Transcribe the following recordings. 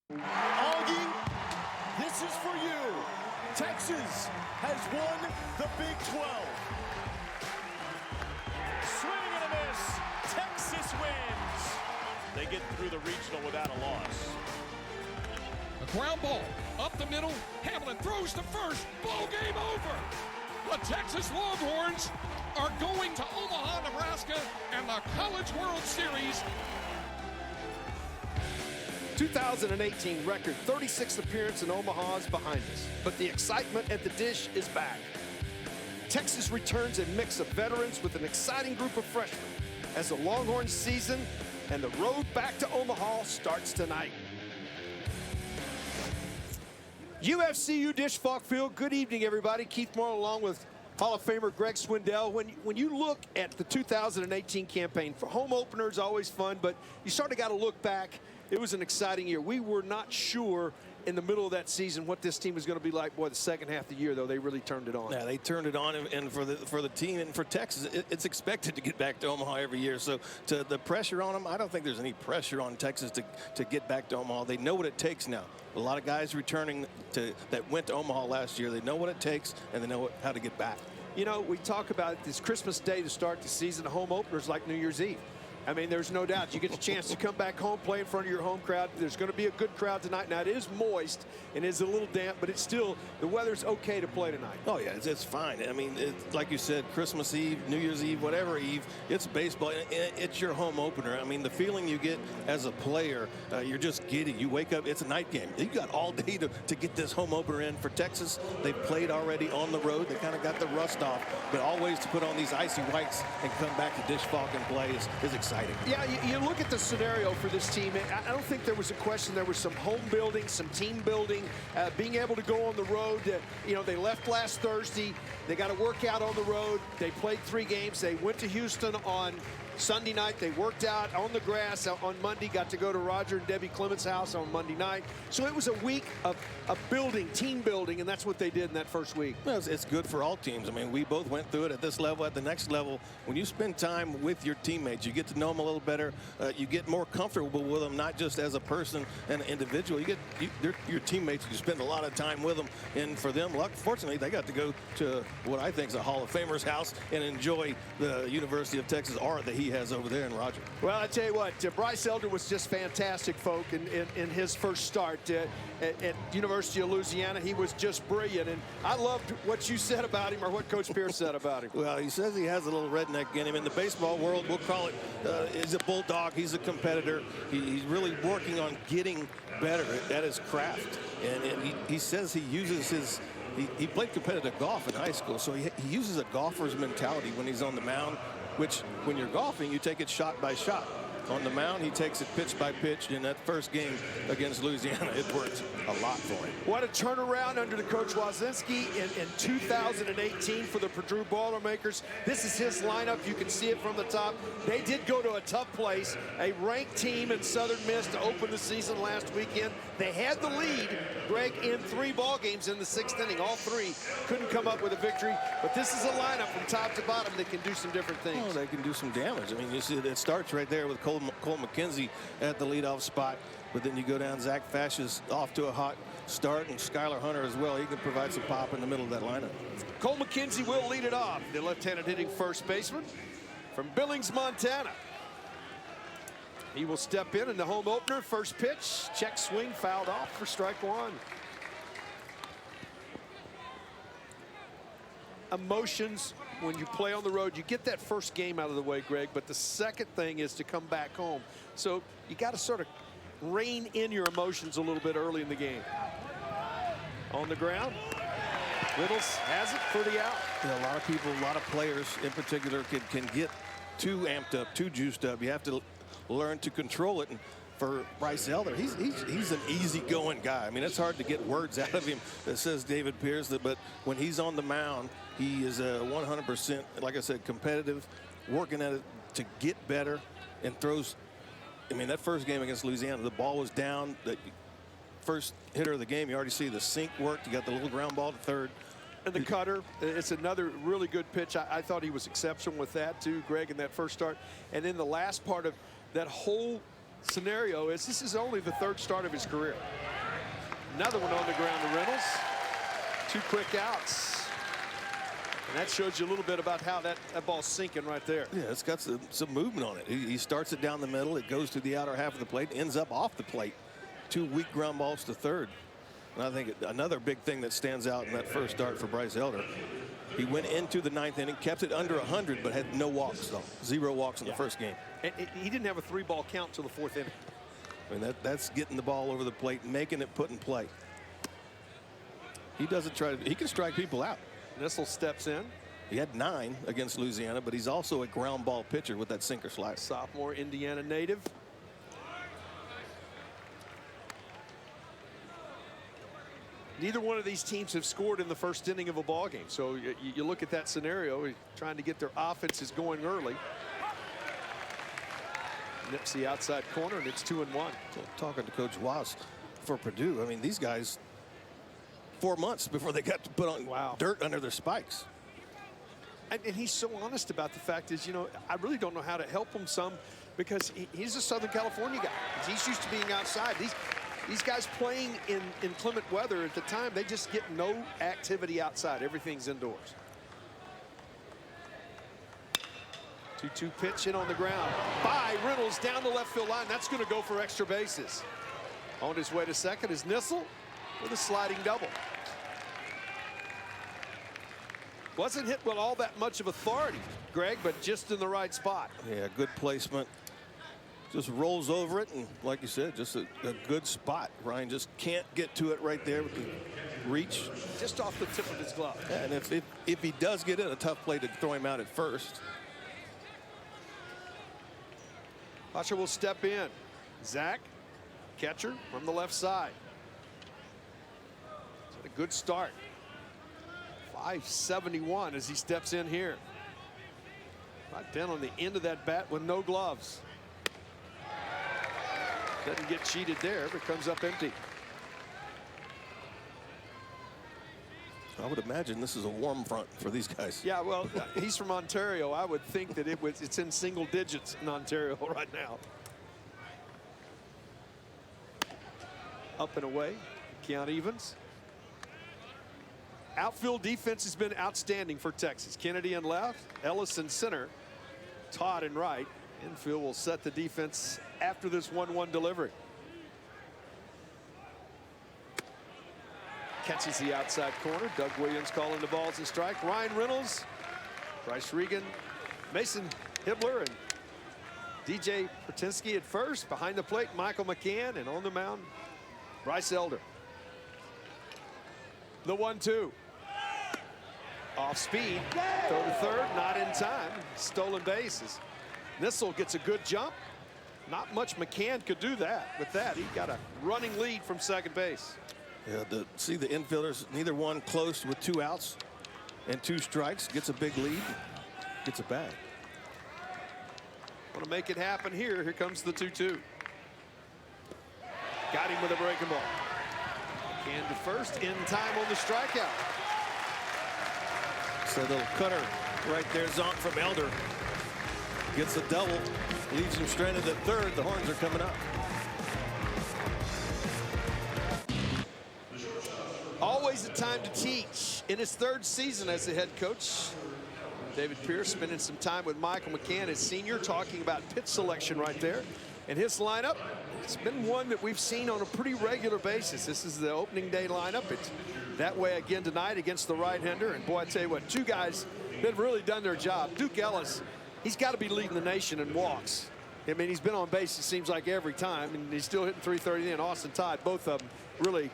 Augie, this is for you. Texas has won the Big 12. Swing and a miss. Texas wins. They get through the regional without a loss. A ground ball up the middle. Hamlin throws to first. Ball game over. The Texas Longhorns are going to Omaha, Nebraska, and the College World Series. 2018 record 36th appearance in Omaha is behind us, but the excitement at the Dish is back. Texas returns a mix of veterans with an exciting group of freshmen as the Longhorns season and the road back to Omaha starts tonight. UFCU Disch-Falk Field, good evening everybody. Keith Moore along with Hall of Famer Greg Swindell. When you look at the 2018 campaign, for home openers always fun, but you sort of got to look back. It was an exciting year. We were not sure in the middle of that season what this team was going to be like. Boy, the second half of the year, though, they really turned it on. Yeah, they turned it on, and for the team and for Texas, it's expected to get back to Omaha every year. So to the pressure on them, I don't think there's any pressure on Texas to get back to Omaha. They know what it takes now. A lot of guys returning that went to Omaha last year. They know what it takes, and they know how to get back. You know, we talk about this Christmas Day to start the season. The home openers like New Year's Eve. I mean, there's no doubt. You get the chance to come back home, play in front of your home crowd. There's going to be a good crowd tonight. Now, it is moist and it's a little damp, but it's still, the weather's okay to play tonight. Oh, yeah, it's fine. I mean, like you said, Christmas Eve, New Year's Eve, whatever Eve, it's baseball. It's your home opener. I mean, the feeling you get as a player, you're just giddy. You wake up, it's a night game. You got all day to get this home opener in. For Texas, they've played already on the road. They kind of got the rust off, but always to put on these icy whites and come back to Disch-Falk and play is exciting. Yeah, you look at the scenario for this team. I don't think there was a question. There was some home building, some team building, being able to go on the road. You know, they left last Thursday. They got to work out on the road. They played 3 games. They went to Houston on Sunday night. They worked out on the grass on Monday, got to go to Roger and Debbie Clement's house on Monday night. So it was a week of building, team building, and that's what they did in that first week. Well, it's good for all teams. I mean, we both went through it at this level. At the next level, when you spend time with your teammates, you get to know them a little better. You get more comfortable with them, not just as a person and an individual. They're your teammates. You spend a lot of time with them, and for them, fortunately, they got to go to what I think is a Hall of Famer's house and enjoy the University of Texas art that he has over there in Roger. Well, I tell you what, Bryce Elder was just fantastic, folk, in his first start at University of Louisiana. He was just brilliant, and I loved what you said about him or what Coach Pierce said about him. Well, he says he has a little redneck in him. In the baseball world, we'll call it, he's a bulldog, he's a competitor. He's really working on getting better at his craft, and he says he uses he played competitive golf in high school, so he uses a golfer's mentality when he's on the mound, which when you're golfing, you take it shot by shot. On the mound, he takes it pitch by pitch. In that first game against Louisiana, it worked a lot for him. What a turnaround under the Coach Wazinski in 2018 for the Purdue Boilermakers. This is his lineup. You can see it from the top. They did go to a tough place, a ranked team in Southern Miss to open the season last weekend. They had the lead, Greg, in 3 ball games in the 6th inning. All 3 couldn't come up with a victory. But this is a lineup from top to bottom that can do some different things. Oh, they can do some damage. I mean, you see it starts right there with Cole McKenzie at the leadoff spot, but then you go down. Zach Fash is off to a hot start, and Skylar Hunter as well. He can provide some pop in the middle of that lineup. Cole McKenzie will lead it off. The left-handed hitting first baseman from Billings, Montana. He will step in the home opener. First pitch, check swing, fouled off for strike 1. Emotions when you play on the road, you get that first game out of the way, Greg, but the second thing is to come back home. So you got to sort of rein in your emotions a little bit early in the game. On the ground, Littles has it for the out. Yeah, a lot of people, a lot of players in particular can get too amped up, too juiced up. You have to learn to control it. And for Bryce Elder, he's an easygoing guy. I mean, it's hard to get words out of him, that says David Pierce, but when he's on the mound, he is 100%, like I said, competitive, working at it to get better, and throws. I mean, that first game against Louisiana, the ball was down. The first hitter of the game, you already see the sink worked. You got the little ground ball to third. And the cutter, it's another really good pitch. I thought he was exceptional with that too, Greg, in that first start. And in the last part of that whole scenario is this is only the third start of his career. Another one on the ground to Reynolds. 2 quick outs. And that shows you a little bit about how that ball's sinking right there. Yeah, it's got some movement on it. He starts it down the middle. It goes to the outer half of the plate, ends up off the plate. 2 weak ground balls to third. And I think another big thing that stands out in that first start for Bryce Elder, he went into the 9th inning, kept it under 100, but had no walks, though. 0 walks in the first game. And he didn't have a 3-ball count till the 4th inning. I mean, that's getting the ball over the plate, making it put in play. He doesn't try to, he can strike people out. Nissel steps in. He had 9 against Louisiana, but he's also a ground ball pitcher with that sinker slider. Sophomore Indiana native. Neither one of these teams have scored in the first inning of a ball game. So you look at that scenario, trying to get their offenses going early. Nips the outside corner, and it's 2-1. So talking to Coach Was for Purdue, I mean, these guys, 4 months before they got to put on dirt under their spikes. And he's so honest about the fact is, you know, I really don't know how to help him some because he's a Southern California guy. He's used to being outside. These guys playing in inclement weather at the time, they just get no activity outside. Everything's indoors. 2-2 pitch in on the ground by Reynolds down the left field line. That's going to go for extra bases. On his way to second is Nissel with a sliding double. Wasn't hit with all that much of authority, Greg, but just in the right spot. Yeah, good placement. Just rolls over it, and like you said, just a good spot. Ryan just can't get to it right there with the reach. Just off the tip of his glove. Yeah, and if he does get it, a tough play to throw him out at first. Usher will step in. Zach, catcher from the left side. A good start. 571 as he steps in here. Right down on the end of that bat with no gloves. Doesn't get cheated there, but comes up empty. I would imagine this is a warm front for these guys. Yeah, well, he's from Ontario. I would think that it's in single digits in Ontario right now. Up and away, count evens. Outfield defense has been outstanding for Texas. Kennedy in left, Ellis in center, Todd in right. Infield will set the defense after this 1-1 delivery. Catches the outside corner. Doug Williams calling the balls and strike. Ryan Reynolds, Bryce Regan, Mason Hibbler, and DJ Pertinsky at first. Behind the plate, Michael McCann, and on the mound, Bryce Elder. The 1-2. Off speed, throw to third, not in time. Stolen bases. Nissel gets a good jump. Not much McCann could do that. With that, he got a running lead from second base. Yeah, see the infielders, neither one close with 2 outs and 2 strikes. Gets a big lead, gets a bag. Want to make it happen here. Here comes the 2-2. Got him with a breaking ball. McCann to first, in time on the strikeout. So little cutter right there, zonk from Elder. Gets a double, leaves him stranded at third. The horns are coming up. Always a time to teach. In his 3rd season as the head coach, David Pierce spending some time with Michael McCann, his senior, talking about pitch selection right there. And his lineup, it's been one that we've seen on a pretty regular basis. This is the opening day lineup. It's that way again tonight against the right-hander. And boy, I tell you what, 2 guys that have really done their job. Duke Ellis, he's got to be leading the nation in walks. I mean, he's been on base, it seems like, every time, and he's still hitting .330. And Austin Todd, both of them really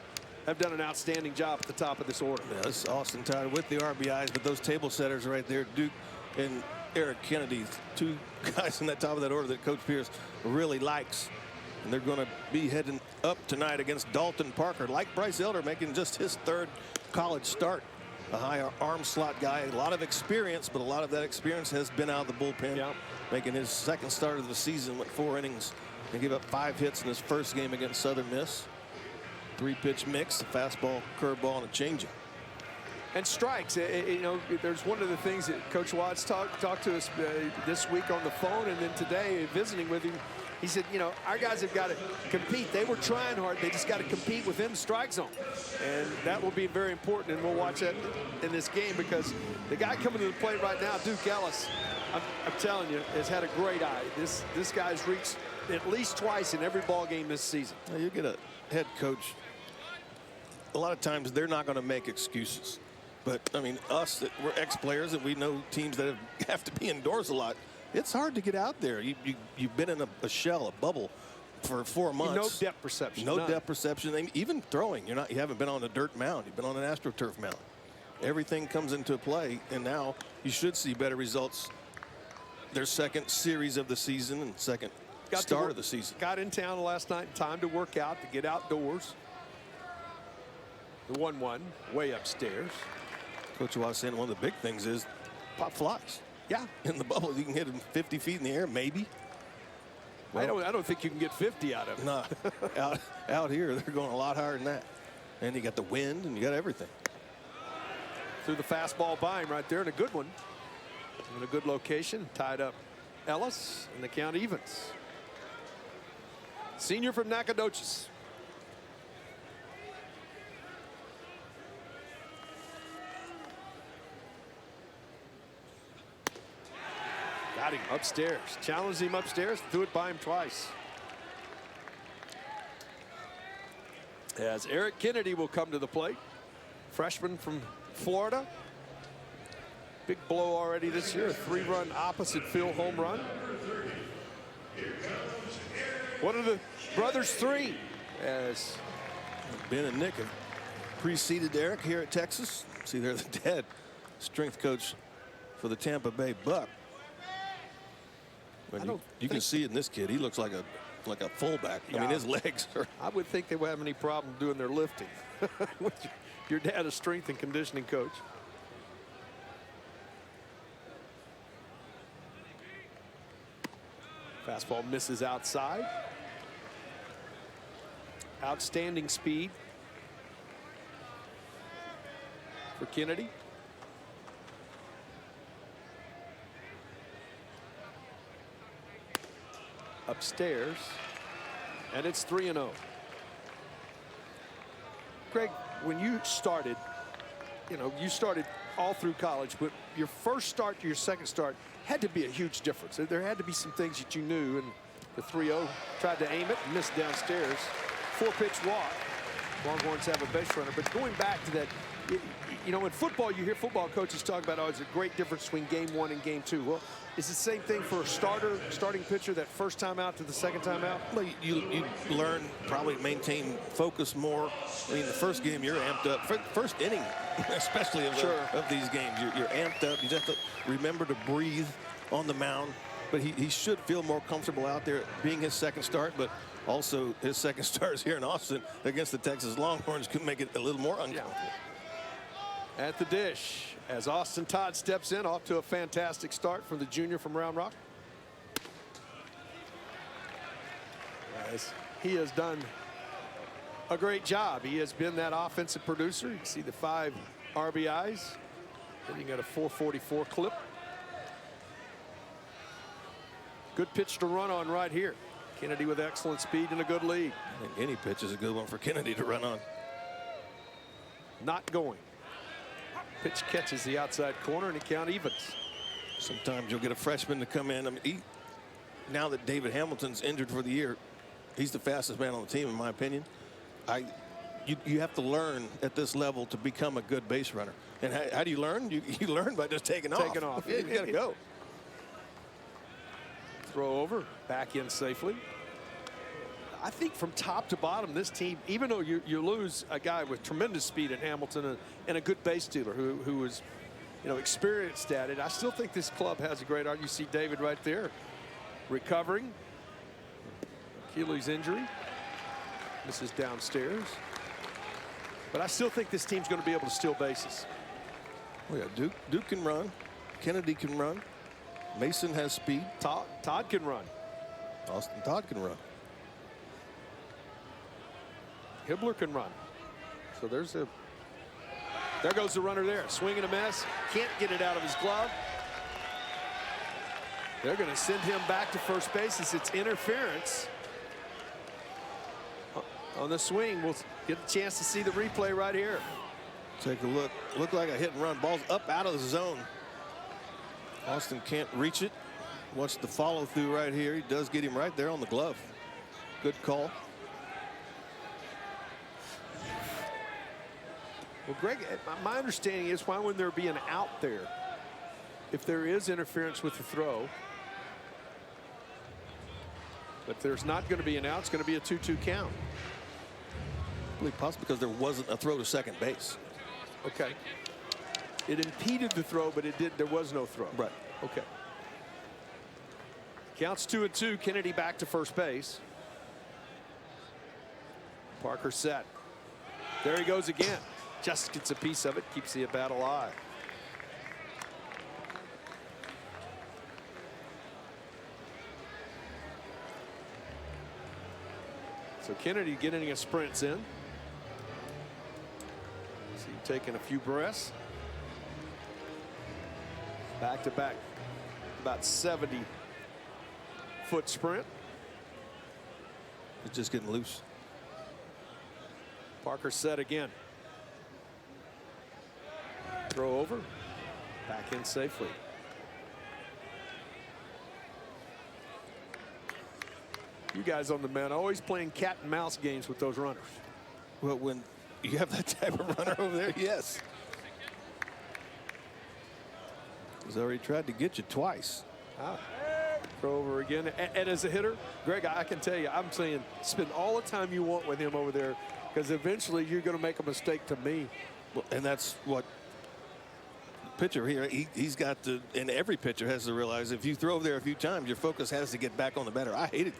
have done an outstanding job at the top of this order. Yeah, this is Austin Todd with the RBIs, but those table setters right there, Duke and Eric Kennedy, 2 guys in that top of that order that Coach Pierce really likes. And they're going to be heading up tonight against Dalton Parker, like Bryce Elder, making just his 3rd college start. A high arm slot guy, a lot of experience, but a lot of that experience has been out of the bullpen. Yeah. Making his 2nd start of the season with 4 innings and give up 5 hits in his first game against Southern Miss. 3-pitch mix, a fastball, curveball, and a changeup. And strikes, you know, there's one of the things that Coach Watts talked to us this week on the phone, and then today visiting with him. He said, you know, our guys have got to compete. They were trying hard. They just got to compete within the strike zone. And that will be very important, and we'll watch that in this game because the guy coming to the plate right now, Duke Ellis, I'm telling you, has had a great eye. This guy's reached at least twice in every ball game this season. Now you get a head coach, a lot of times they're not going to make excuses. But, I mean, us, that we're ex-players and we know teams that have to be indoors a lot, it's hard to get out there. You've been in a shell, a bubble for 4 months. No depth perception. No depth perception. Even throwing. You haven't been on a dirt mound. You've been on an AstroTurf mound. Everything comes into play, and now you should see better results. Their second series of the season and second start of the season. Got in town last night, time to work out, to get outdoors. The 1-1 way upstairs. Coach was saying one of the big things is pop flies. Yeah. In the bubble, you can hit them 50 feet in the air, maybe. Well, I don't think you can get 50 out of it. No, out here, they're going a lot higher than that. And you got the wind, and you got everything. Threw the fastball by him right there, and a good one. In a good location, tied up Ellis, and the count evens. Senior from Nacogdoches. Got him upstairs. Challenged him upstairs. Threw it by him twice. As Eric Kennedy will come to the plate. Freshman from Florida. Big blow already this year. A 3-run opposite field home run. One of the brothers 3. As Ben and Nick have preceded Eric here at Texas. See, they're the dad strength coach for the Tampa Bay Buck. You can see it in this kid. He looks like a fullback. Yeah. I mean, his legs are. I would think they would have any problem doing their lifting. Your dad, a strength and conditioning coach. Fastball misses outside. Outstanding speed for Kennedy. Upstairs, and it's 3-0. Greg, when you started, you started all through college, but your first start to your second start had to be a huge difference. There had to be some things that you knew, and the 3-0 tried to aim it and missed downstairs. 4-pitch walk. Longhorns have a base runner, but going back to that, in football, you hear football coaches talk about, it's a great difference between game 1 and game 2. Well, is the same thing for a starting pitcher, that first time out to the second time out? Well, you learn probably maintain focus more. I mean, the first game you're amped up. First inning, especially of these games, you're amped up. You just have to remember to breathe on the mound. But he should feel more comfortable out there being his second start, but also his second start is here in Austin against the Texas Longhorns could make it a little more uncomfortable. Yeah. At the dish, as Austin Todd steps in, off to a fantastic start from the junior from Round Rock. As he has done a great job. He has been that offensive producer. You can see the 5 RBIs. Then you got a 444 clip. Good pitch to run on right here. Kennedy with excellent speed and a good lead. I think any pitch is a good one for Kennedy to run on. Not going. Pitch catches the outside corner, and the count evens. Sometimes you'll get a freshman to come in. I mean, now that David Hamilton's injured for the year, he's the fastest man on the team, in my opinion. You have to learn at this level to become a good base runner. And how do you learn? You learn by just taking off. Taking off. Yeah, you got to go. Throw over, back in safely. I think from top to bottom, this team, even though you lose a guy with tremendous speed in Hamilton and a good base stealer who was, experienced at it, I still think this club has a great art. You see David right there, recovering. Achilles injury. Misses downstairs. But I still think this team's going to be able to steal bases. Oh yeah, Duke can run. Kennedy can run. Mason has speed. Todd can run. Austin Todd can run. Hibbler can run. So there goes the runner there. Swing and a miss. Can't get it out of his glove. They're going to send him back to first base as it's interference on the swing. We'll get a chance to see the replay right here. Take a look. Looked like a hit and run. Ball's up out of the zone. Austin can't reach it. Watch the follow through right here. He does get him right there on the glove. Good call. Well, Greg, my understanding is why wouldn't there be an out there if there is interference with the throw? But if there's not going to be an out, it's going to be a 2-2 count. I believe possibly because there wasn't a throw to second base. Okay. It impeded the throw, but there was no throw. Right. Okay. Counts 2-2. Kennedy back to first base. Parker set. There he goes again. Just gets a piece of it, keeps the at-bat alive. So Kennedy getting his sprints in. See him taking a few breaths. Back to back, about 70-foot sprint. It's just getting loose. Parker set again. Throw over, back in safely. You guys on the mound always playing cat and mouse games with those runners. Well, when you have that type of runner over there, yes. He's already tried to get you twice. Throw over again. And as a hitter, Greg, I can tell you, I'm saying spend all the time you want with him over there, because eventually you're going to make a mistake to me. Well, and that's what pitcher here, he's got to, and every pitcher has to realize, if you throw over there a few times, your focus has to get back on the batter. I hated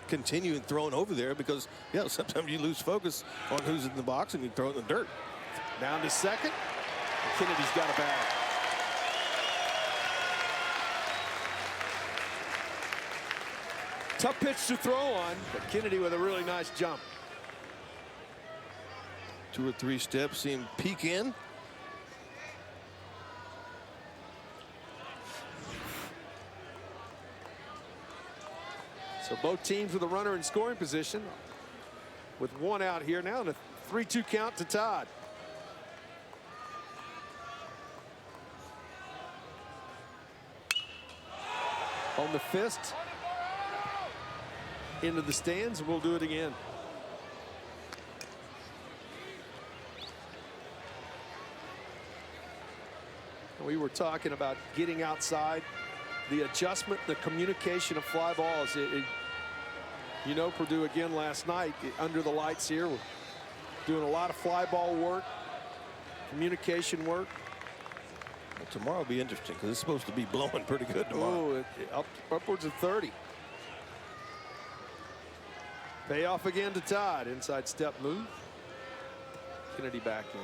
continuing throwing over there because, yeah, sometimes you lose focus on who's in the box and you throw it in the dirt. Down to second. And Kennedy's got a bag. Tough pitch to throw on, but Kennedy with a really nice jump. 2 or 3 steps, see him peek in. So both teams with a runner in scoring position with one out here now, and a 3-2 count to Todd. On the fist. Into the stands, and we'll do it again. We were talking about getting outside, the adjustment, the communication of fly balls. You know, Purdue again last night under the lights here, we're doing a lot of fly ball work, communication work. Well, tomorrow will be interesting because it's supposed to be blowing pretty good tomorrow. Oh, upwards of 30. Payoff again to Todd. Inside step move. Kennedy back in.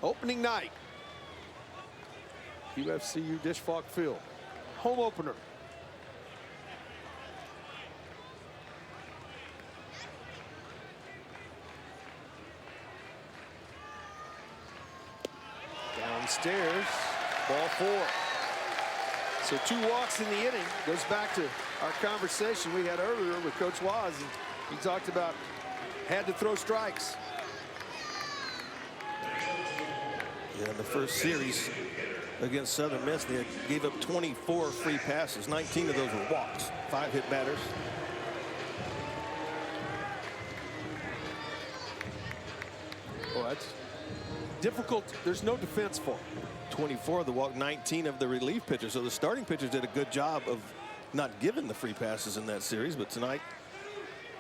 Opening night. UFCU Disch-Falk Field. Home opener. Downstairs. Ball 4. So 2 walks in the inning. Goes back to our conversation we had earlier with Coach Waz. And he talked about had to throw strikes. Yeah, in the first series against Southern Miss, they gave up 24 free passes. 19 of those were walks. 5 hit batters. Oh, that's difficult. There's no defense for it. 24 of the walk, 19 of the relief pitchers. So the starting pitchers did a good job of not giving the free passes in that series, but tonight,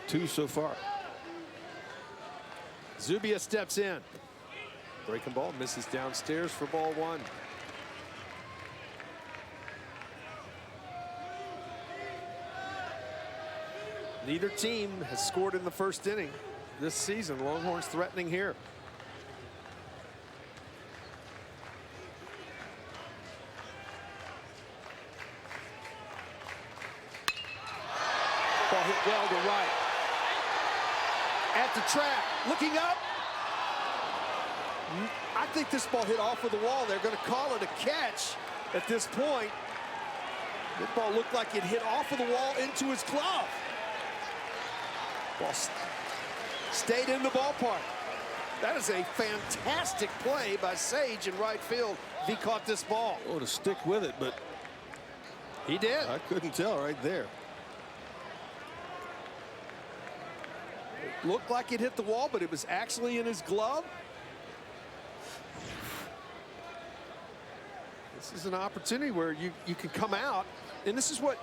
2 so far. Zubia steps in. Breaking ball, misses downstairs for ball 1. Neither team has scored in the first inning this season. Longhorns threatening here. Ball hit well to right. At the track, looking up. I think this ball hit off of the wall. They're going to call it a catch at this point. This ball looked like it hit off of the wall into his glove. Ball stayed in the ballpark. That is a fantastic play by Sage in right field. He caught this ball. Oh, to stick with it, but he did. I couldn't tell right there. It looked like it hit the wall, but it was actually in his glove. This is an opportunity where you can come out, and this is what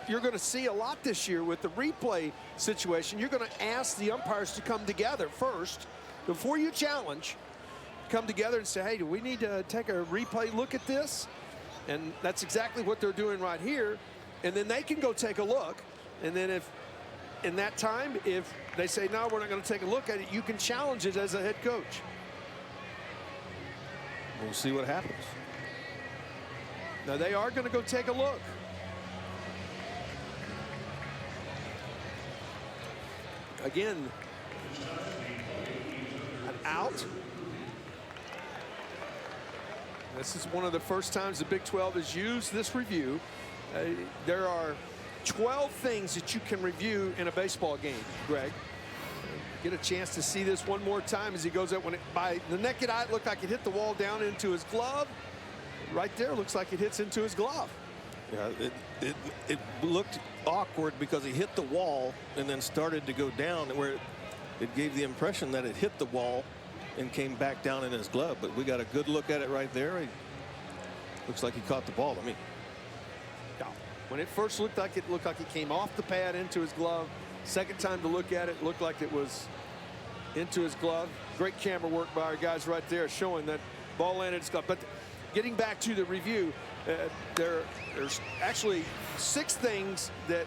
you're going to see a lot this year with the replay situation. You're going to ask the umpires to come together first before you challenge. Come together and say, hey, do we need to take a replay look at this? And that's exactly what they're doing right here. And then they can go take a look. And then if in that time, if they say, no, we're not going to take a look at it, you can challenge it as a head coach. We'll see what happens. Now they are going to go take a look. Again, an out. This is one of the first times the Big 12 has used this review. There are 12 things that you can review in a baseball game, Greg. Get a chance to see this one more time as he goes up. When it, by the naked eye, it looked like it hit the wall down into his glove. Right there, looks like it hits into his glove. Yeah, it looked awkward because he hit the wall and then started to go down, where it gave the impression that it hit the wall and came back down in his glove. But we got a good look at it right there. Looks like he caught the ball to me. Yeah. When it first looked like it came off the pad into his glove. Second time to look at it, looked like it was into his glove. Great camera work by our guys right there, showing that ball landed in his glove. But getting back to the review, there's actually 6 things that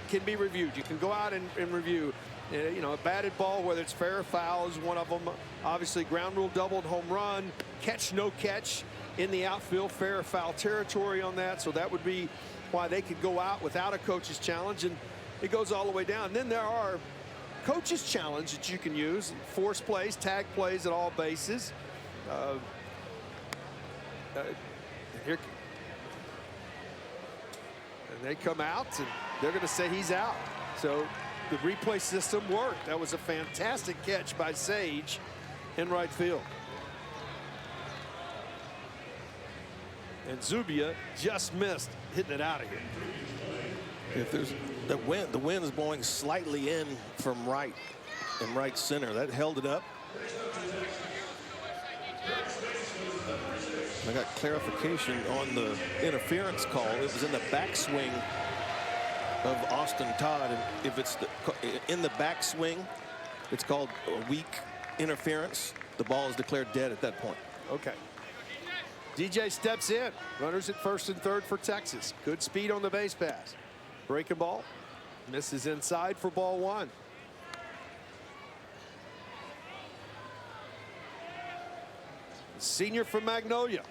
can be reviewed. You can go out and review. You know, a batted ball, whether it's fair or foul, is one of them. Obviously, ground rule doubled home run, catch, no catch in the outfield, fair or foul territory on that. So that would be why they could go out without a coach's challenge, and it goes all the way down. And then there are coach's challenge that you can use, force plays, tag plays at all bases. Here, and they come out, and they're going to say he's out. So the replay system worked. That was a fantastic catch by Sage in right field. And Zubia just missed hitting it out of here. If there's the wind is blowing slightly in from right and right center. That held it up. I got clarification on the interference call. It was in the backswing of Austin Todd, and if it's in the backswing, it's called a weak interference. The ball is declared dead at that point. Okay. DJ steps in. Runners at first and third for Texas. Good speed on the base pass. Breaking ball. Misses inside for ball 1. Senior from Magnolia.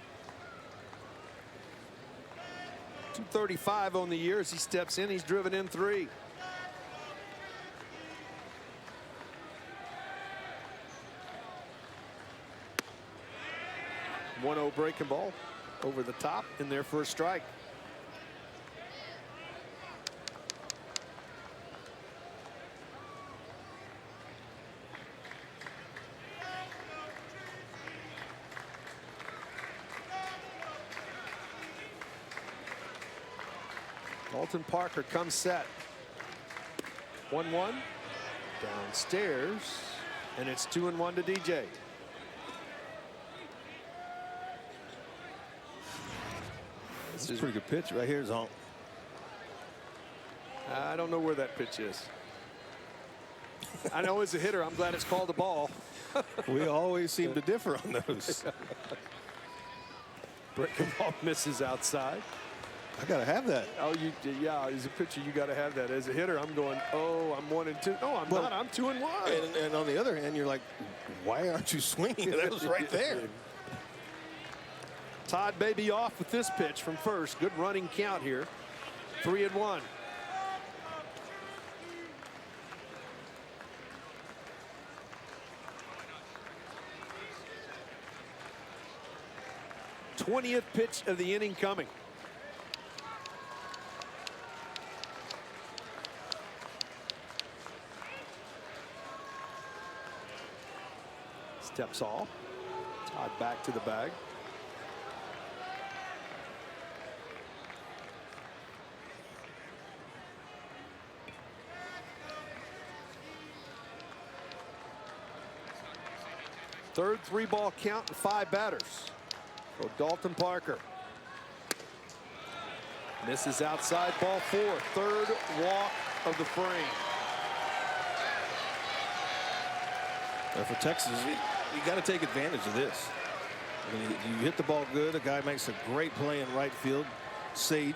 235 on the year as he steps in. He's driven in 3. .1-0 breaking ball over the top in their first strike. Alton Parker comes set. 1-1 downstairs, and it's 2-1 to DJ. This is a pretty good pitch right here, Zonk. I don't know where that pitch is. I know as a hitter, I'm glad it's called a ball. We always seem to differ on those. Breaking ball misses outside. I gotta have that. Oh, yeah, as a pitcher, you gotta have that. As a hitter, I'm going, oh, I'm 1-2. No, I'm not. I'm 2-1. And on the other hand, you're like, why aren't you swinging? That was right there. Todd may be off with this pitch from first. Good running count here. 3-1. 20th pitch of the inning coming. Steps off. Todd back to the bag. Third 3-ball count and 5 batters. So Dalton Parker. Misses outside, ball 4. Third walk of the frame. For Texas, you got to take advantage of this. I mean, you hit the ball good. A guy makes a great play in right field. Sage.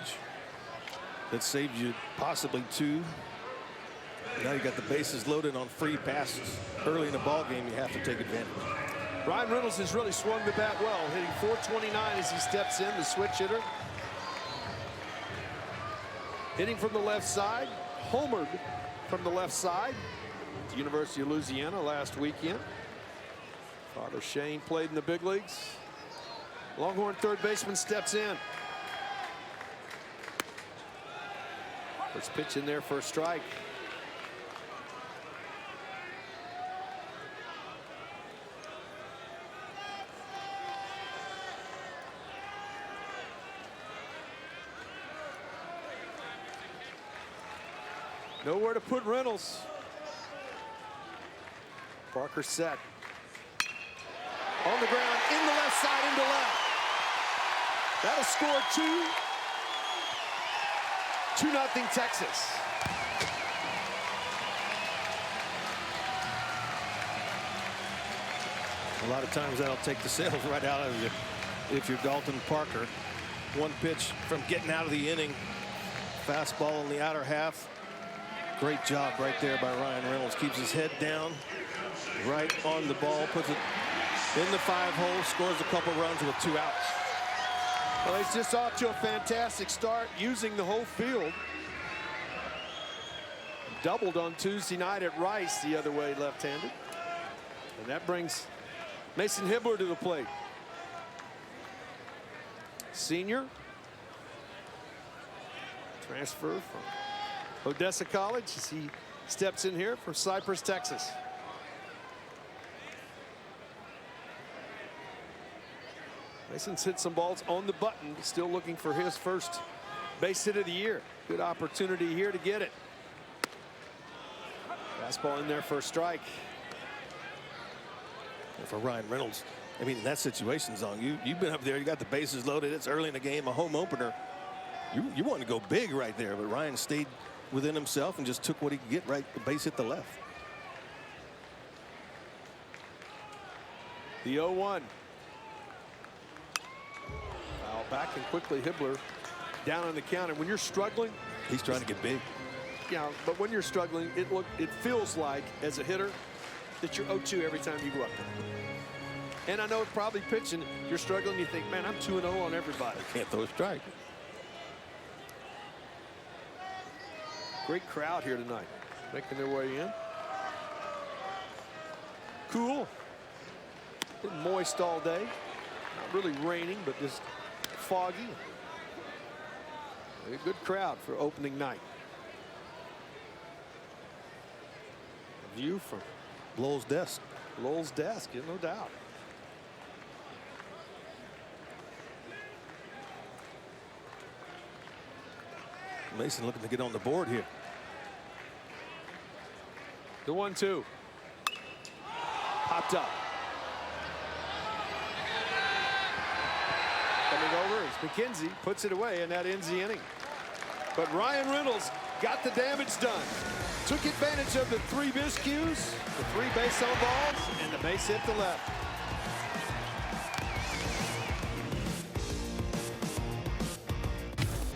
That saved you possibly 2. Now you got the bases loaded on free passes. Early in the ball game, you have to take advantage. Ryan Reynolds has really swung the bat well, hitting .429 as he steps in, the switch hitter. Hitting from the left side, homered from the left side. The University of Louisiana last weekend. Father Shane played in the big leagues. Longhorn third baseman steps in. First pitch in there for a strike. Nowhere to put Reynolds. Parker set. On the ground, in the left side, into left. That'll score 2-0 Texas. A lot of times that'll take the sails right out of you if you're Dalton Parker. One pitch from getting out of the inning. Fastball in the outer half. Great job right there by Ryan Reynolds. Keeps his head down, right on the ball, puts it in the 5-hole, scores a couple runs with 2 outs. Well, he's just off to a fantastic start, using the whole field. Doubled on Tuesday night at Rice, the other way, left-handed. And that brings Mason Hibbler to the plate. Senior. Transfer from Odessa College as he steps in here for Cypress, Texas. Mason's hit some balls on the button, still looking for his first base hit of the year. Good opportunity here to get it. Fastball in there for a strike. And for Ryan Reynolds, I mean, in that situation, Zong, you've been up there, you got the bases loaded, it's early in the game, a home opener. You want to go big right there, but Ryan stayed within himself and just took what he could get, right, the base hit the left. The 0-1. Foul back, and quickly Hibbler down on the count. And when you're struggling, he's trying to get big. Yeah, but when you're struggling, it feels like as a hitter that you're 0-2 every time you go up there. And I know probably pitching, you're struggling, you think, man, I'm 2-0 on everybody. Can't throw a strike. Great crowd here tonight, making their way in. Cool. Been moist all day. Not really raining, but just foggy. A good crowd for opening night. A view from Lowell's desk. Lowell's desk, yeah, no doubt. Mason looking to get on the board here. The 1-2. Popped up. Coming over is McKenzie, puts it away, and that ends the inning. But Ryan Reynolds got the damage done. Took advantage of the 3 miscues, the 3 base on balls, and the base hit to left.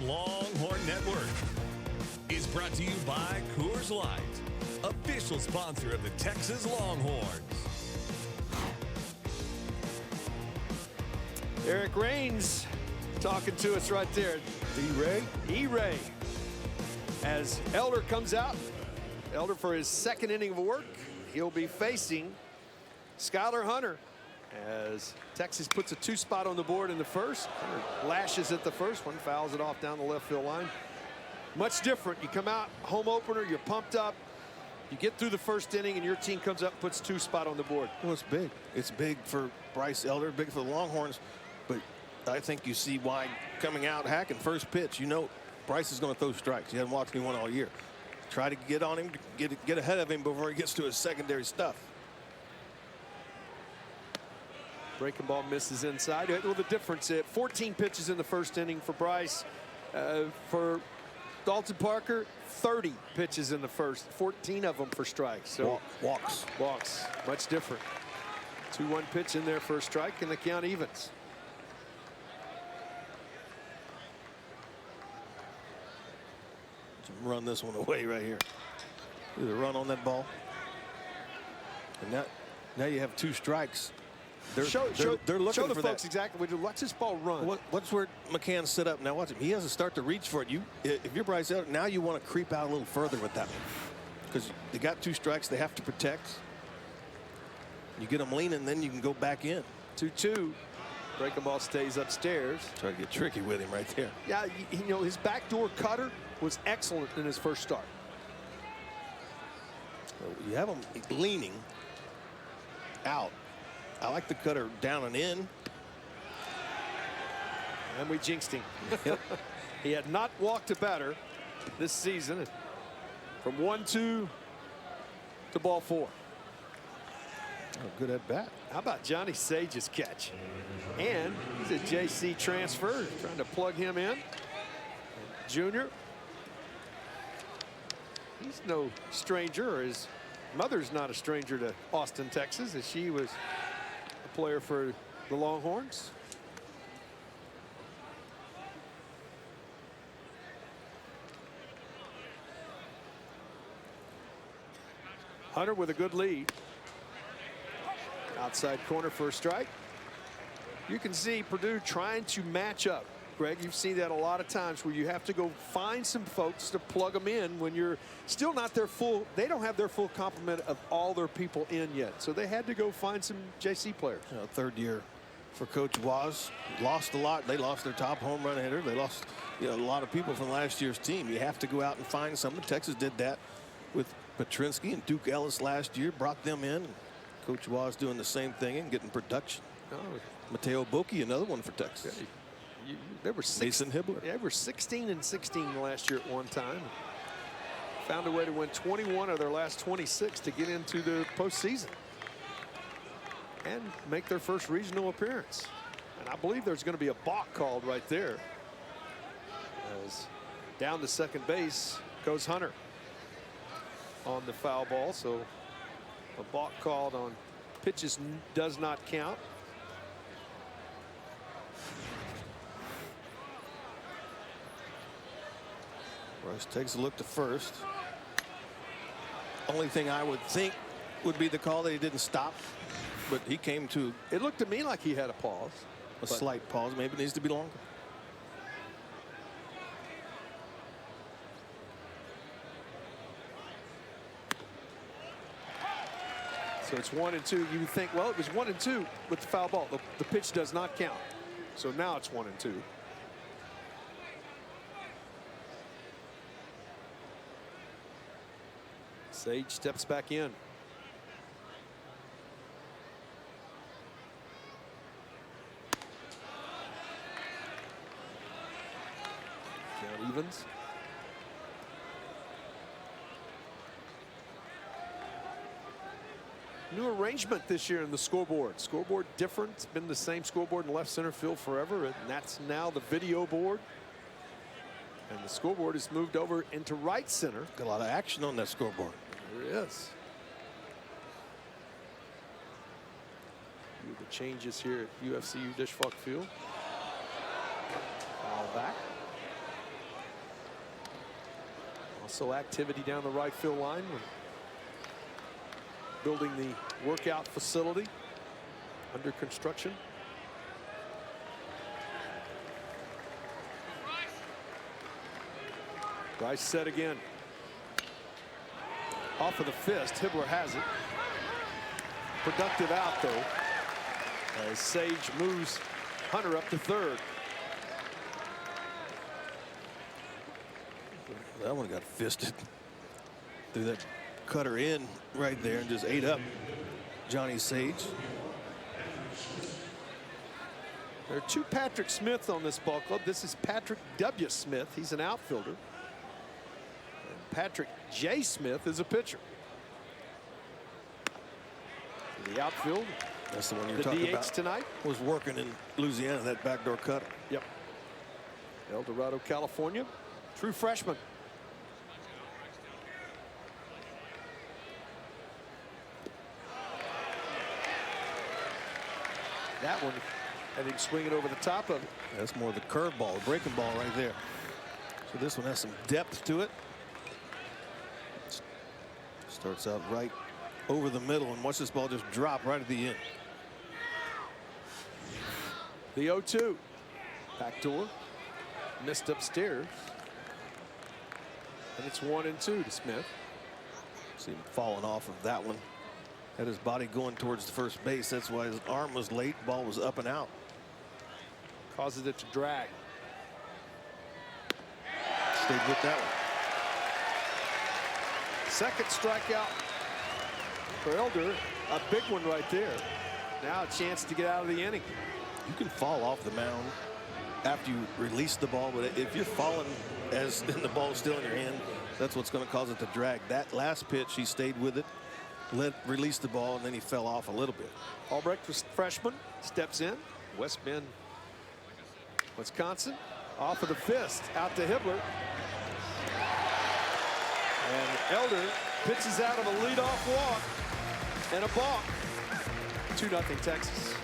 Longhorn Network is brought to you by Coors Light, official sponsor of the Texas Longhorns. Eric Raines talking to us right there. E-Ray. E-Ray. As Elder comes out, Elder for his 2nd inning of work, he'll be facing Skylar Hunter as Texas puts a 2 spot on the board in the first. Lashes at the first one, fouls it off down the left field line. Much different. You come out home opener, you're pumped up. You get through the first inning and your team comes up and puts 2 spot on the board. Well, it's big. It's big for Bryce Elder, big for the Longhorns. But I think you see why coming out hacking first pitch. You know Bryce is going to throw strikes. He hasn't walked anyone all year. Try to get on him, get ahead of him before he gets to his secondary stuff. Breaking ball misses inside. Well, the difference is 14 pitches in the first inning for Bryce. For Dalton Parker, 30 pitches in the first, 14 of them for strikes. So walks. Much different. 2-1 pitch in there for a strike, and the count evens. Run this one away right here. Either run on that ball. And now you have 2 strikes. They're looking show the for folks that. exactly what you watch this ball run. What's where McCann set up now? Watch him. He has to start to reach for it. If you're Bryce Elder, now you want to creep out a little further with that one because they got 2 strikes they have to protect. You get them leaning, then you can go back in. 2-2. Breaking ball stays upstairs. Try to get tricky with him right there. Yeah, you know his backdoor cutter was excellent in his first start. You have him leaning out. I like the cutter down and in. And we jinxed him. Yep. He had not walked a batter this season. From 1-2 to ball 4. Oh, good at bat. How about Johnny Sage's catch? And he's a JC transfer, trying to plug him in. Junior. He's no stranger. His mother's not a stranger to Austin, Texas, as she was a player for the Longhorns. Hunter with a good lead. Outside corner for a strike. You can see Purdue trying to match up. Greg, you've seen that a lot of times where you have to go find some folks to plug them in when you're still not their full. They don't have their full complement of all their people in yet. So they had to go find some JC players. Third year for Coach Waz. Lost a lot. They lost their top home run hitter. They lost a lot of people from last year's team. You have to go out and find someone. Texas did that with Petrinsky and Duke Ellis last year. Brought them in. Coach Waz doing the same thing and getting production. Oh. Mateo Boki, another one for Texas. They were Mason Hibbler. They were 16-16 last year at one time. Found a way to win 21 of their last 26 to get into the postseason and make their first regional appearance. And I believe there's going to be a balk called right there. As down to second base goes Hunter on the foul ball. So a balk called on pitches does not count. Rush takes a look to first. Only thing I would think would be the call that he didn't stop, but he came to It looked to me like he had a pause. a slight pause. Maybe it needs to be longer. So it's 1-2. You would think, well, it was 1-2 with the foul ball. The pitch does not count. So now it's 1-2. Sage steps back in. Count evens. New arrangement this year in the scoreboard. Scoreboard different. It's been the same scoreboard in left center field forever, and that's now the video board. And the scoreboard has moved over into right center. Got a lot of action on that scoreboard. There it is. A few of the changes here at UFCU Disch-Falk Field. Foul back. Also activity down the right field line when building the workout facility under construction. Rice set again. Off of the fist. Hibbler has it. Productive out though. as Sage moves Hunter up to third. That one got fisted. Threw that cutter in right there and just ate up Johnny Sage. There are two Patrick Smith on this ball club. This is Patrick W. Smith. He's an outfielder. And Patrick J. Smith is a pitcher. The outfield. That's the one you're the talking DH about. Tonight. Was working in Louisiana, that backdoor cutter. Yep. El Dorado, California. True freshman. That one, I think, swinging over the top of it. That's more the curveball, the breaking ball right there. So this one has some depth to it. Starts out right over the middle, and watch this ball just drop right at the end. The 0-2. Backdoor. Missed upstairs. And it's 1-2 to Smith. See him falling off of that one. Had his body going towards the first base. That's why his arm was late. Ball was up and out. Causes it to drag. Stayed with that one. Second strikeout for Elder. A big one right there. Now a chance to get out of the inning. You can fall off the mound after you release the ball, but if you're falling as the ball's still in your hand, that's what's going to cause it to drag. That last pitch, he stayed with it, released the ball, and then he fell off a little bit. Albrecht, freshman, steps in. West Bend, Wisconsin. Off of the fist, out to Hibbler. And Elder pitches out of a leadoff walk and a balk. 2-0 Texas.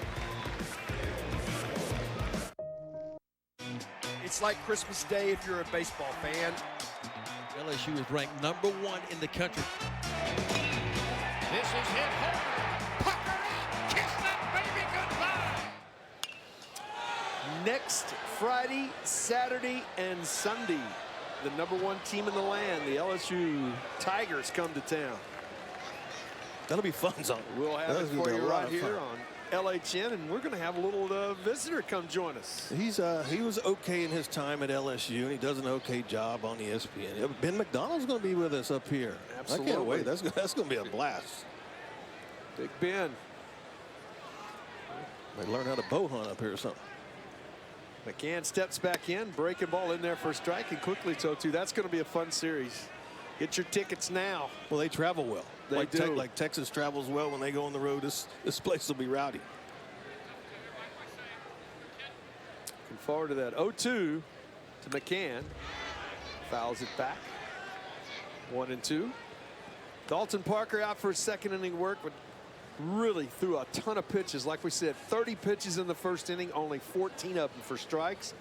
It's like Christmas Day if you're a baseball fan. LSU is ranked #1 in the country. This is hit home. Pucker up. Kiss that baby goodbye. Next Friday, Saturday, and Sunday, the #1 team in the land, the LSU Tigers, come to town. That'll be fun, Zon. We'll have it for you right here on LHN, and we're going to have a little visitor come join us. He was okay in his time at LSU, and he does an okay job on ESPN. Ben McDonald's going to be with us up here. Absolutely. I can't wait. That's going to be a blast. Big Ben. They learn how to bow hunt up here or something. McCann steps back in, breaking ball in there for a strike, and quickly so too. That's going to be a fun series. Get your tickets now. Well, they travel well. They do. Like Texas travels well when they go on the road. This place will be rowdy. Looking forward to that. 0-2 to McCann. Fouls it back. 1-2. Dalton Parker out for a second inning work, but really threw a ton of pitches. Like we said, 30 pitches in the first inning, only 14 of them for strikes.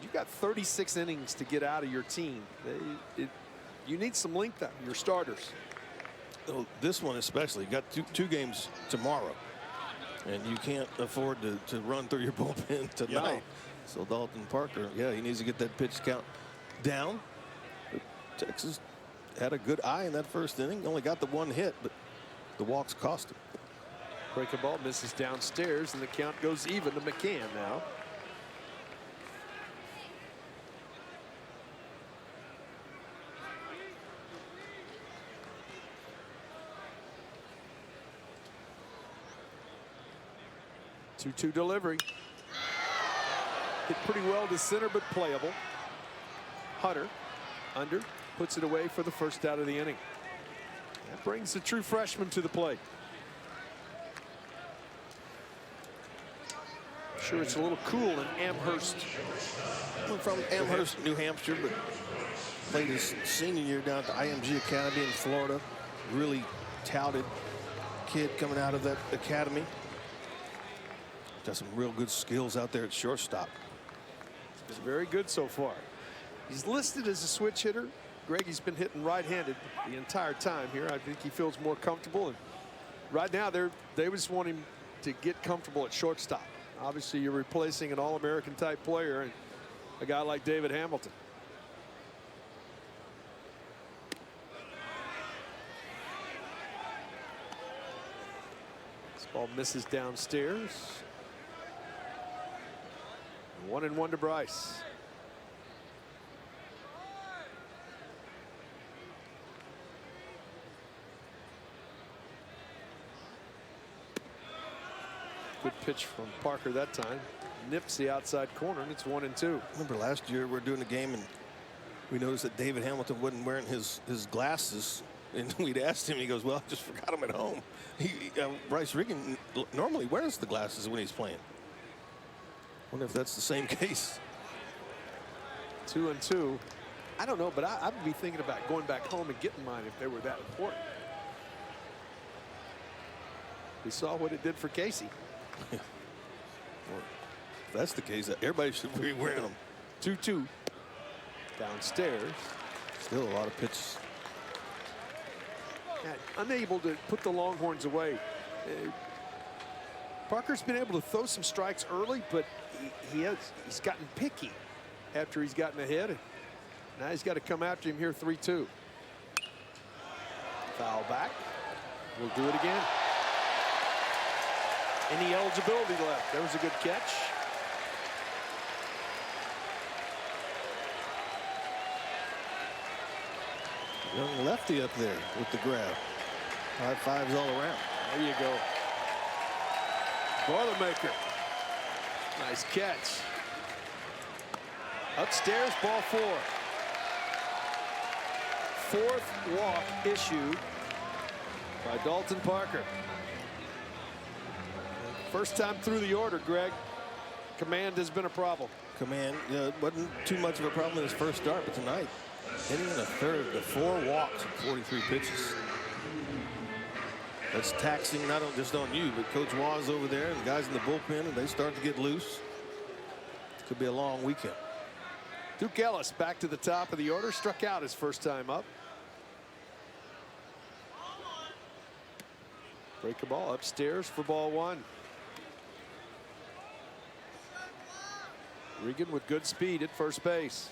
You got 36 innings to get out of your team. You need some length out of your starters. Oh, this one especially. You got two games tomorrow, and you can't afford to run through your bullpen tonight. Yeah. So Dalton Parker, yeah, he needs to get that pitch count down. But Texas had a good eye in that first inning. Only got the one hit, but the walks cost him. Breaking ball misses downstairs, and the count goes even to McCann now. Two-two delivery. Hit pretty well to center, but playable. Hunter under, puts it away for the first out of the inning. That brings the true freshman to the plate. Sure, it's a little cool in Amherst. Well, from Amherst, New Hampshire, but played his senior year down at the IMG Academy in Florida. Really touted kid coming out of that academy. Got some real good skills out there at shortstop. He's very good so far. He's listed as a switch hitter. Greggy's been hitting right-handed the entire time here. I think he feels more comfortable. And right now, they just want him to get comfortable at shortstop. Obviously, you're replacing an All-American type player and a guy like David Hamilton. Ball misses downstairs. 1-1 to Bryce. Good pitch from Parker that time. Nips the outside corner, and it's 1-2. Remember last year we were doing a game and we noticed that David Hamilton wasn't wearing his glasses, and we'd asked him, he goes, well, I just forgot them at home. Bryce Riggin normally wears the glasses when he's playing. Wonder if that's the same case. 2-2. I don't know, but I would be thinking about going back home and getting mine if they were that important. We saw what it did for Casey. Well, if that's the case, everybody should be wearing them. 2-2. Downstairs. Still a lot of pitches. Unable to put the Longhorns away. Parker's been able to throw some strikes early, but he's gotten picky after he's gotten ahead. Now he's got to come after him here. 3-2. Foul back. We'll do it again. Any eligibility left? There was a good catch. Young lefty up there with the grab. High fives all around. There you go. Boilermaker. Nice catch. Upstairs, ball 4. Fourth walk issued by Dalton Parker. First time through the order, Greg. Command has been a problem. Command wasn't too much of a problem in his first start, but tonight, hitting in the third to 4 walks and 43 pitches. That's taxing not just on you, but Coach Waz over there and the guys in the bullpen, and they start to get loose. Could be a long weekend. Duke Ellis back to the top of the order, struck out his first time up. Break the ball upstairs for ball 1. Regan with good speed at first base.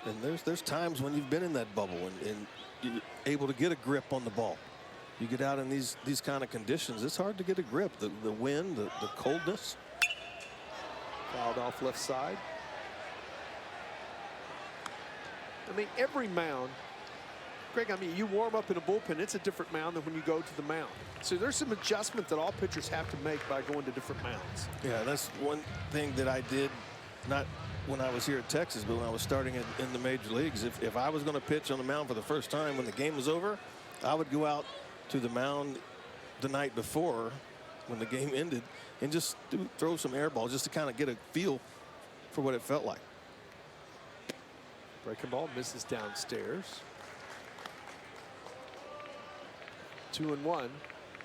And there's times when you've been in that bubble and you're able to get a grip on the ball. You get out in these kind of conditions, it's hard to get a grip. The wind, the coldness. Fouled off left side. I mean, every mound, Greg, I mean, you warm up in a bullpen, it's a different mound than when you go to the mound. So there's some adjustment that all pitchers have to make by going to different mounds. Yeah, that's one thing that I did, not when I was here at Texas, but when I was starting in the major leagues. If I was going to pitch on the mound for the first time when the game was over, I would go out to the mound the night before when the game ended and just throw some air balls just to kind of get a feel for what it felt like. Breaking ball misses downstairs. 2-1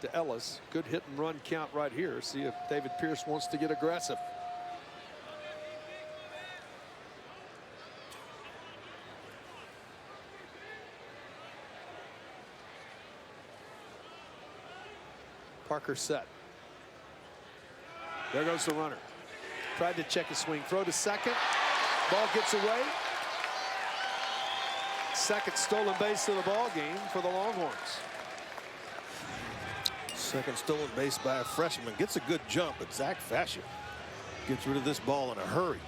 to Ellis. Good hit and run count right here. See if David Pierce wants to get aggressive. Parker set. There goes the runner. Tried to check his swing. Throw to second. Ball gets away. Second stolen base of the ball game for the Longhorns. Second stolen base by a freshman. Gets a good jump, but Zach Fascia gets rid of this ball in a hurry.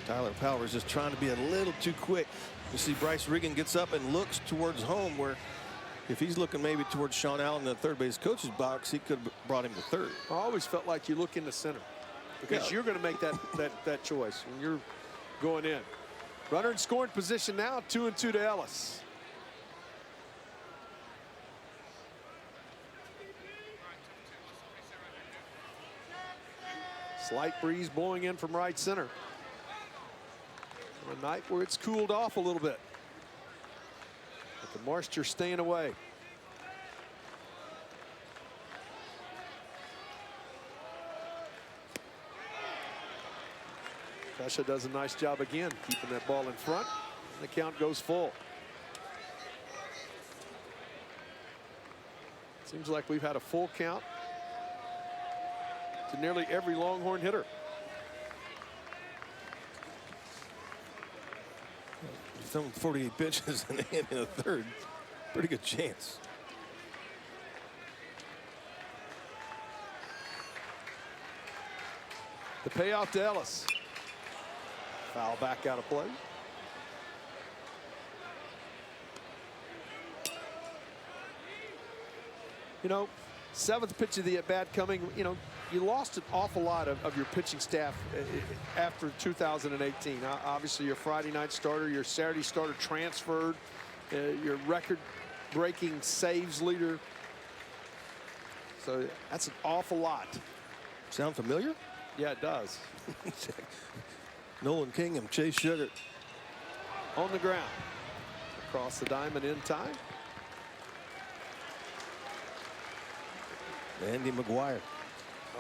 Tyler Powers just trying to be a little too quick. You see Bryce Riggin gets up and looks towards home, where if he's looking maybe towards Sean Allen in the third base coach's box, he could have brought him to third. I always felt like you look in the center because you're going to make that choice when you're going in. Runner in scoring position now, 2-2 to Ellis. Slight breeze blowing in from right center. On a night where it's cooled off a little bit. But the moisture staying away. Fascia does a nice job again, keeping that ball in front. And the count goes full. Seems like we've had a full count to nearly every Longhorn hitter. Throwing 48 pitches in the third. Pretty good chance. The payoff to Ellis. Foul back out of play. You know, 7th pitch of the at-bat coming, you know, you lost an awful lot of your pitching staff after 2018. Obviously, your Friday night starter, your Saturday starter transferred, your record-breaking saves leader. So that's an awful lot. Sound familiar? Yeah, it does. Nolan King and Chase Sugar. On the ground. Across the diamond in time. Andy McGuire.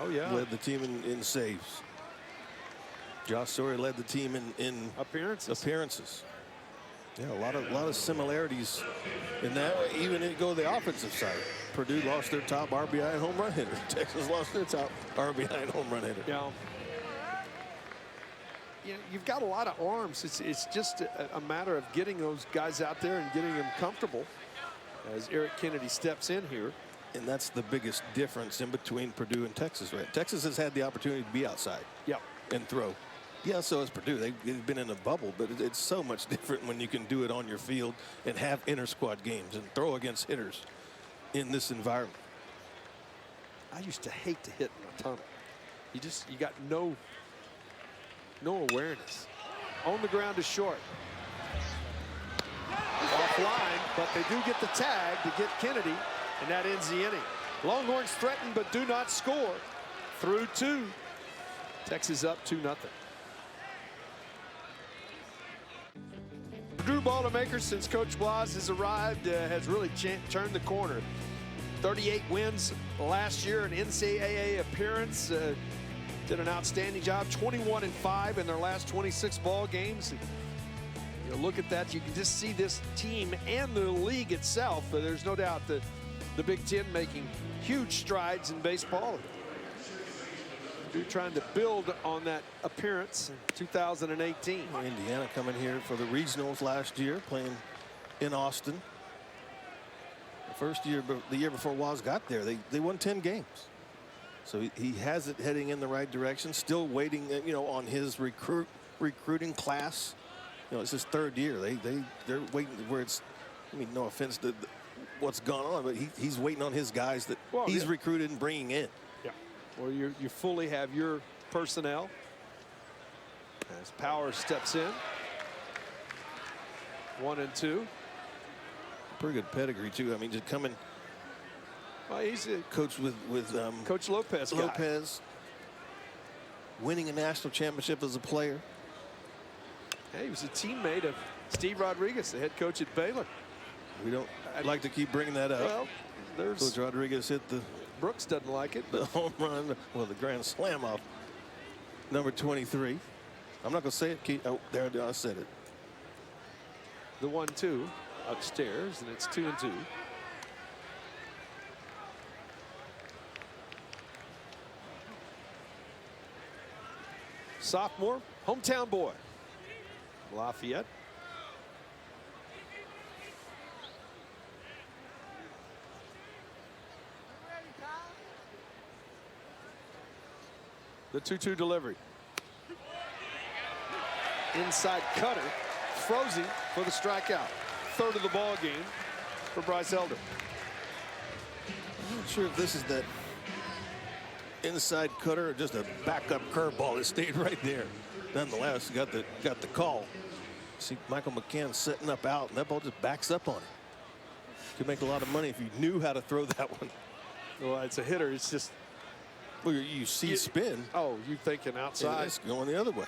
Oh, yeah. Led the team in saves. Josh Story led the team in appearances. Yeah, a lot of similarities in that. Even if you go to the offensive side. Purdue lost their top RBI and home run hitter. Texas lost their top RBI and home run hitter. Yeah. You've got a lot of arms. It's just a matter of getting those guys out there and getting them comfortable as Eric Kennedy steps in here. And that's the biggest difference in between Purdue and Texas, right? Texas has had the opportunity to be outside and throw. Yeah, so has Purdue. They've been in a bubble, but it's so much different when you can do it on your field and have inter-squad games and throw against hitters in this environment. I used to hate to hit in a tunnel. You got no awareness. On the ground is short. Offline, but they do get the tag to get Kennedy, and that ends the inning. Longhorns threaten but do not score. Through 2. Texas up 2-0. Purdue Boilermakers, since Coach Blas has arrived, has really turned the corner. 38 wins last year, an NCAA appearance. Did an outstanding job. 21-5 in their last 26 ball games. You look at that, you can just see this team and the league itself. There's no doubt that the Big Ten making huge strides in baseball. Purdue trying to build on that appearance in 2018. Indiana coming here for the regionals last year, playing in Austin. The year before Waz got there, they won 10 games. So he has it heading in the right direction. Still waiting, you know, on his recruiting class. You know, it's his 3rd year. They're waiting where it's. I mean, no offense to what's gone on, but he's waiting on his guys that he's recruited and bringing in. Yeah. Well, you fully have your personnel. As Power steps in. 1-2. Pretty good pedigree too. I mean, just coming. Well, he's a coach with Coach Lopez. Winning a national championship as a player. Hey, he was a teammate of Steve Rodriguez, the head coach at Baylor. We don't like to keep bringing that up. Well, there's Coach Rodriguez hit the Brooks doesn't like it. The home run, well, the grand slam off number 23. I'm not going to say it, Keith. Oh, there I said it. The 1-2 upstairs, and it's 2-2. Sophomore, hometown boy, Lafayette. The 2-2 delivery. Inside cutter, Frozy for the strikeout. 3rd of the ball game for Bryce Elder. I'm not sure if this is that inside cutter or just a backup curveball that stayed right there. Nonetheless, got the call. See Michael McCann setting up out, and that ball just backs up on it. Could make a lot of money if you knew how to throw that one. Well, it's a hitter. It's just. Well, you see spin. Oh, you thinking outside. It's going the other way.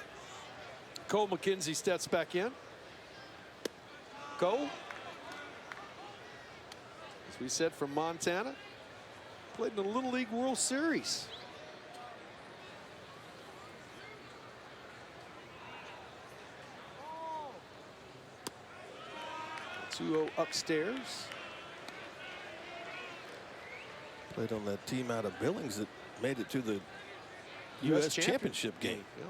Cole McKenzie steps back in. Cole, as we said, from Montana, played in the Little League World Series. Oh. 2-0 upstairs. Played on that team out of Billings that made it to the U.S. Championship game. Yeah.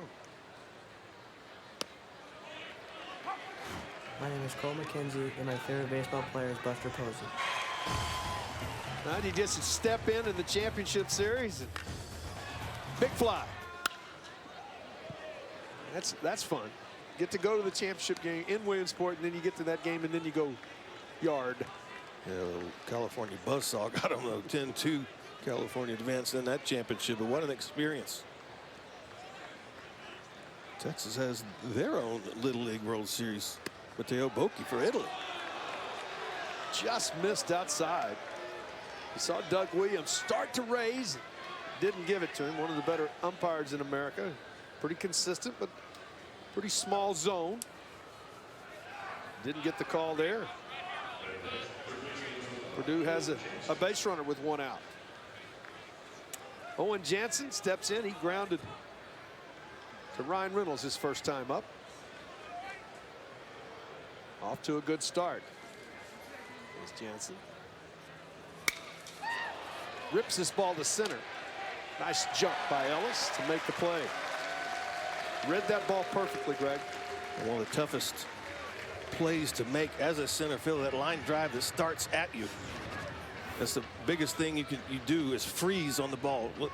My name is Cole McKenzie, and my favorite baseball player is Buster Posey. Now he just step in the championship series. And big fly. That's fun. Get to go to the championship game in Williamsport, and then you get to that game, and then you go yard. Yeah, California buzzsaw got them though. 10-2. California advanced in that championship, but what an experience. Texas has their own Little League World Series. Matteo Bocchi for Italy. Just missed outside. You saw Doug Williams start to raise. Didn't give it to him. One of the better umpires in America. Pretty consistent, but pretty small zone. Didn't get the call there. Purdue has a base runner with one out. Owen Jansen steps in. He grounded to Ryan Reynolds his first time up. Off to a good start. There's Jansen. Rips this ball to center. Nice jump by Ellis to make the play. Read that ball perfectly, Greg. One of the toughest plays to make as a center fielder, that line drive that starts at you. That's the biggest thing you do is freeze on the ball. Look,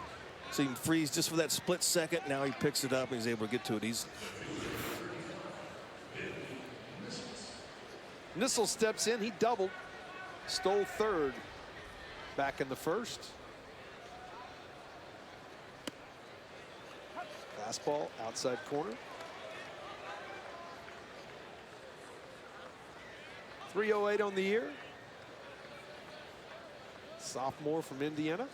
see him freeze just for that split second. Now he picks it up and he's able to get to it easily. Nissel steps in. He doubled. Stole third back in the first. Fastball outside corner. 308 on the year. Sophomore from Indiana.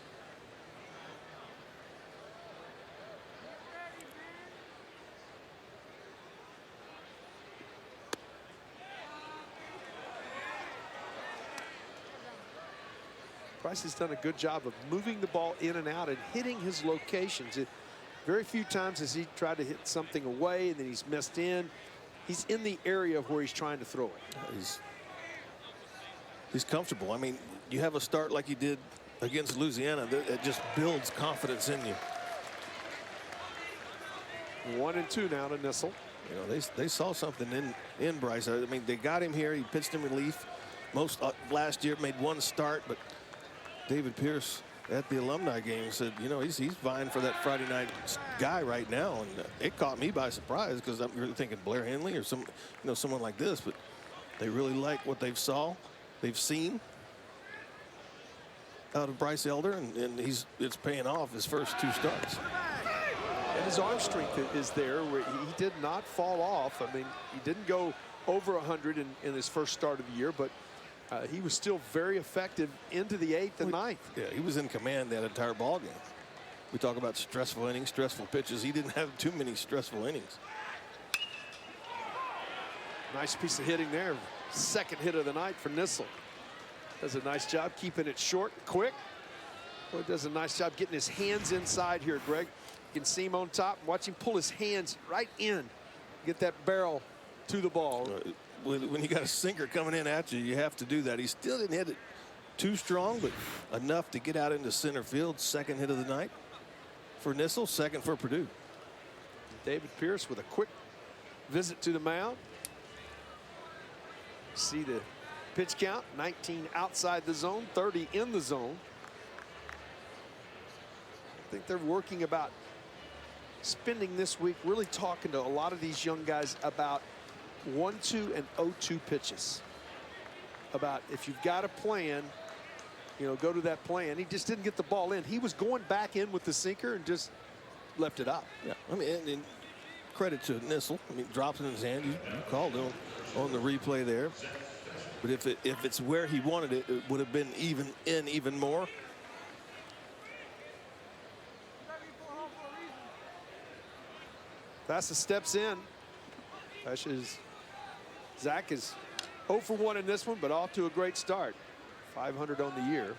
Price has done a good job of moving the ball in and out and hitting his locations. Very few times has he tried to hit something away and then he's missed in. He's in the area of where he's trying to throw it. He's comfortable. I mean, you have a start like he did against Louisiana, it just builds confidence in you. 1-2 now to Nissel. You know, they saw something in Bryce. I mean, they got him here. He pitched in relief. Most last year made one start, but David Pierce at the alumni game said, you know, he's vying for that Friday night guy right now, and it caught me by surprise because I'm really thinking Blair Henley or someone like this, but they really like what they've seen out of Bryce Elder, and it's paying off his first two starts. And his arm strength is there where he did not fall off. I mean, he didn't go over 100 in his first start of the year, but he was still very effective into the 8th and 9th. Yeah, he was in command that entire ball game. We talk about stressful innings, stressful pitches. He didn't have too many stressful innings. Nice piece of hitting there. Second hit of the night for Nissel. Does a nice job keeping it short and quick. Boy, does a nice job getting his hands inside here, Greg. You can see him on top. Watch him pull his hands right in. Get that barrel to the ball. When you got a sinker coming in at you, you have to do that. He still didn't hit it too strong, but enough to get out into center field. Second hit of the night for Nissel, second for Purdue. David Pierce with a quick visit to the mound. See the pitch count, 19 outside the zone, 30 in the zone. I think they're working about spending this week really talking to a lot of these young guys about 1-2 and 0-2 pitches. About if you've got a plan, you know, go to that plan. He just didn't get the ball in. He was going back in with the sinker and just left it up. Yeah, I mean, and credit to Nissel. I mean, drops it in his hand. You called it on the replay there. But if it's where he wanted it, it would have been even more. Fasta steps in. Zach is 0 for 1 in this one, but off to a great start. 500 on the year.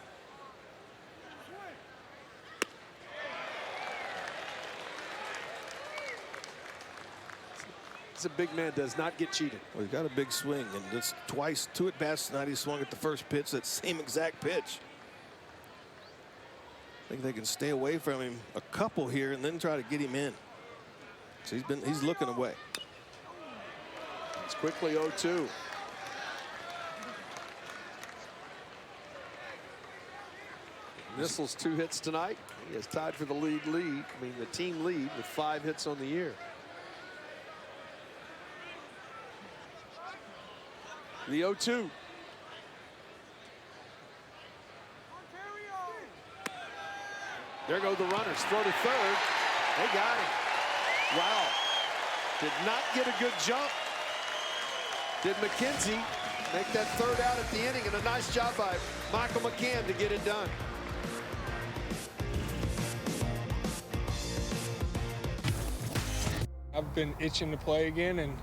This a big man does not get cheated. Well, he's got a big swing, and it's twice, 2 at bats tonight. He swung at the first pitch, that same exact pitch. I think they can stay away from him a couple here and then try to get him in. So he's looking away. It's quickly 0-2. Nissel's 2 hits tonight. He is tied for the team lead with 5 hits on the year. The 0-2. There go the runners. Throw to third. They got him. Wow. Did not get a good jump. Did McKenzie make that third out at the inning, and a nice job by Michael McCann to get it done. I've been itching to play again, and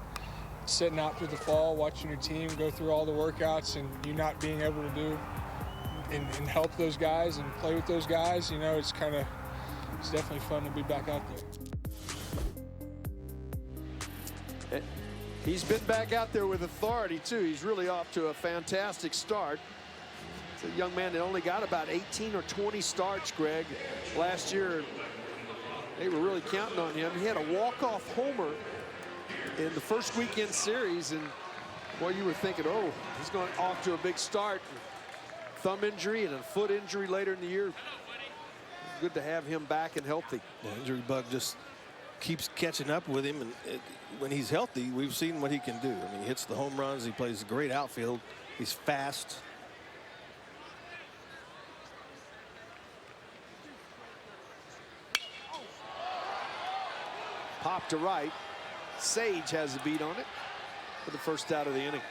sitting out through the fall, watching your team go through all the workouts and you not being able to do and help those guys and play with those guys, you know, it's definitely fun to be back out there. He's been back out there with authority, too. He's really off to a fantastic start. It's a young man that only got about 18 or 20 starts, Greg. Last year, they were really counting on him. He had a walk-off homer in the first weekend series, and boy, you were thinking, oh, he's going off to a big start. Thumb injury and a foot injury later in the year. Good to have him back and healthy. The injury bug just keeps catching up with him, and when he's healthy, we've seen what he can do. I mean, he hits the home runs, he plays great outfield, he's fast. Pop to right. Sage has a beat on it for the first out of the inning.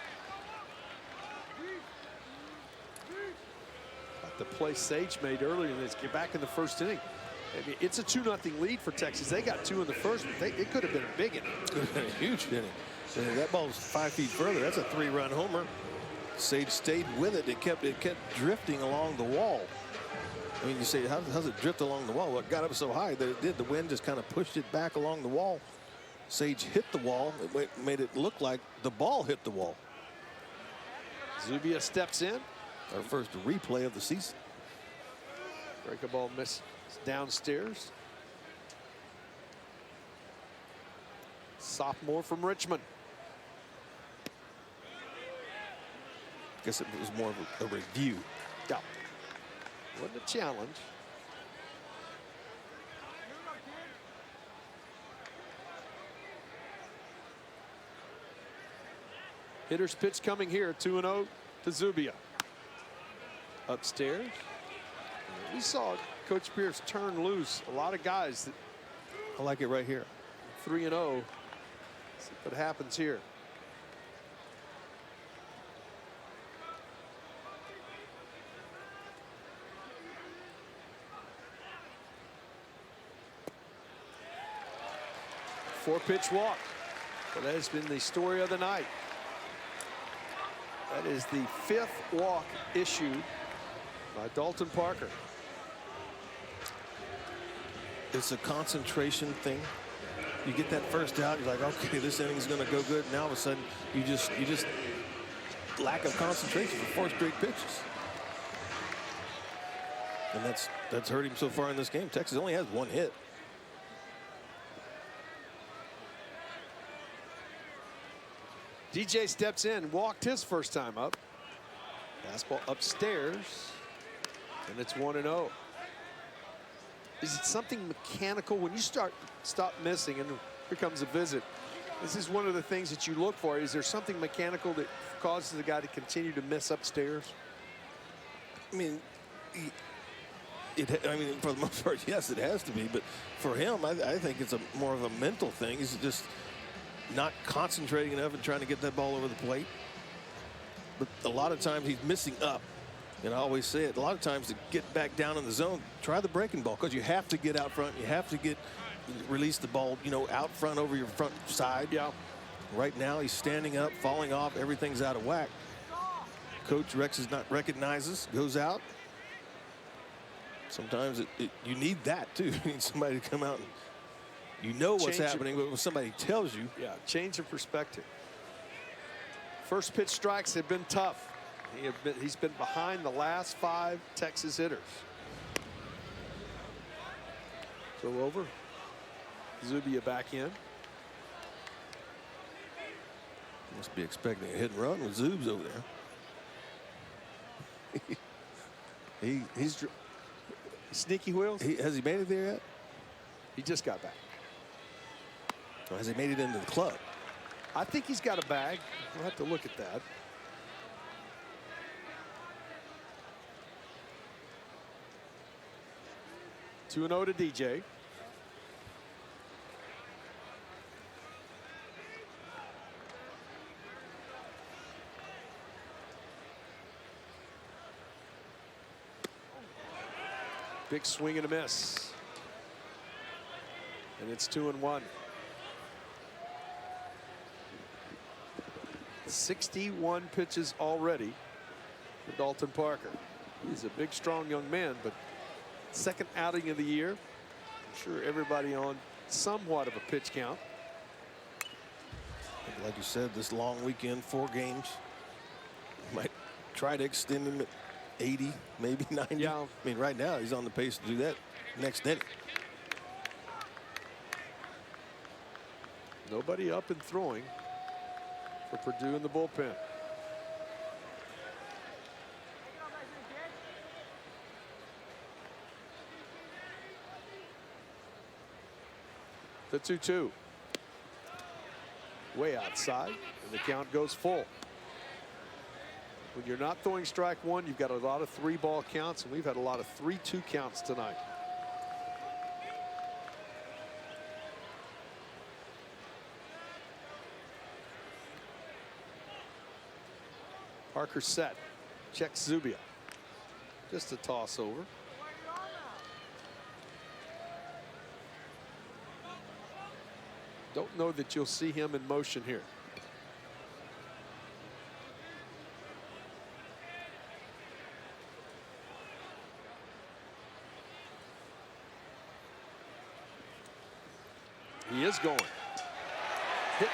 Like the play Sage made earlier, let's get back in the first inning. I mean, it's a 2-0 lead for Texas. They got 2 in the first, but it could have been a big inning. Could have been a huge inning. That ball's 5 feet further. That's a 3-run homer. Sage stayed with it. It kept drifting along the wall. I mean, you say, how's it drift along the wall? Well, it got up so high that it did. The wind just kind of pushed it back along the wall. Sage hit the wall. It made it look like the ball hit the wall. Zubia steps in. Our first replay of the season. Break a ball miss downstairs. Sophomore from Richmond. Guess it was more of a review. Yeah. Wasn't a challenge. Hitter's pitch coming here, 2-0 to Zubia. Upstairs. We saw Coach Pierce turn loose a lot of guys. That I like it right here. 3-0. See what happens here. Four-pitch walk. But that has been the story of the night. That is the 5th walk issued by Dalton Parker. It's a concentration thing. You get that first out, you're like, okay, this inning's going to go good. Now all of a sudden, you just lack of concentration for 4 straight pitches. And that's hurt him so far in this game. Texas only has 1 hit. DJ steps in, walked his first time up. Fastball upstairs, and it's 1-0. Is it something mechanical when you stop missing and here comes a visit? This is one of the things that you look for. Is there something mechanical that causes the guy to continue to miss upstairs? I mean, for the most part, yes, it has to be. But for him, I think it's more of a mental thing. He's just not concentrating enough and trying to get that ball over the plate. But a lot of times he's missing up. And I always say it, a lot of times to get back down in the zone, try the breaking ball, because you have to get out front. You have to release the ball, out front over your front side. Yeah. Right now he's standing up, falling off, everything's out of whack. Coach recognizes, goes out. Sometimes you need that too. You need somebody to come out and what's happening, but when somebody tells you. Yeah, change of perspective. First pitch strikes have been tough. He's been behind the last 5 Texas hitters. So over. Zubia back in. Must be expecting a hit and run with Zubs over there. He's sneaky wheels. Has he made it there yet? He just got back. Or has he made it into the club? I think he's got a bag. We'll have to look at that. 2-0 to DJ. Big swing and a miss. And it's 2-1. 61 pitches already for Dalton Parker. He's a big, strong young man, but second outing of the year. I'm sure everybody on somewhat of a pitch count. Like you said, this long weekend, 4 games. Might try to extend him at 80, maybe 90. Yeah. I mean, right now he's on the pace to do that next inning. Nobody up and throwing for Purdue in the bullpen. The 2-2. Way outside, and the count goes full. When you're not throwing strike one, you've got a lot of 3-ball counts, and we've had a lot of 3-2 counts tonight. Parker set, checks Zubia. Just a toss over. Don't know that you'll see him in motion here. He is going. Hit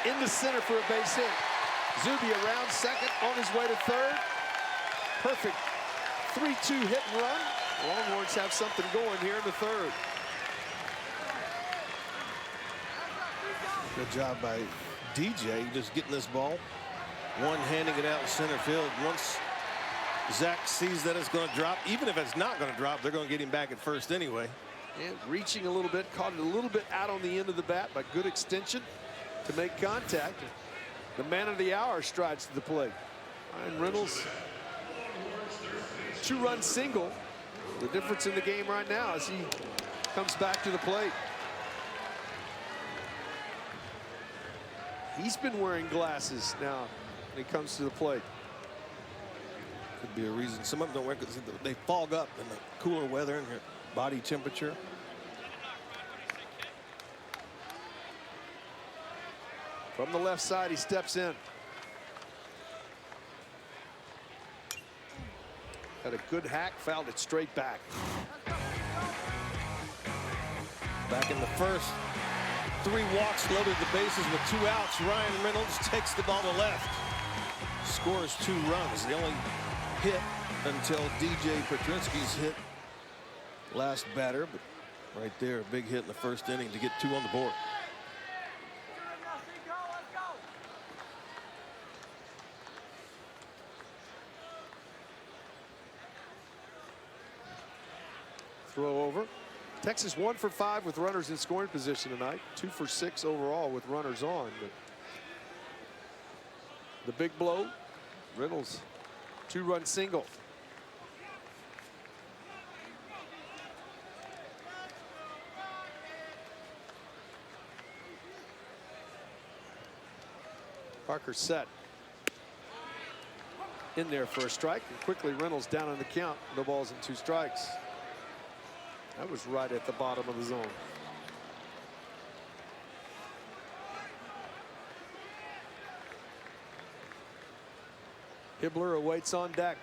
into center for a base hit. Zubia around second, on his way to third. Perfect 3-2 hit and run. Longhorns have something going here in the third. Good job by DJ, just getting this ball. One handing it out in center field. Once Zach sees that it's going to drop, even if it's not going to drop, they're going to get him back at first anyway. And reaching a little bit, caught it a little bit out on the end of the bat by good extension to make contact. The man of the hour strides to the plate. Ryan Reynolds, 2-run single. The difference in the game right now as he comes back to the plate. He's been wearing glasses now when he comes to the plate. Could be a reason. Some of them don't wear because they fog up in the cooler weather and your body temperature. From the left side, he steps in. Had a good hack, fouled it straight back. Back in the first, 3 walks, loaded the bases with 2 outs. Ryan Reynolds takes the ball to left. Scores 2 runs. The only hit until DJ Petrinsky's hit last batter, but right there, a big hit in the first inning to get 2 on the board. Throw over. Texas 1 for 5 with runners in scoring position tonight. 2 for 6 overall with runners on. But the big blow, Reynolds, 2-run single. Parker set. In there for a strike, and quickly Reynolds down on the count. No balls and 2 strikes. That was right at the bottom of the zone. Hibbler awaits on deck.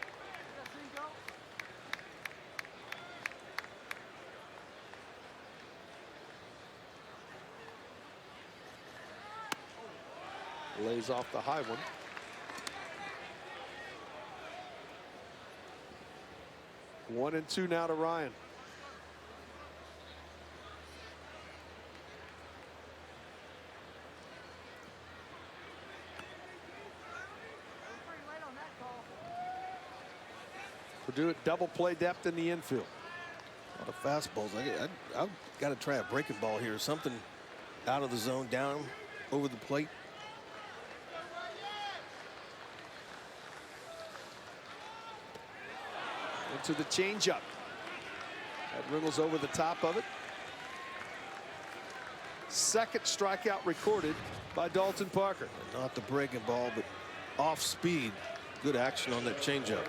Lays off the high one. One and 2 now to Ryan. Purdue at double play depth in the infield. A lot of fastballs. I've got to try a breaking ball here. Something out of the zone, down over the plate. Into the changeup. Had Reynolds over the top of it. Second strikeout recorded by Dalton Parker. Not the breaking ball, but off speed. Good action on that changeup.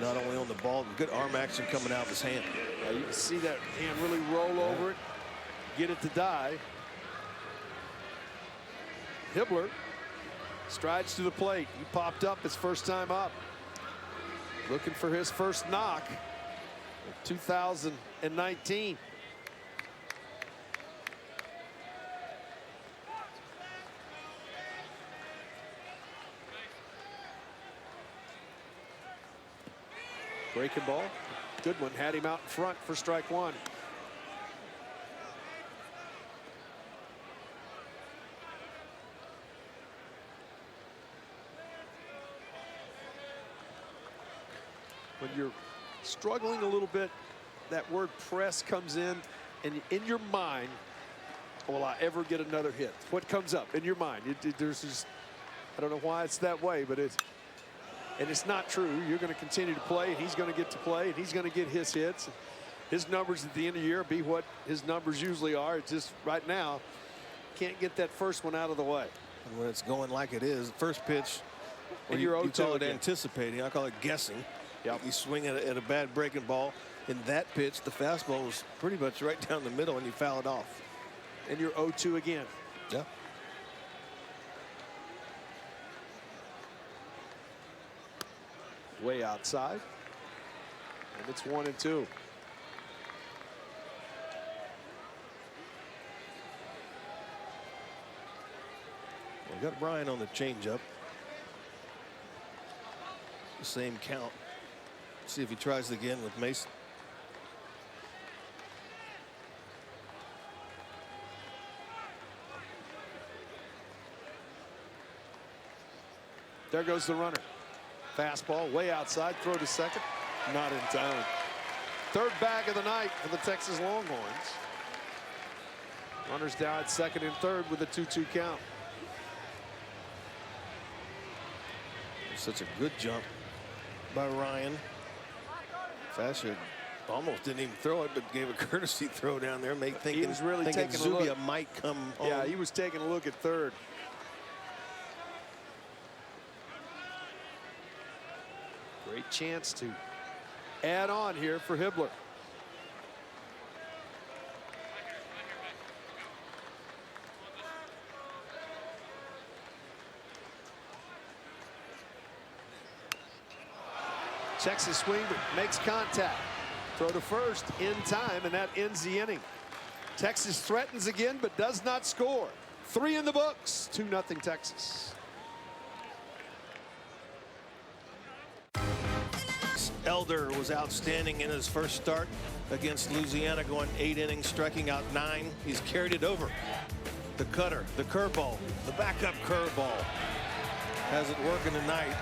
Not only on the ball, but good arm action coming out of his hand. Yeah, you can see that hand really roll over it, get it to die. Hibbler strides to the plate. He popped up his first time up. Looking for his first knock of 2019. Breaking ball. Good one. Had him out in front for strike one. When you're struggling a little bit, that word press comes in, and in your mind, will I ever get another hit? What comes up in your mind? There's just, I don't know why it's that way, but it's, and it's not true. You're going to continue to play, and he's going to get to play, and he's going to get his hits. His numbers at the end of the year be what his numbers usually are. It's just right now, can't get that first one out of the way. And when it's going like it is, first pitch, and you you're call it again. Anticipating. I call it guessing. Yep. You swing at a bad breaking ball. In that pitch, the fastball was pretty much right down the middle, and you foul it off. And you're 0-2 again. Yeah. Way outside. And it's 1-2. We got Brian on the changeup. The same count. See if he tries it again with Mason. There goes the runner. Fastball way outside, throw to second, not in time. Third bag of the night for the Texas Longhorns. Runners down at second and third with a 2-2 count. Such a good jump by Ryan. Fasher almost didn't even throw it, but gave a courtesy throw down there, He was really thinking taking a look. Zubia might come home. Yeah, he was taking a look at third. Great chance to add on here for Hibbler. Checks his swing, but makes contact. Throw to first in time, and that ends the inning. Texas threatens again, but does not score. 3 in the books, 2-0 Texas. Elder was outstanding in his first start against Louisiana, going 8 innings, striking out 9. He's carried it over. The cutter, the curveball, the backup curveball. Has it working tonight.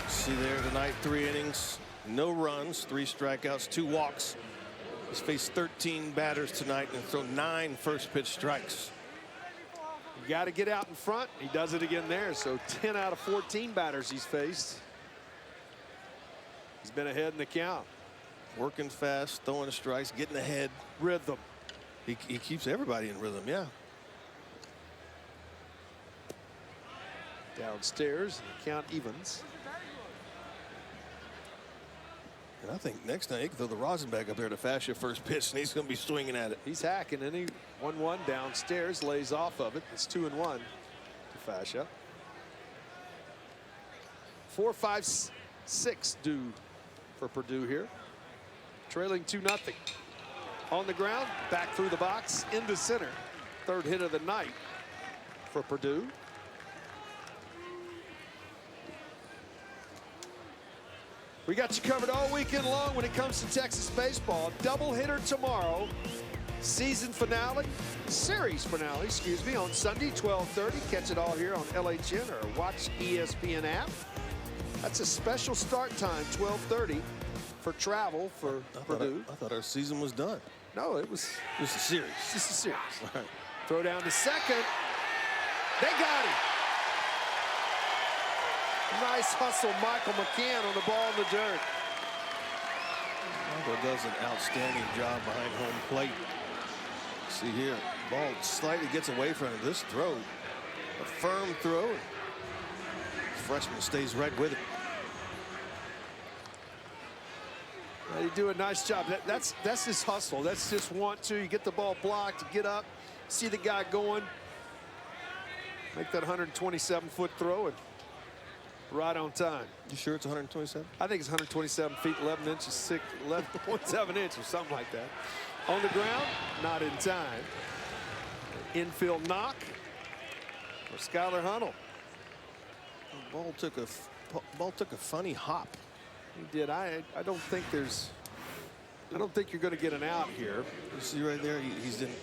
See there tonight, 3 innings, no runs, 3 strikeouts, 2 walks. He's faced 13 batters tonight and thrown 9 first pitch strikes. You got to get out in front. He does it again there. So 10 out of 14 batters he's faced. He's been ahead in the count. Working fast, throwing strikes, getting ahead. Rhythm. He keeps everybody in rhythm, yeah. Downstairs, the count evens. And I think next time he can throw the rosin back up there to Fascia first pitch, and he's going to be swinging at it. He's hacking, and he 1-1 downstairs, lays off of it. It's 2-1 to Fascia. 4-5-6 due for Purdue here. Trailing 2-0. On the ground, back through the box, into center. Third hit of the night for Purdue. We got you covered all weekend long when it comes to Texas baseball. Doubleheader tomorrow. Season finale, series finale, excuse me, on Sunday, 12:30. Catch it all here on LHN or watch ESPN app. That's a special start time, 12:30 for travel for Purdue. I thought our season was done. No, it was Just a series. just a series. All right. Throw down to second. They got him. Nice hustle, Michael McCann on the ball in the dirt. Hibbler does an outstanding job behind home plate. See here, ball slightly gets away from him. This throw, a firm throw. Freshman stays right with it. Well, you do a nice job. That's his hustle. That's just want to. You get the ball blocked, you get up, see the guy going, make that 127-foot throw, and right on time. You sure it's 127? I think it's 127 feet, 11 inches, 11.7 inches, or something like that. On the ground, not in time. Infield knock for Skylar Hunnell. The ball took a funny hop. He did. I don't think there's. I don't think you're going to get an out here. You see right there,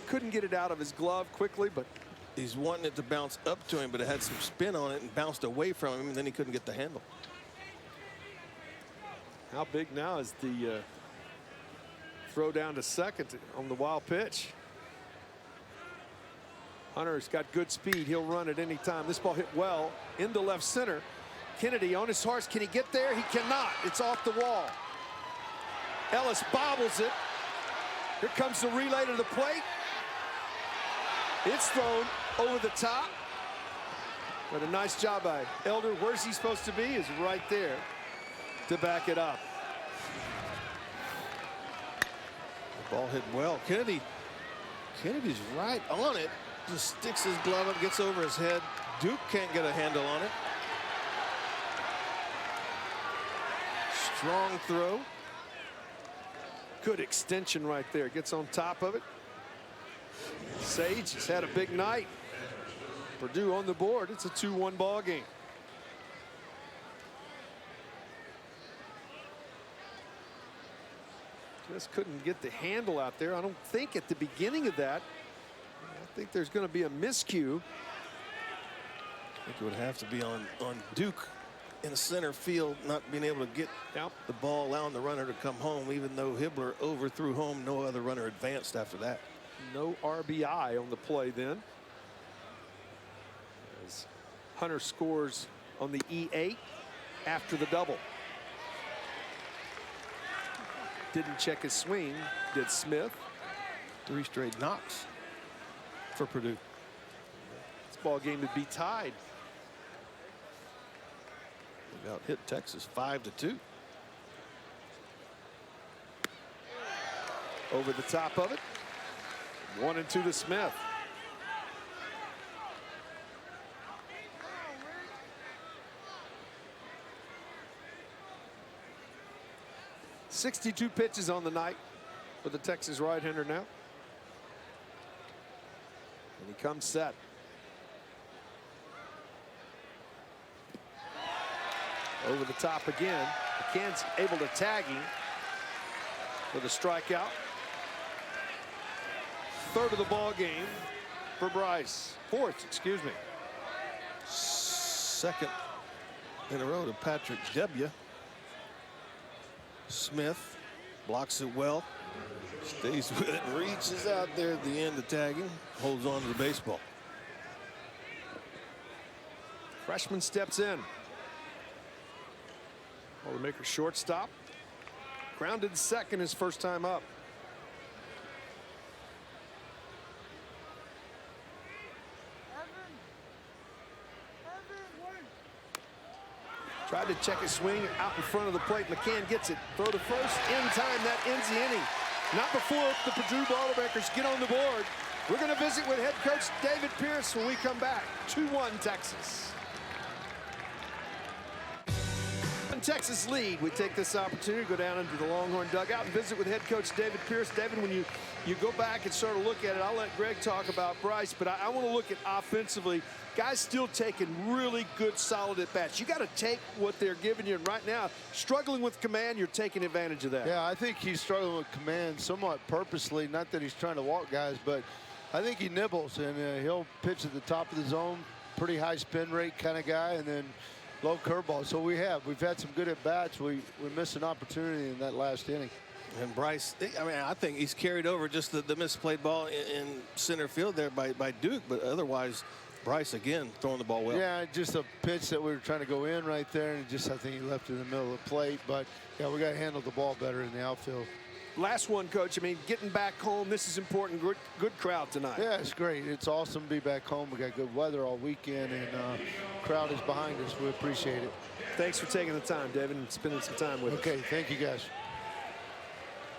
couldn't get it out of his glove quickly, but he's wanting it to bounce up to him, but it had some spin on it and bounced away from him, and then he couldn't get the handle. How big now is the throw down to second on the wild pitch? Hunter's got good speed. He'll run at any time. This ball hit well into left center. Kennedy on his horse. Can he get there? He cannot. It's off the wall. Ellis bobbles it. Here comes the relay to the plate. It's thrown over the top. But a nice job by Elder. Where's he supposed to be? Is right there to back it up. The ball hit well. Kennedy's right on it. Just sticks his glove up, gets over his head. Duke can't get a handle on it. Strong throw. Good extension right there. Gets on top of it. Sage has had a big night. Purdue on the board. It's a 2-1 ball game. Just couldn't get the handle out there. I don't think at the beginning of that. I think there's going to be a miscue. I think it would have to be on Duke in the center field, not being able to get out the ball, allowing the runner to come home, even though Hibbler overthrew home. No other runner advanced after that. No RBI on the play then. As Hunter scores on the E8 after the double. Didn't check his swing, did Smith. 3 straight knocks for Purdue. This ball game would be tied. They out hit Texas 5-2. Over the top of it. 1-2 to Smith. .62 pitches on the night for the Texas right-hander now. And he comes set. Over the top again. McCann's able to tag him for the strikeout. Third of the ball game for Bryce. Fourth, excuse me. Second in a row to Patrick W. Smith blocks it well, stays with it, reaches out there at the end to tag him, holds on to the baseball. Freshman steps in. Boilermaker shortstop. Grounded second his first time up. Tried to check his swing out in front of the plate. McCann gets it. Throw to first. In time. That ends the inning. Not before the Purdue Boilermakers get on the board. We're going to visit with head coach David Pierce when we come back. 2-1 Texas. Texas lead. We take this opportunity to go down into the Longhorn dugout and visit with head coach David Pierce. David, when you go back and sort of look at it, I'll let Greg talk about Bryce, but I want to look at offensively. Guys still taking really good, solid at-bats. You got to take what they're giving you, and right now, struggling with command, you're taking advantage of that. Yeah, I think he's struggling with command somewhat purposely. Not that he's trying to walk guys, but I think he nibbles, and he'll pitch at the top of the zone, pretty high spin rate kind of guy, and then low curveball. So we've had some good at-bats. We missed an opportunity in that last inning. And Bryce, I mean, I think he's carried over just the misplayed ball in center field there by Duke, but otherwise, Bryce again throwing the ball well. Yeah, just a pitch that we were trying to go in right there, and just I think he left it in the middle of the plate. But yeah, we got to handle the ball better in the outfield. last one, Coach. I mean, getting back home, this is important. Good crowd tonight. Yeah, it's great. It's awesome to be back home. We got good weather all weekend, and crowd is behind us. We appreciate it. Thanks for taking the time, David, and spending some time with us. Okay, thank you, guys.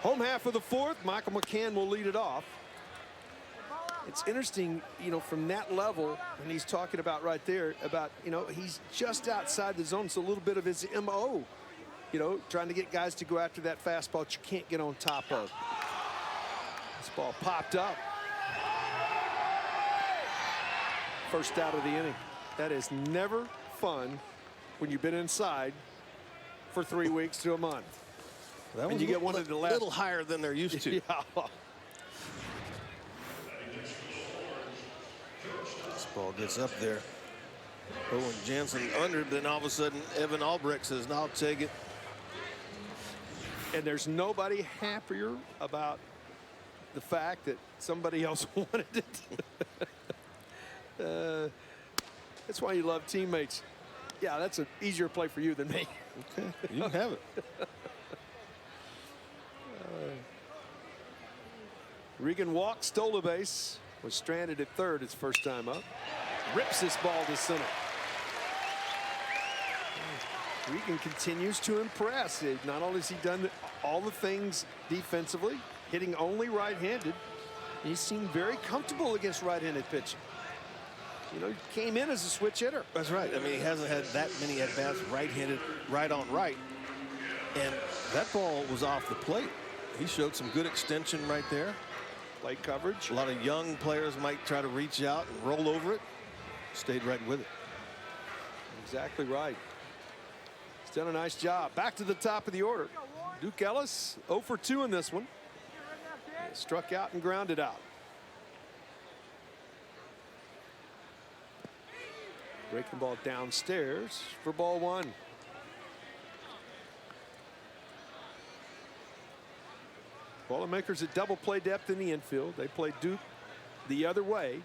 Home half of the fourth, Michael McCann will lead it off. It's interesting, you know, from that level, and he's talking about right there about, you know, he's just outside the zone. It's a little bit of his MO, you know, trying to get guys to go after that fastball that you can't get on top of. This ball popped up. First out of the inning. That is never fun when you've been inside for 3 weeks to a month. That was you get one of the last. A little higher than they're used to. Yeah. This ball gets up there. Owen Jansen under, then all of a sudden Evan Albrecht says, "No, I'll take it." And there's nobody happier about the fact that somebody else wanted it. That's why you love teammates. Yeah, that's an easier play for you than me. Okay, you can have it. Regan walked, stole a base, was stranded at third his first time up. Rips this ball to center. Regan continues to impress. Not only has he done all the things defensively, hitting only right-handed, he seemed very comfortable against right-handed pitching. You know, he came in as a switch hitter. That's right. I mean, he hasn't had that many at-bats right-handed, right on right. And that ball was off the plate. He showed some good extension right there. Plate coverage. A lot of young players might try to reach out and roll over it. Stayed right with it. Exactly right. He's done a nice job. Back to the top of the order. Duke Ellis 0 for 2 in this one. Struck out and grounded out. Breaking ball downstairs for ball one. Boilermakers at double play depth in the infield. They play Duke the other way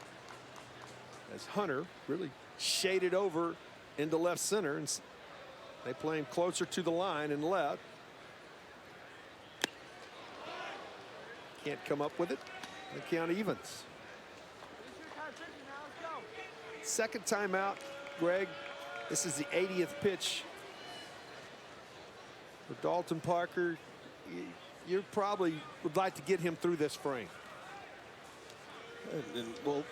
as Hunter really shaded over into left center, and they play him closer to the line and left. Can't come up with it. The count evens. Second timeout, Greg. This is the 80th pitch for Dalton Parker. You probably would like to get him through this frame. Well,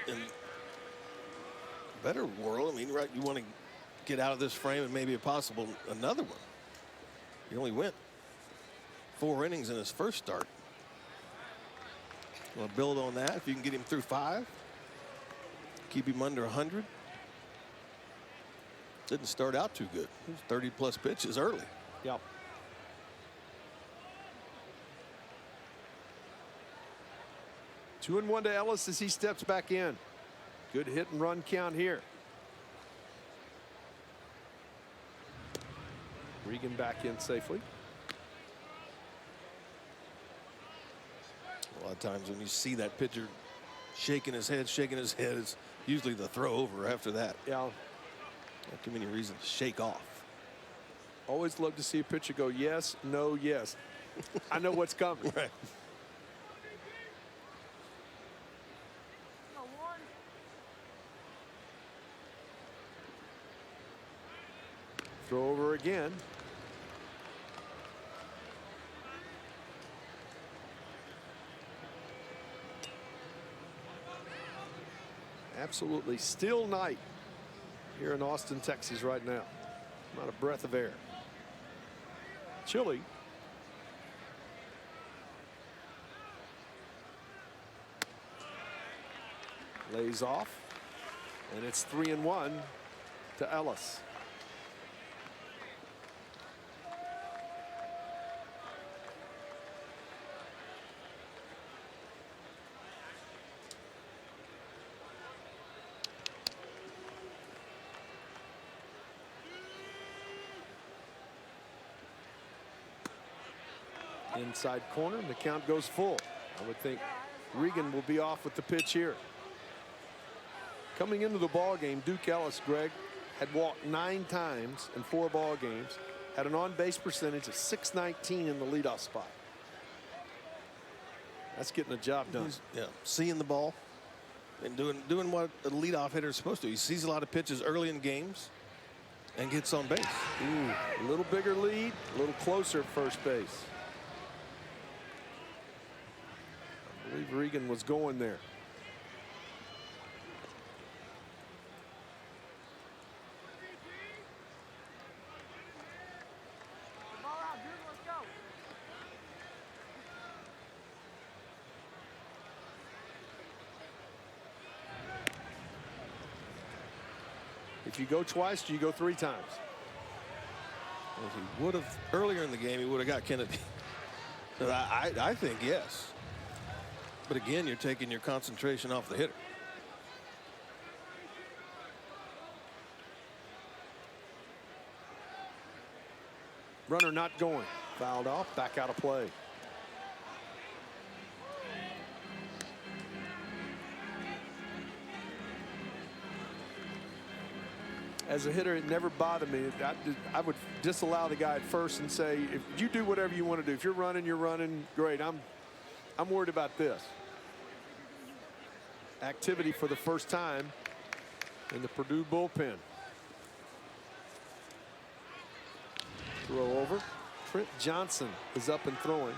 in a better world, I mean, right, you want to get out of this frame and maybe possible another one. He only went 4 innings in his first start. You want to build on that if you can get him through 5. Keep him under 100. Didn't start out too good. 30+ pitches early. Yep. Two and 1 to Ellis as he steps back in. Good hit and run count here. Regan back in safely. A lot of times when you see that pitcher shaking his head, it's usually the throw over after that. Yeah. Not too many reasons to shake off. Always love to see a pitcher go yes, no, yes. I know what's coming. Right. Throw over again. Absolutely still night here in Austin, Texas right now. Not a breath of air. Chilly. Lays off, and it's 3-1 to Ellis. Inside corner, and the count goes full. I would think Regan will be off with the pitch here. Coming into the ball game, Duke Ellis, Greg, had walked 9 times in 4 ball games, had an on-base percentage of .619 in the leadoff spot. That's getting the job done. He's, seeing the ball and doing what a leadoff hitter is supposed to. He sees a lot of pitches early in games and gets on base. A little bigger lead, a little closer at first base. I believe Regan was going there. If you go twice, do you go 3 times? Well, if he would have earlier in the game, he would have got Kennedy. But I think yes. But again, you're taking your concentration off the hitter. Runner not going. Fouled off, back out of play. As a hitter, it never bothered me. I would disallow the guy at first and say, if you do whatever you want to do. If you're running, great. I'm worried about this. Activity for the first time in the Purdue bullpen. Throw over. Trent Johnson is up and throwing.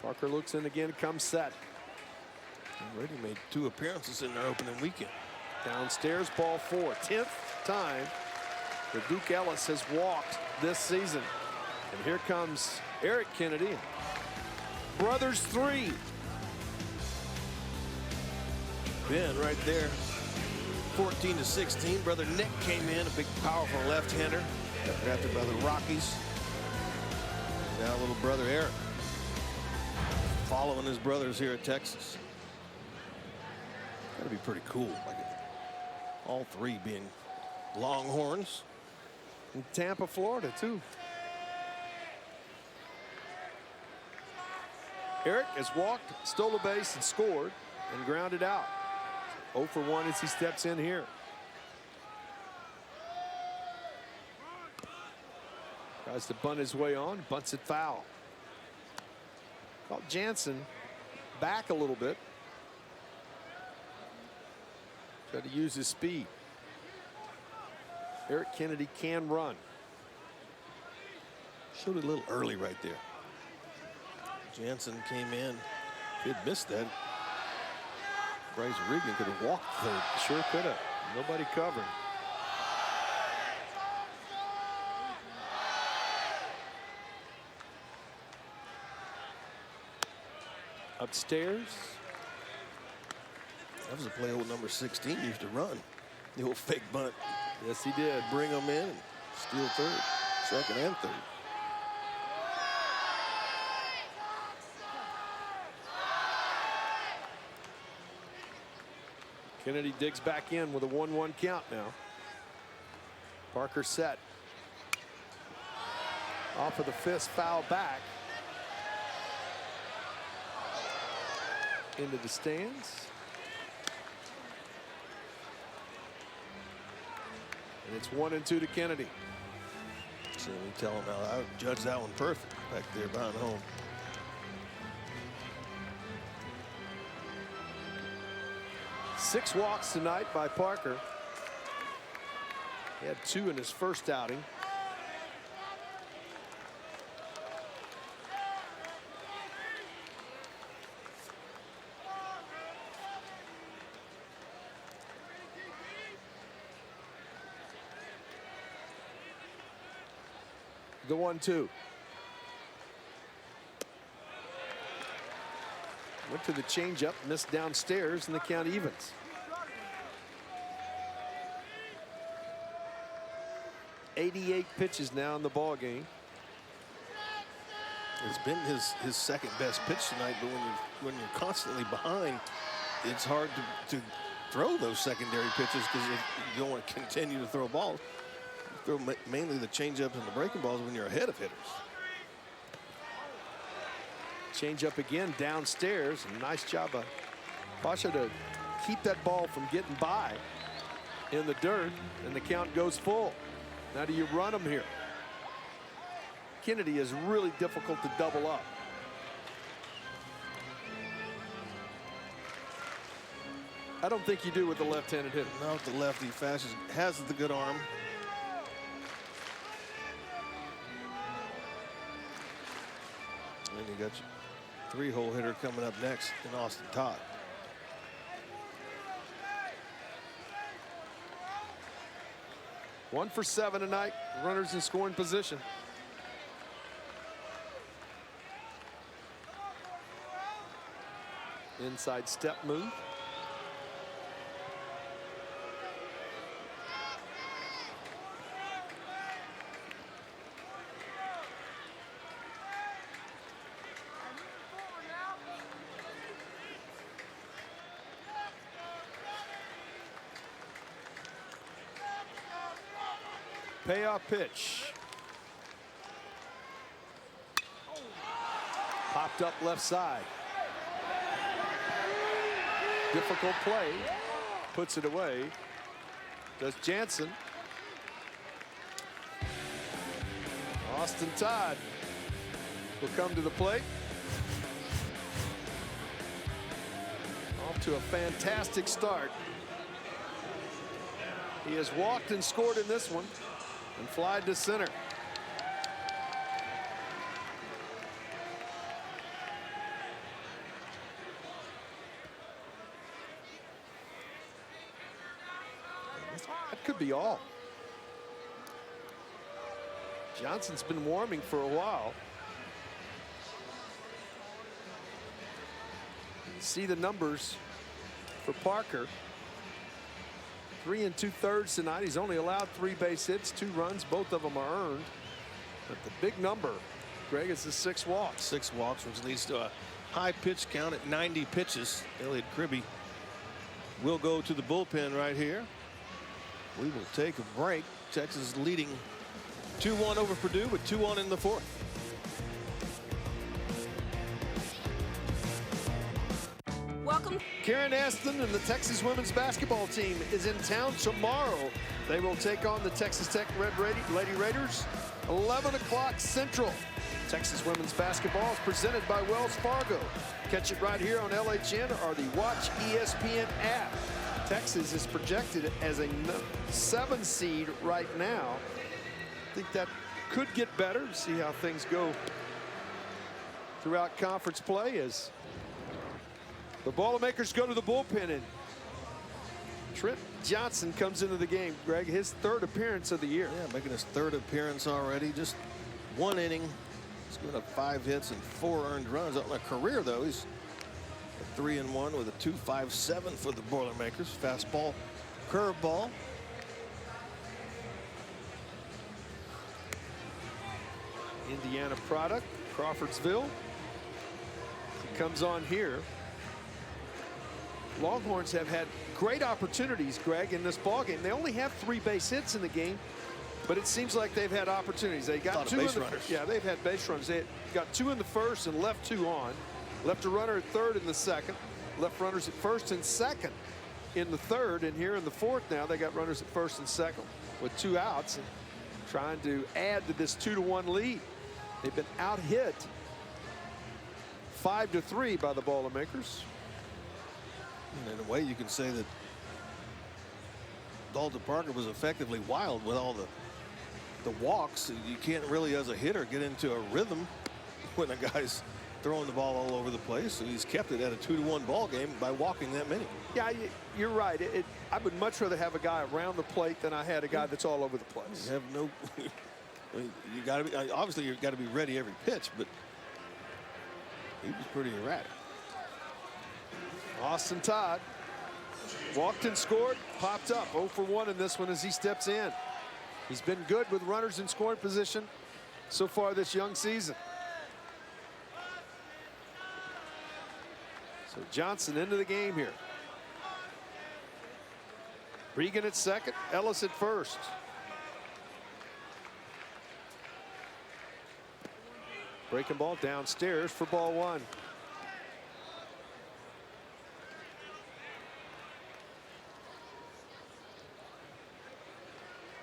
Parker looks in again, comes set. Already made 2 appearances in their opening weekend. Downstairs, ball 4. 10th time that Duke Ellis has walked this season. And here comes Eric Kennedy. Brothers 3. Ben right there. 14-16. Brother Nick came in, a big, powerful left-hander. Got drafted by the Rockies. Now little brother Eric, following his brothers here at Texas. That'd be pretty cool. Like all 3 being Longhorns. In Tampa, Florida, too. Eric has walked, stole a base, and scored, and grounded out. 0 for 1 as he steps in here. Tries to bunt his way on, bunts it foul. Caught Jansen back a little bit. Tried to use his speed. Eric Kennedy can run. Showed it a little early right there. Jansen came in. If he'd missed that, Bryce Regan could have walked third. Sure could have. Nobody covering. Upstairs. That was a play old number 16 used to run. The old fake bunt. Yes, he did. Bring them in, steal third, second and third. Kennedy digs back in with a 1-1 count now. Parker set. Off of the fist, foul back. Into the stands. And it's 1-2 to Kennedy. So we tell him how I judge that one perfect back there behind home. Six walks tonight by Parker. He had 2 in his first outing. The 1-2. Went to the changeup, missed downstairs, and the count evens. .88 pitches now in the ball game. It's been his second best pitch tonight, but when you're constantly behind, it's hard to throw those secondary pitches because if you don't want to continue to throw balls, you throw mainly the changeups and the breaking balls when you're ahead of hitters. Change up again downstairs. Nice job of Pasha to keep that ball from getting by in the dirt, and the count goes full. Now do you run them here? Kennedy is really difficult to double up. I don't think you do with the left-handed hitter. Not with the lefty. Fast has the good arm. And you got your three-hole hitter coming up next in Austin Todd. One for 7 tonight. Runners in scoring position. Inside step move. Payoff pitch. Popped up left side. Difficult play. Puts it away. Does Jansen. Austin Todd will come to the plate. Off to a fantastic start. He has walked and scored in this one and flied to center. That could be all. Johnson's been warming for a while. See the numbers for Parker. 3 2/3 tonight. He's only allowed 3 base hits, 2 runs. Both of them are earned. But the big number, Greg, is the 6 walks. 6 walks, which leads to a high pitch count at 90 pitches. Elliot Kribbe will go to the bullpen right here. We will take a break. Texas leading 2-1 over Purdue with 2 on in the 4th. Welcome. Karen Aston and the Texas women's basketball team is in town tomorrow. They will take on the Texas Tech Lady Raiders, 11 o'clock Central. Texas women's basketball is presented by Wells Fargo. Catch it right here on LHN or the Watch ESPN app. Texas is projected as a 7 seed right now. I think that could get better. See how things go throughout conference play as the Boilermakers go to the bullpen, and Trent Johnson comes into the game. Greg, his 3rd appearance of the year. Yeah, making his 3rd appearance already. Just 1 inning. He's given up 5 hits and 4 earned runs. On a career, though, he's at 3-1 with a 2.57 for the Boilermakers. Fastball, curveball. Indiana product, Crawfordsville. He comes on here. Longhorns have had great opportunities, Greg, in this ballgame. They only have 3 base hits in the game, but it seems like they've had opportunities. They got 2 base runners. Yeah, they've had base runs. They got 2 in the 1st and left 2 on. Left a runner at 3rd in the 2nd. Left runners at 1st and 2nd in the 3rd. And here in the 4th now, they got runners at 1st and 2nd with 2 outs and trying to add to this 2-1 lead. They've been out-hit 5-3 by the Boilermakers. And in a way, you can say that Dalton Parker was effectively wild with all the walks. You can't really, as a hitter, get into a rhythm when a guy's throwing the ball all over the place. So he's kept it at a 2-1 ball game by walking that many. Yeah, you're right. I would much rather have a guy around the plate than I had a guy that's all over the place. You have no. You got to be, obviously you've got to be ready every pitch, but he was pretty erratic. Austin Todd walked and scored, popped up 0 for 1 in this one as he steps in. He's been good with runners in scoring position so far this young season. So Johnson into the game here. Regan at 2nd, Ellis at 1st. Breaking ball downstairs for ball 1.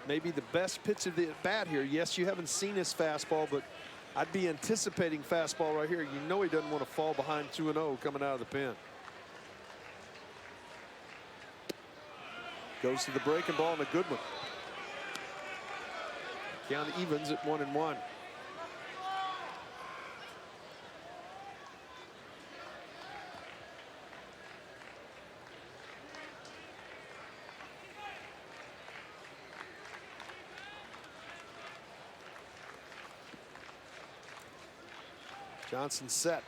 maybe the best pitch of the at-bat here. Yes, you haven't seen his fastball, but I'd be anticipating fastball right here. You know he doesn't want to fall behind 2-0 coming out of the pen. Goes to the breaking ball and a good one. Count evens at 1-1. Johnson set.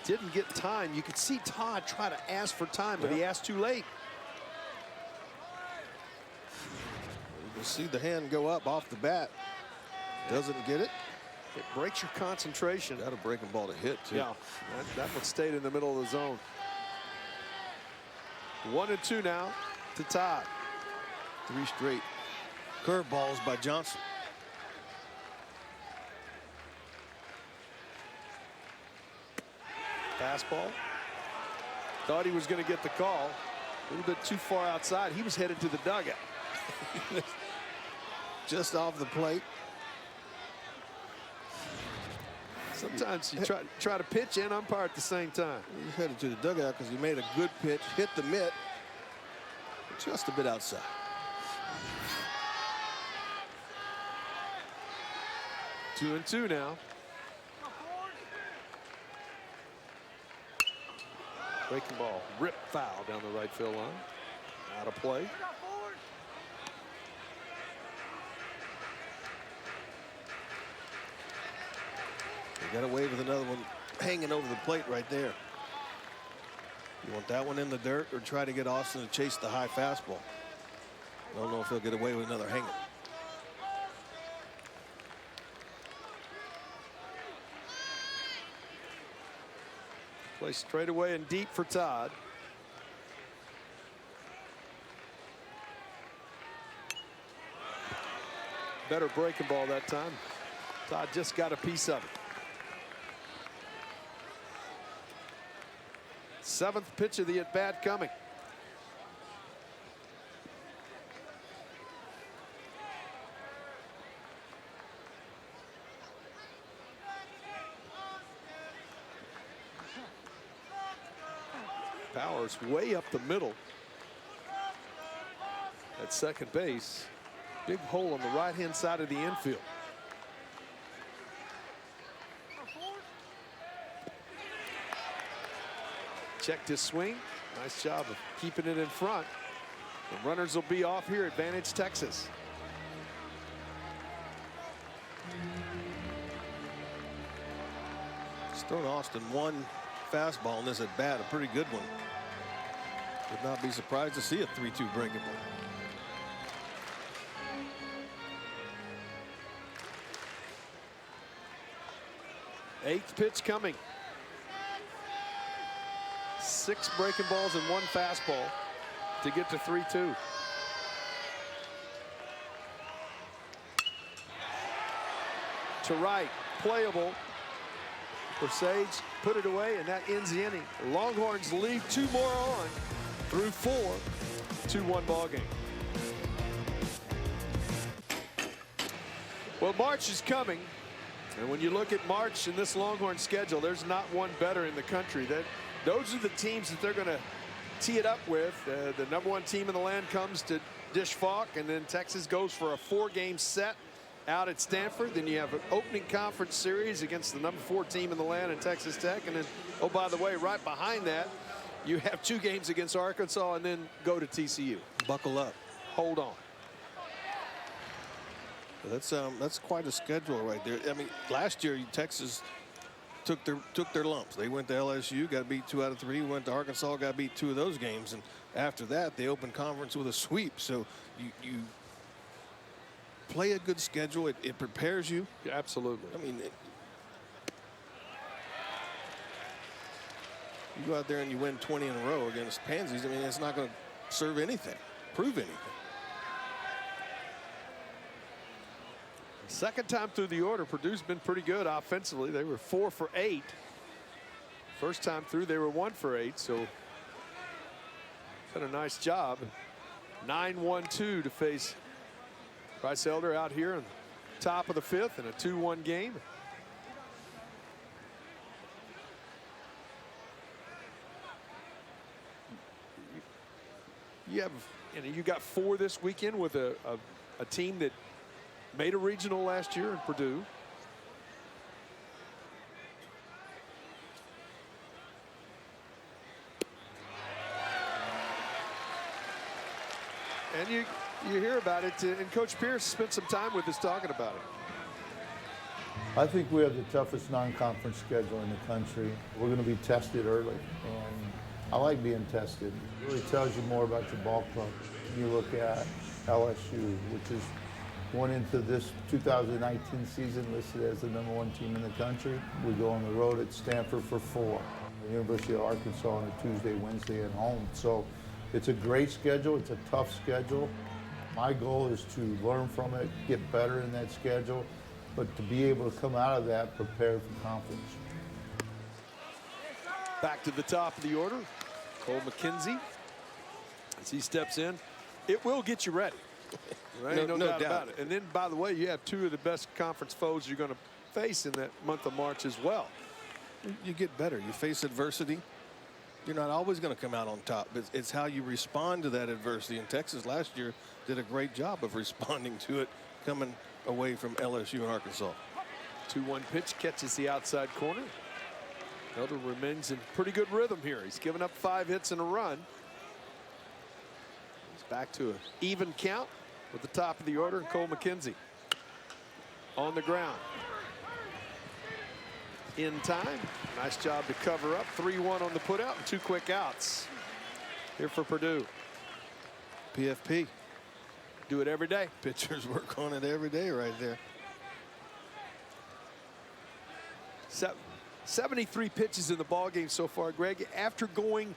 Didn't get time. You could see Todd try to ask for time, but he asked too late. You can see the hand go up off the bat. Doesn't get it. It breaks your concentration. Got a breaking ball to hit, too. Yeah, that one stayed in the middle of the zone. 1-2 now to Todd. 3 straight curveballs by Johnson. Fastball. Thought he was going to get the call. A little bit too far outside. He was headed to the dugout. Just off the plate. Sometimes you try to pitch and umpire at the same time. He's headed to the dugout because he made a good pitch, hit the mitt, just a bit outside. Two and two now. Breaking ball, rip foul down the right field line. Out of play. He got away with another one hanging over the plate right there. You want that one in the dirt or try to get Austin to chase the high fastball? I don't know if he'll get away with another hanger. Play straight away and deep for Todd. Better breaking ball that time. Todd just got a piece of it. 7th pitch of the at-bat coming. Powers way up the middle at second base. Big hole on the right-hand side of the infield. Checked his swing. Nice job of keeping it in front. The runners will be off here. Advantage Texas. He's thrown Austin one fastball in this at bat, a pretty good one. Would not be surprised to see a 3-2 breaking ball. Eighth pitch coming. 6 breaking balls and 1 fastball to get to 3-2. To right, playable for Sage. Put it away, and that ends the inning. The Longhorns lead 2 more on through 4. 2-1 ball game. Well, March is coming. And when you look at March in this Longhorn schedule, there's not one better in the country. Those are the teams that they're going to tee it up with. The #1 team in the land comes to Disch-Falk, and then Texas goes for a 4-game set out at Stanford. Then you have an opening conference series against the #4 team in the land and Texas Tech. And then, oh, by the way, right behind that, you have 2 games against Arkansas and then go to TCU. Buckle up. Hold on. That's quite a schedule right there. I mean, last year Texas took their lumps. They went to LSU, got beat 2 out of 3. Went to Arkansas, got beat 2 of those games, and after that they opened conference with a sweep. So you play a good schedule. It prepares you. Yeah, absolutely. I mean, you go out there and you win 20 in a row against Pansies. I mean, it's not going to serve anything, prove anything. Second time through the order, Purdue's been pretty good offensively. They were 4 for 8. First time through, they were 1 for 8. So Done a nice job. 9-1-2 to face Bryce Elder out here in the top of the 5th in a 2-1 game. You got 4 this weekend with a team that made a regional last year in Purdue. And you hear about it, and Coach Pierce spent some time with us talking about it. I think we have the toughest non-conference schedule in the country. We're going to be tested early, and I like being tested. It really tells you more about your ball club. You look at LSU, which is going into this 2019 season listed as the #1 team in the country. We go on the road at Stanford for 4. The University of Arkansas on a Tuesday, Wednesday at home. So it's a great schedule. It's a tough schedule. My goal is to learn from it, get better in that schedule, but to be able to come out of that prepared for conference. Back to the top of the order, Cole McKenzie. As he steps in, it will get you ready. Right? No doubt about it. And then, by the way, you have 2 of the best conference foes you're going to face in that month of March as well. You get better. You face adversity. You're not always going to come out on top. It's how you respond to that adversity. And Texas last year did a great job of responding to it, coming away from LSU and Arkansas. 2-1 pitch catches the outside corner. Elder remains in pretty good rhythm here. He's given up 5 hits and a run. He's back to an even count with the top of the order. Cole McKenzie on the ground. In time. Nice job to cover up. 3-1 on the putout and 2 quick outs here for Purdue. PFP. Do it every day. Pitchers work on it every day right there. 73 pitches in the ballgame so far, Greg. After going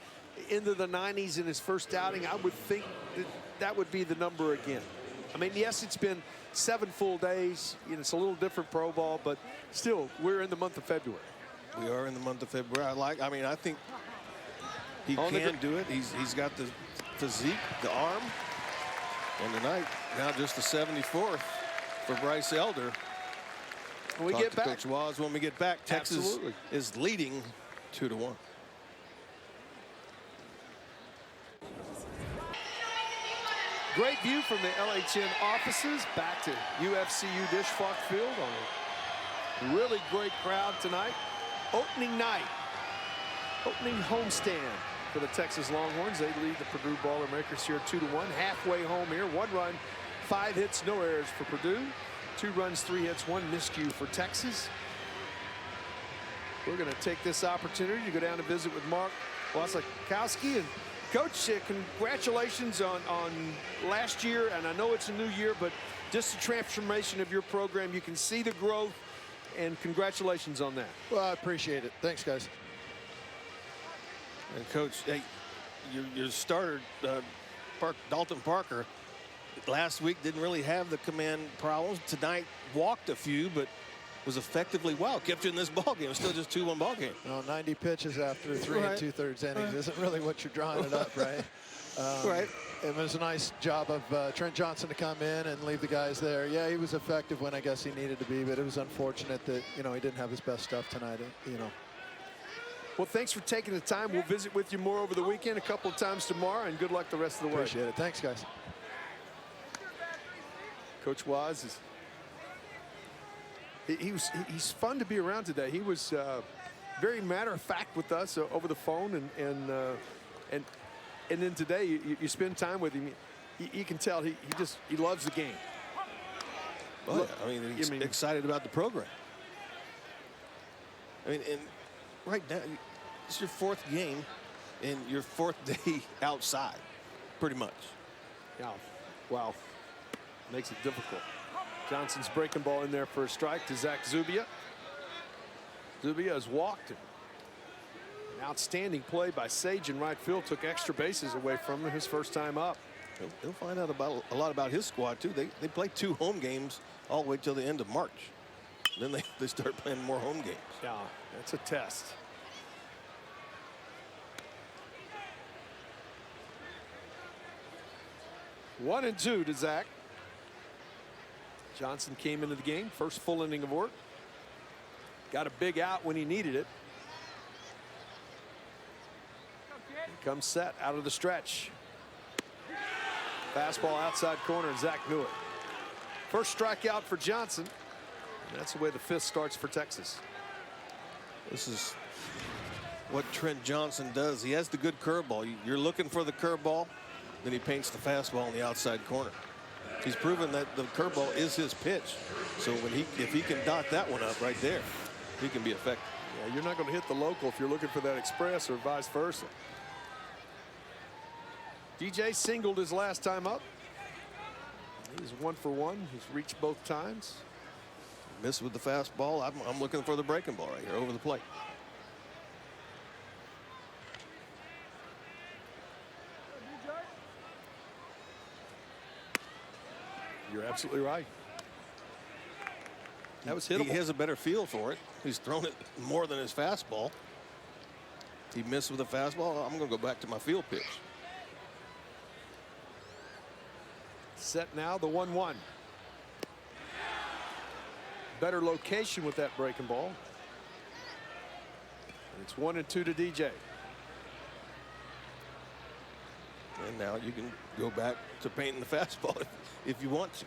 into the 90s in his first outing, I would think that would be the number again. I mean, yes, it's been 7 full days. You know, it's a little different pro ball, but still, we're in the month of February. We are in the month of February. I mean, I think he can do it. He's got the physique, the arm. And tonight, now just the 74th for Bryce Elder. When we get back, Coach Waz, when we get back, Texas is leading 2-1. Great view from the LHN offices back to UFCU Disch-Falk Field on a really great crowd tonight. Opening night, opening homestand for the Texas Longhorns. They lead the Purdue Boilermakers here 2-1. Halfway home here, 1 run, 5 hits, no errors for Purdue. 2 runs, 3 hits, 1 miscue for Texas. We're going to take this opportunity to go down and visit with Mark Wasikowski. And Coach, congratulations on last year. And I know it's a new year, but just the transformation of your program. You can see the growth, and congratulations on that. Well, I appreciate it. Thanks, guys. And Coach, hey, your starter, Dalton Parker, last week didn't really have the command problems. Tonight walked a few, but was effectively kept you in this ball game. It's still just 2-1 ball game. No, 90 pitches after 3 2/3 innings isn't really what you're drawing it up, right? Right. It was a nice job of Trent Johnson to come in and leave the guys there. Yeah, he was effective when I guess he needed to be, but it was unfortunate that, you know, he didn't have his best stuff tonight, you know. Well, thanks for taking the time. We'll visit with you more over the weekend, a couple of times tomorrow, and good luck the rest of the way. Appreciate it. Thanks, guys. Coach Waz is he's fun to be around today. He was very matter of fact with us over the phone, and then today you spend time with him. You can tell he loves the game. Oh, look, yeah. I mean, he's excited about the program. I mean, and right now it's your 4th game and your 4th day outside, pretty much. Yeah. Wow. Makes it difficult. Johnson's breaking ball in there for a strike to Zach Zubia. Zubia has walked. An outstanding play by Sage in right field. Took extra bases away from him his first time up. He'll find out a lot about his squad, too. They play 2 home games all the way till the end of March. Then they start playing more home games. Yeah, that's a test. 1-2 to Zach. Johnson came into the game, first full inning of work. Got a big out when he needed it. Here comes Set out of the stretch. Fastball outside corner, and Zach knew it. First strikeout for Johnson. And that's the way the fifth starts for Texas. This is what Trent Johnson does. He has the good curveball. You're looking for the curveball, then he paints the fastball in the outside corner. He's proven that the curveball is his pitch. So if he can dot that one up right there, he can be effective. Yeah, you're not going to hit the local if you're looking for that express or vice versa. DJ singled his last time up. He's 1 for 1. He's reached both times. Missed with the fastball. I'm looking for the breaking ball right here over the plate. You're absolutely right. That was hittable. He has a better feel for it. He's thrown it more than his fastball. He missed with the fastball. I'm going to go back to my field pitch. Set now, the 1-1. Better location with that breaking ball. And it's 1-2 to DJ. And now you can go back to painting the fastball if you want to.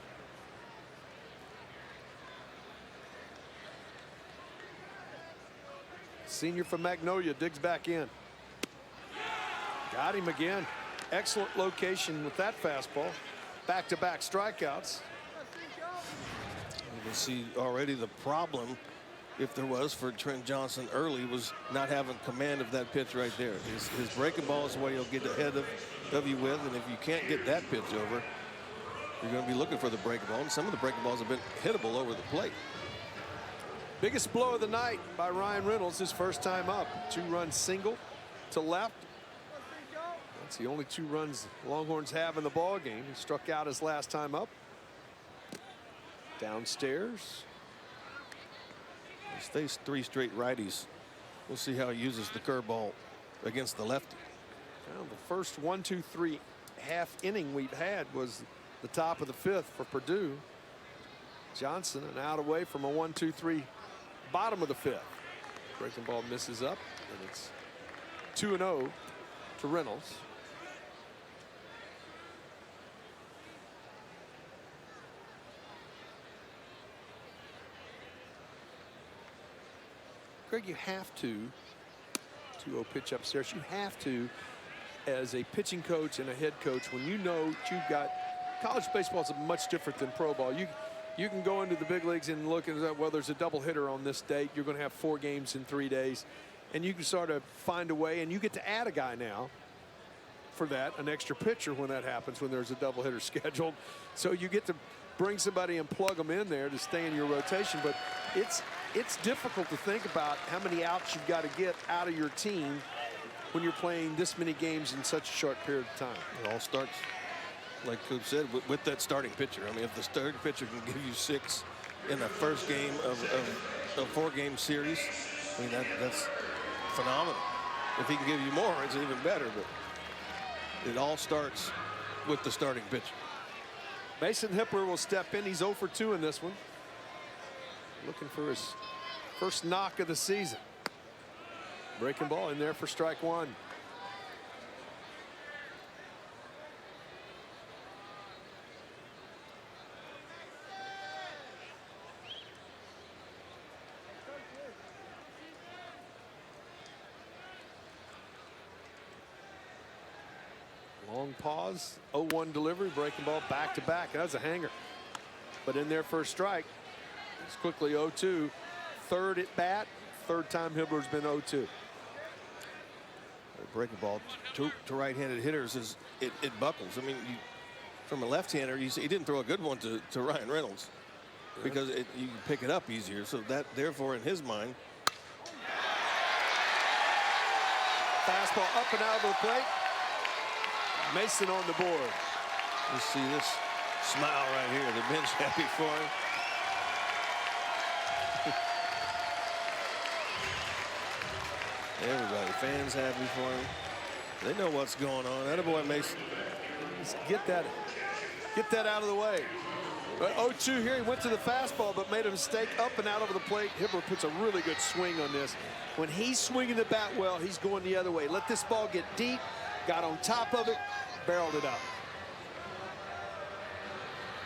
Senior from Magnolia digs back in. Got him again. Excellent location with that fastball. Back-to-back strikeouts. You can see already the problem, if there was, for Trent Johnson early, was not having command of that pitch right there. His breaking ball is what he'll get ahead of you with, and if you can't get that pitch over, you're going to be looking for the breaking ball, and some of the breaking balls have been hittable over the plate. Biggest blow of the night by Ryan Reynolds, his first time up. 2-run single to left. That's the only 2 runs the Longhorns have in the ball game. He struck out his last time up. Downstairs. He stays 3 straight righties. We'll see how he uses the curveball against the lefty. Well, the first 1-2-3 half inning we've had was the top of the 5th for Purdue. Johnson an out away from a 1-2-3 bottom of the 5th. Breaking ball misses up, and it's 2-0 to Reynolds. Greg, you have to 2-0 pitch upstairs. You have to, as a pitching coach and a head coach, when you know you've got college baseball is much different than pro ball. You can go into the big leagues and look at, well, there's a doubleheader on this date. You're going to have 4 games in 3 days, and you can sort of find a way, and you get to add a guy now for that, an extra pitcher when that happens, when there's a doubleheader scheduled. So you get to bring somebody and plug them in there to stay in your rotation. But it's difficult to think about how many outs you've got to get out of your team when you're playing this many games in such a short period of time. It all starts, like Coop said, with that starting pitcher. I mean, if the starting pitcher can give you 6 in the first game of a 4-game series, I mean, that's phenomenal. If he can give you more, it's even better. But it all starts with the starting pitcher. Mason Hippler will step in. He's 0 for 2 in this one. Looking for his first knock of the season. Breaking ball in there for strike 1. Long pause, 0-1 delivery, breaking ball back to back. That was a hanger. But in there for a strike. It's quickly 0-2. Third at bat, third time Hibbler's been 0-2. Breaking ball to right-handed hitters it buckles. I mean, from a left-hander, he didn't throw a good one to Ryan Reynolds because you can pick it up easier. So that, therefore, in his mind, fastball up and out of the plate. Mason on the board. You see this smile right here. The bench happy for him. Everybody, fans happy for him. They know what's going on. Attaboy, Mason. Just get that Get that out of the way. 0-2 here. He went to the fastball, but made a mistake up and out over the plate. Hibbler puts a really good swing on this. When he's swinging the bat well, he's going the other way. Let this ball get deep. Got on top of it. Barreled it up.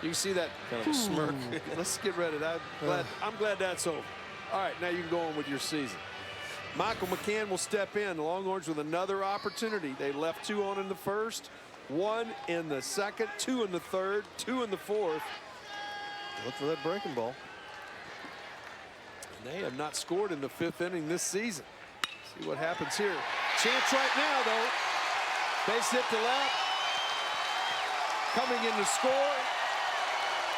You can see that kind of a smirk. Let's get rid of that. I'm glad that's over. All right, now you can go on with your season. Michael McCann will step in. The Longhorns with another opportunity. They left 2 on in the first, 1 in the second, 2 in the third, 2 in the fourth. Look for that breaking ball. And they have not scored in the 5th inning this season. See what happens here. Chance right now, though. Base hit to left. Coming in to score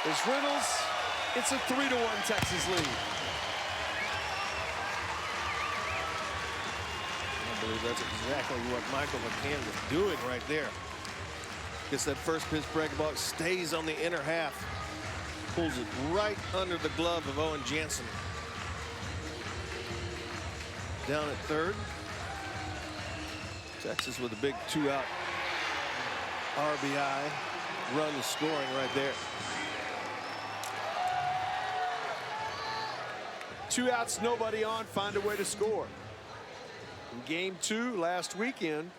is Reynolds. It's a 3-1 Texas lead. I believe that's exactly what Michael McCann was doing right there. Gets that first pitch breaking ball, stays on the inner half, pulls it right under the glove of Owen Jansen. Down at third. Texas with a big 2-out RBI run scoring right there. 2 outs, nobody on, find a way to score. In game 2 last weekend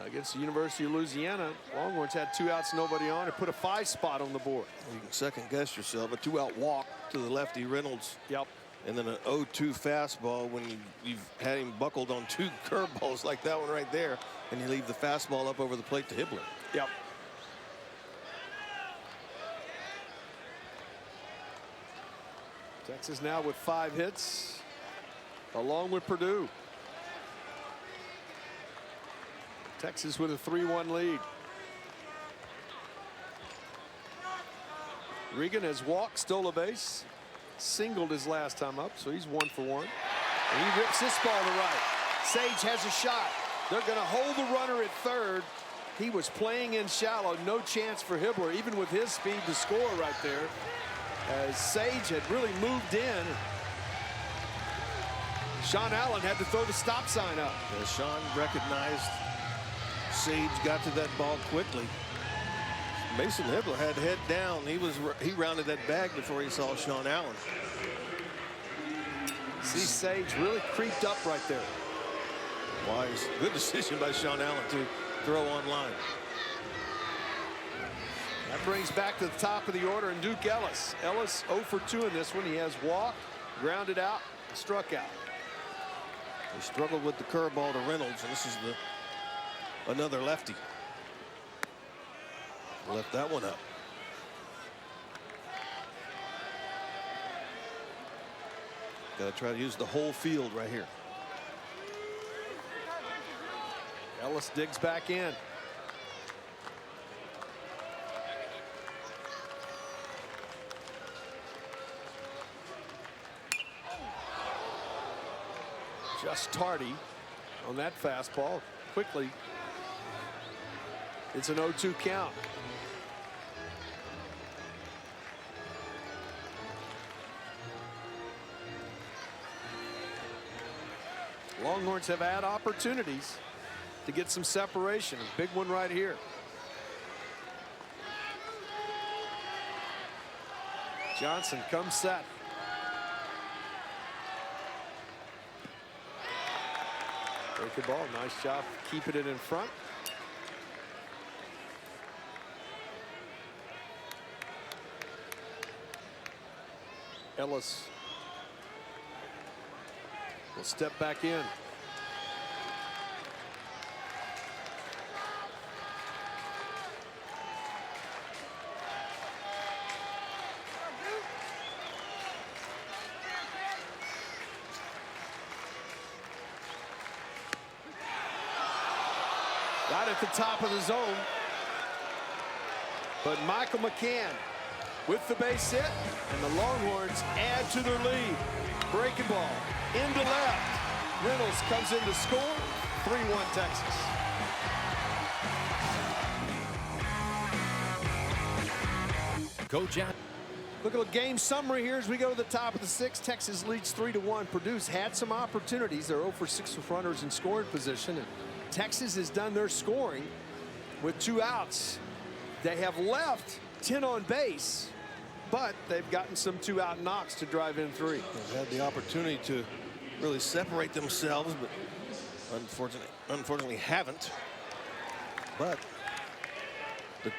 against the University of Louisiana, Longhorns had 2 outs, nobody on, and put a 5 spot on the board. You can second guess yourself. A 2-out walk to the lefty Reynolds. Yep. And then an 0-2 fastball when you've had him buckled on 2 curveballs like that one right there, and you leave the fastball up over the plate to Hibbler. Yep. Texas now with 5 hits, along with Purdue. Texas with a 3-1 lead. Regan has walked, stole a base, singled his last time up, so he's 1 for 1. And he rips this ball to right. Sage has a shot. They're going to hold the runner at third. He was playing in shallow, no chance for Hibbler, even with his speed to score right there, as Sage had really moved in. Sean Allen had to throw the stop sign up. As Sean recognized Sage got to that ball quickly. Mason Hibbler had head down. He rounded that bag before he saw Sean Allen. See, Sage really creeped up right there. Wise, good decision by Sean Allen to throw on line. That brings back to the top of the order and Duke Ellis. Ellis 0 for 2 in this one. He has walked, grounded out, struck out. He struggled with the curveball to Reynolds, and this is another lefty. Left that one up. Got to try to use the whole field right here. Ellis digs back in. Just tardy on that fastball. Quickly, it's an 0-2 count. Longhorns have had opportunities to get some separation. A big one right here. Johnson comes set. Break the ball. Nice job keeping it in front. Ellis will step back in. Right at the top of the zone. But Michael McCann with the base hit, and the Longhorns add to their lead. Breaking ball into left. Reynolds comes in to score. 3-1 Texas. Coach out. Look at the game summary here as we go to the top of the 6th. Texas leads 3-1. Purdue's had some opportunities. They're 0 for 6 with runners in scoring position. And Texas has done their scoring with 2 outs. They have left 10 on base, but they've gotten some 2-out knocks to drive in 3. They've had the opportunity to really separate themselves, but unfortunately haven't. But the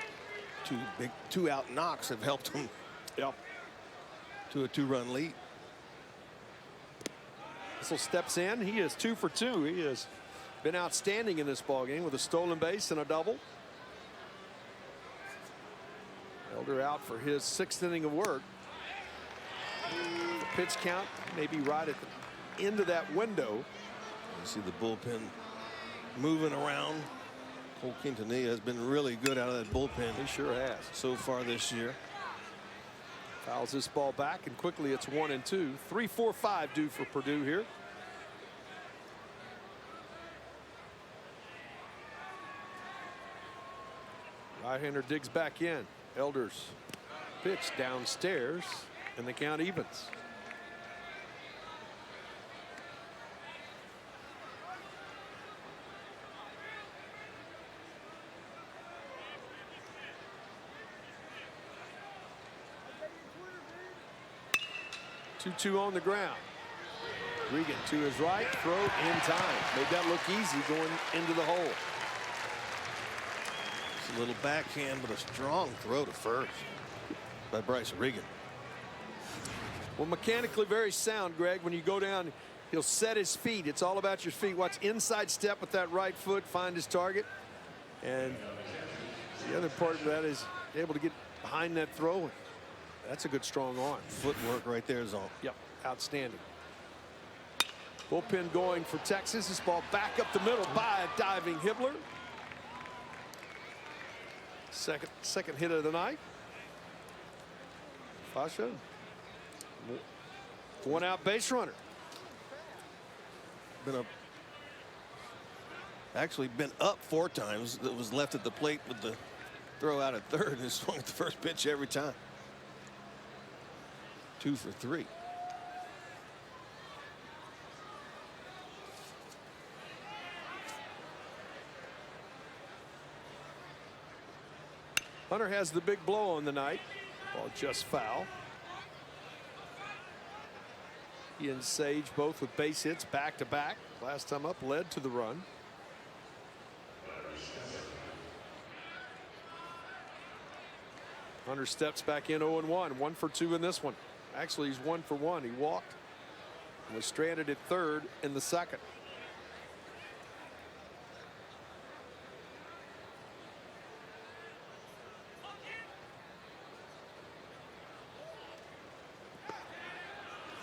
2 big 2-out knocks have helped them to a 2-run lead. Bissell steps in. He is 2 for 2. He has been outstanding in this ball game with a stolen base and a double. Elder out for his 6th inning of work. The pitch count maybe right at the end of that window. You see the bullpen moving around. Cole Quintanilla has been really good out of that bullpen. He sure has. So far this year. Fouls this ball back, and quickly it's 1-2. 3-4-5 due for Purdue here. Right-hander digs back in. Elder's pitch downstairs, and the count evens. Two on the ground. Regan to his right, throw in time. Made that look easy going into the hole. It's a little backhand, but a strong throw to first by Bryce Regan. Well, mechanically very sound, Greg. When you go down, he'll set his feet. It's all about your feet. Watch inside step with that right foot, find his target. And the other part of that is able to get behind that throw. That's a good strong arm. Footwork right there is on. Yep, outstanding. Bullpen going for Texas. This ball back up the middle by a diving Hibbler. Second hit of the night. Fasha. 1-out base runner. Actually been up 4 times. That was left at the plate with the throw out at third and swung at the first pitch every time. 2 for 3. Hunter has the big blow on the night. Ball just foul. He and Sage both with base hits back to back. Last time up led to the run. Hunter steps back in 0-1. 1 for 2 in this one. Actually, he's 1 for 1. He walked and was stranded at third in the second.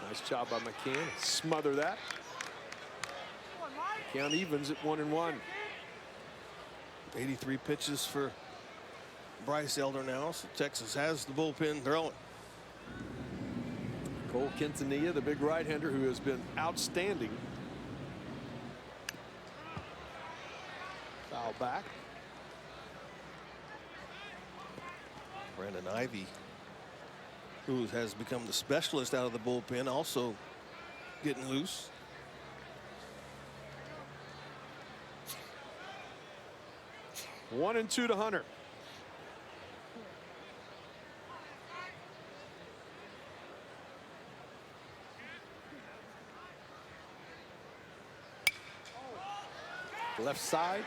Nice job by McCann. Smother that. Count evens at 1-1. 83 pitches for Bryce Elder now. So Texas has the bullpen throwing. Cole Quintanilla, the big right-hander who has been outstanding. Foul back. Brandon Ivy, who has become the specialist out of the bullpen, also getting loose. One and 2 to Hunter. Left side,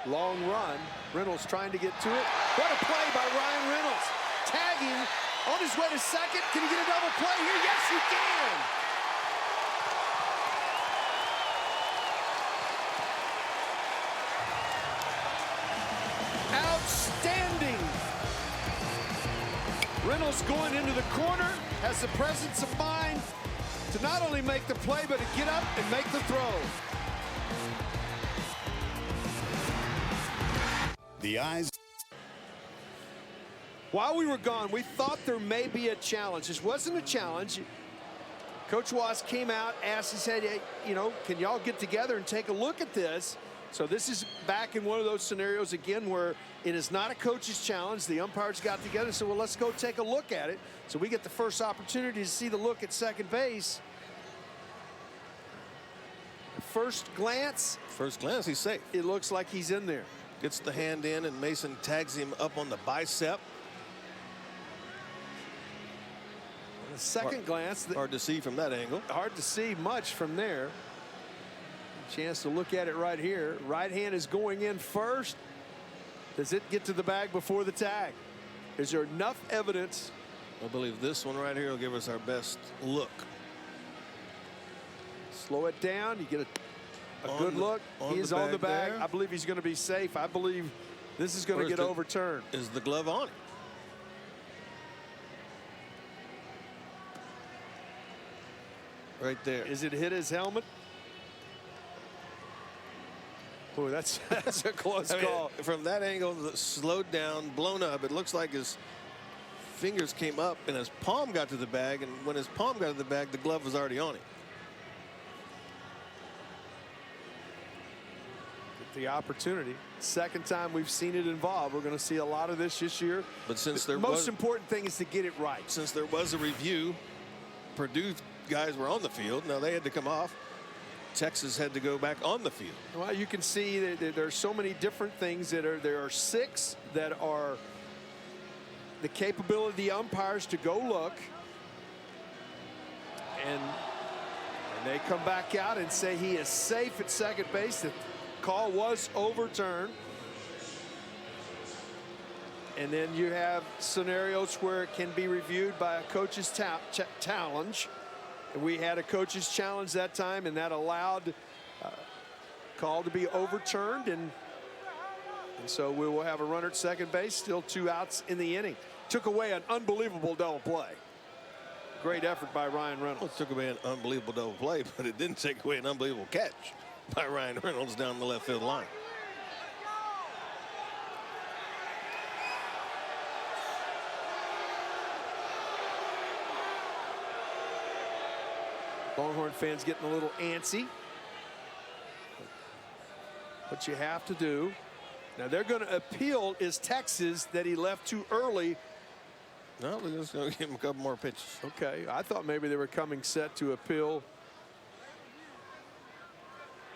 long run. Reynolds trying to get to it. What a play by Ryan Reynolds. Tagging on his way to second. Can he get a double play here? Yes, he can. Outstanding. Reynolds going into the corner, has the presence of mind to not only make the play, but to get up and make the throw. The eyes. While we were gone, we thought there may be a challenge. This wasn't a challenge. Coach Wass came out, asked, he said, hey, you know, can y'all get together and take a look at this? So this is back in one of those scenarios again where it is not a coach's challenge. The umpires got together and said, well, let's go take a look at it. So we get the first opportunity to see the look at second base. First glance, he's safe. It looks like he's in there. Gets the hand in, and Mason tags him up on the bicep. The second glance. Hard to see from that angle. Hard to see much from there. Chance to look at it right here. Right hand is going in first. Does it get to the bag before the tag? Is there enough evidence? I believe this one right here will give us our best look. Slow it down. You get a good look. He's on the bag. I believe he's going to be safe. I believe this is going to get overturned. Is the glove on it? Right there. Is it hit his helmet? Oh, that's a close call. From that angle, slowed down, blown up. It looks like his fingers came up and his palm got to the bag. And when his palm got to the bag, the glove was already on it. The opportunity. Second time we've seen it involved. We're going to see a lot of this year. But since the most important thing is to get it right. Since there was a review, Purdue guys were on the field. Now they had to come off. Texas had to go back on the field. Well, you can see that there are so many different things that are. There are 6 that are the capability of the umpires to go look, and they come back out and say he is safe at second base. The call was overturned. And then you have scenarios where it can be reviewed by a coach's challenge. And we had a coach's challenge that time, and that allowed call to be overturned. And so we will have a runner at second base, still 2 outs in the inning. Took away an unbelievable double play. Great effort by Ryan Reynolds. Well, it took away an unbelievable double play, but it didn't take away an unbelievable catch by Ryan Reynolds down the left field line. Longhorn fans getting a little antsy. What you have to do. Now they're going to appeal is Texas that he left too early. No, we're just going to give him a couple more pitches. Okay, I thought maybe they were coming set to appeal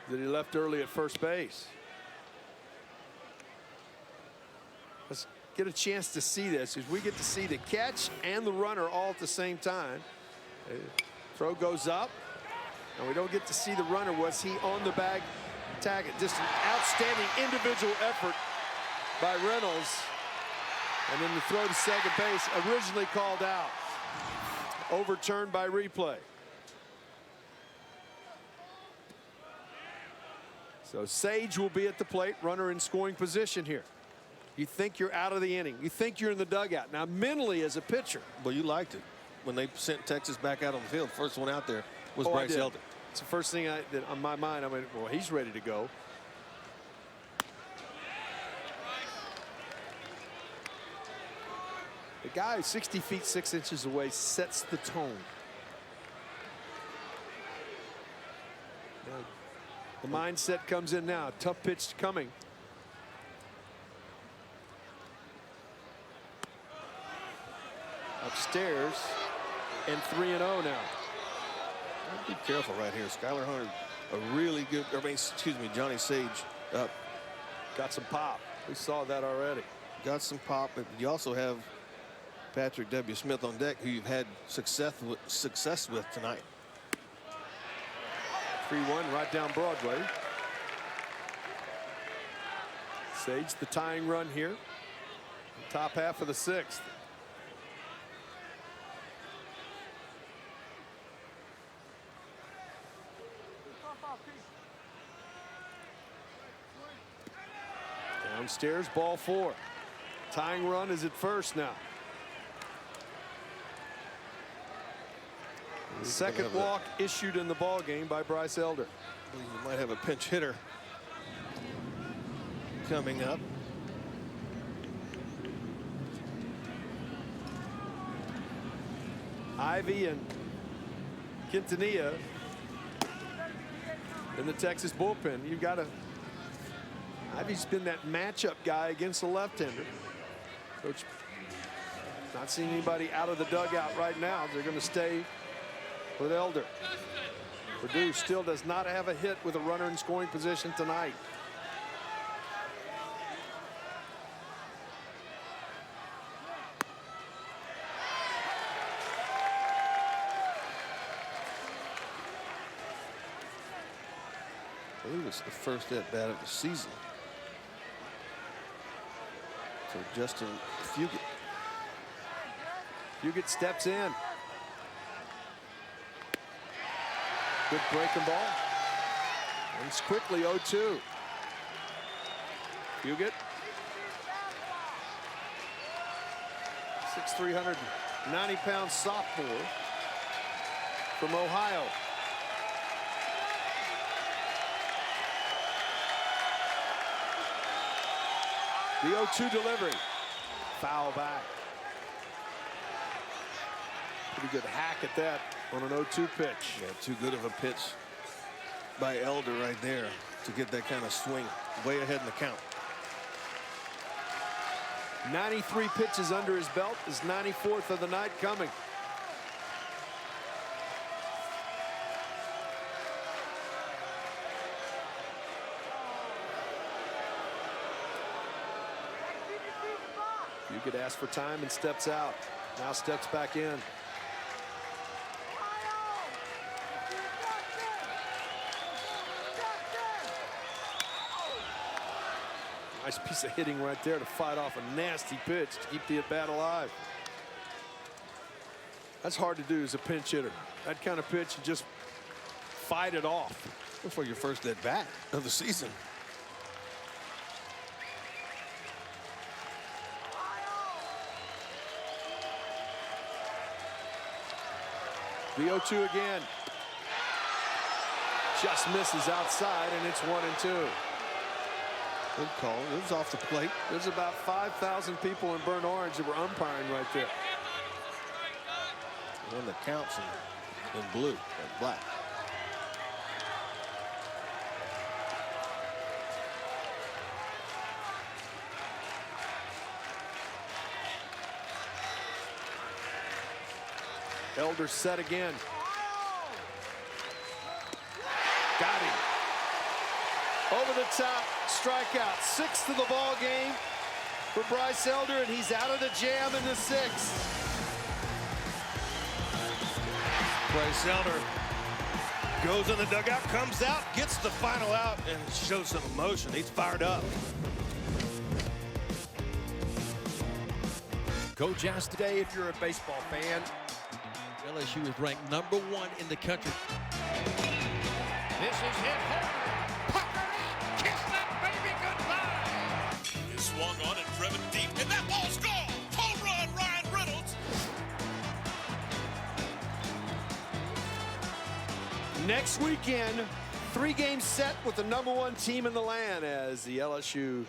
that he left early at first base. Let's get a chance to see this as we get to see the catch and the runner all at the same time. Throw goes up, and we don't get to see the runner. Was he on the bag? Tag it. Just an outstanding individual effort by Reynolds. And then the throw to second base, originally called out. Overturned by replay. So Sage will be at the plate, runner in scoring position here. You think you're out of the inning. You think you're in the dugout. Now mentally as a pitcher. Well, you liked it. When they sent Texas back out on the field, first one out there was Bryce Elder. It's the first thing that on my mind. I mean, well, he's ready to go. The guy 60 feet 6 inches away sets the tone. Now, the mindset comes in now. Tough pitch coming. Upstairs. And 3-0 now. Be careful right here. Skylar Hunter, a really good, Johnny Sage up. Got some pop. We saw that already. Got some pop, but you also have Patrick W. Smith on deck, who you've had success with tonight. 3-1 right down Broadway. Sage the tying run here. Top half of the 6th. Downstairs, ball 4. Tying run is at first now. Second walk issued in the ball game by Bryce Elder. I believe we might have a pinch hitter coming up. Ivy and Quintanilla in the Texas bullpen. You've got to. Ivy's been that matchup guy against the left-hander. Coach not seeing anybody out of the dugout right now. They're going to stay with Elder. Purdue still does not have a hit with a runner in scoring position tonight. believe it's the first at bat of the season for Justin Fugit. Fugit steps in. Good breaking ball. And it's quickly 0-2. Fugit. 6'3", 390-pound sophomore from Ohio. The 0-2 delivery. Foul back. Pretty good hack at that on an 0-2 pitch. Yeah, too good of a pitch by Elder right there to get that kind of swing way ahead in the count. 93 pitches under his belt. His 94th of the night coming. You could ask for time and steps out. Now steps back in. Nice piece of hitting right there to fight off a nasty pitch to keep the at-bat alive. That's hard to do as a pinch hitter. That kind of pitch, you just fight it off. For your first at-bat of the season. The 0-2 again. Just misses outside, and it's 1-2. Good call. It was off the plate. There's about 5,000 people in Burnt Orange that were umpiring right there. One that counts in blue and black. Elder set again. Got him. Over the top, strikeout. 6th of the ball game for Bryce Elder, and he's out of the jam in the 6th. Bryce Elder goes in the dugout, comes out, gets the final out, and shows some emotion. He's fired up. Coach asked today if you're a baseball fan. LSU is ranked #1 in the country. This is hit home. Kiss that baby goodbye. He swung on and driven deep, and that ball's gone. Home run, Ryan Reynolds. Next weekend, 3 games set with the #1 team in the land as the LSU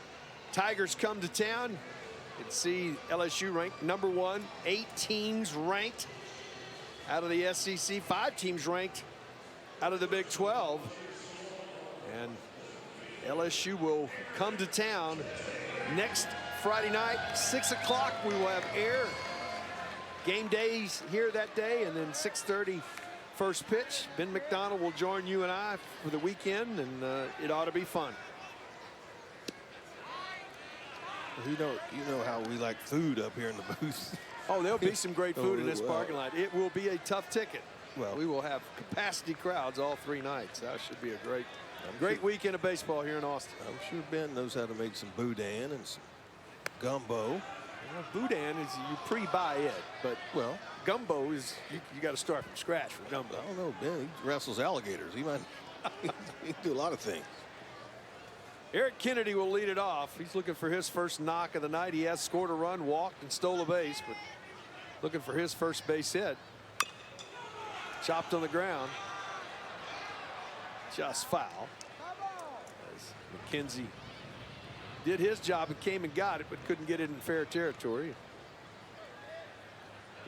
Tigers come to town. You can see LSU ranked #1, 8 teams ranked out of the SEC, 5 teams ranked out of the Big 12. And LSU will come to town next Friday night, 6 o'clock. We will have air game days here that day, and then 6:30 first pitch. Ben McDonald will join you and I for the weekend, and it ought to be fun. You know how we like food up here in the booth. Oh, there'll be some great food in this well. parking lot. It will be a tough ticket. Well, we will have capacity crowds all 3 nights. That should be a great weekend of baseball here in Austin. I'm sure Ben knows how to make some boudin and some gumbo. Well, boudin is you pre-buy it, but well, gumbo is you got to start from scratch for gumbo. I don't know, Ben. He wrestles alligators. He might he can do a lot of things. Eric Kennedy will lead it off. He's looking for his first knock of the night. He has scored a run, walked, and stole a base, but looking for his first base hit. Chopped on the ground. Just foul. As McKenzie did his job and came and got it, but couldn't get it in fair territory.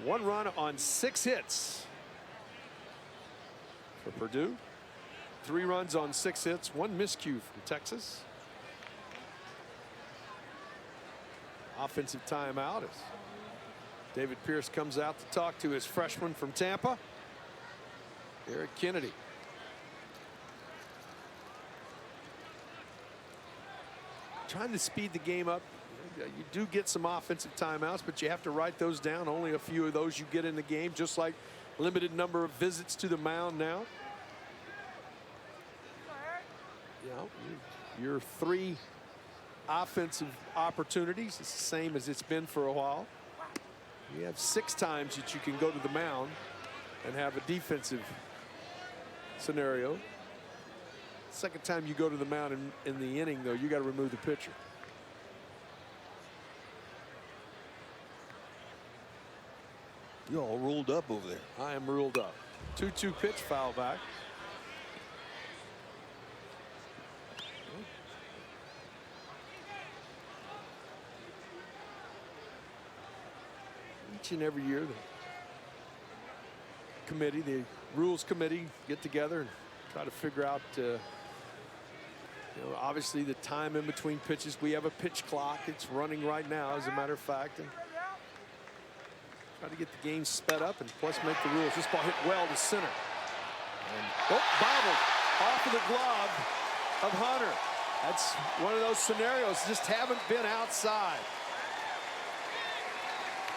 1 run on 6 hits for Purdue. 3 runs on 6 hits, 1 miscue from Texas. Offensive timeout as David Pierce comes out to talk to his freshman from Tampa, Eric Kennedy. Trying to speed the game up. You do get some offensive timeouts, but you have to write those down. Only a few of those you get in the game, just like limited number of visits to the mound now. You know, your 3 offensive opportunities, it's the same as it's been for a while. You have 6 times that you can go to the mound and have a defensive scenario. Second time you go to the mound in the inning, though, you got to remove the pitcher. You're all ruled up over there. I am ruled up. 2-2 pitch, foul back. Each and every year, the committee, the rules committee, get together and try to figure out, you know, obviously the time in between pitches. We have a pitch clock. It's running right now, as a matter of fact. And try to get the game sped up and plus make the rules. This ball hit well to center. And, bobbled off of the glove of Hunter. That's one of those scenarios, just haven't been outside.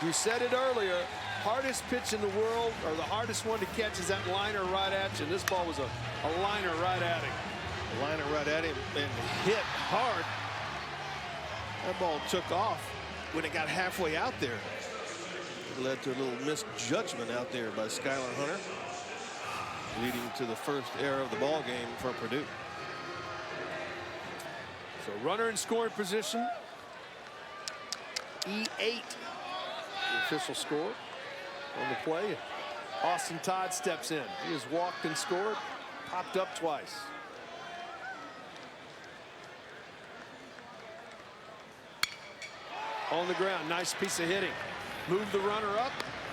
You said it earlier, hardest pitch in the world, or the hardest one to catch, is that liner right at you. And this ball was a liner right at him. A liner right at him and hit hard. That ball took off when it got halfway out there. It led to a little misjudgment out there by Skylar Hunter, leading to the first error of the ball game for Purdue. So runner in scoring position. E8. The official score on the play. Austin Todd steps in. He has walked and scored, popped up twice. On the ground, nice piece of hitting. Move the runner up,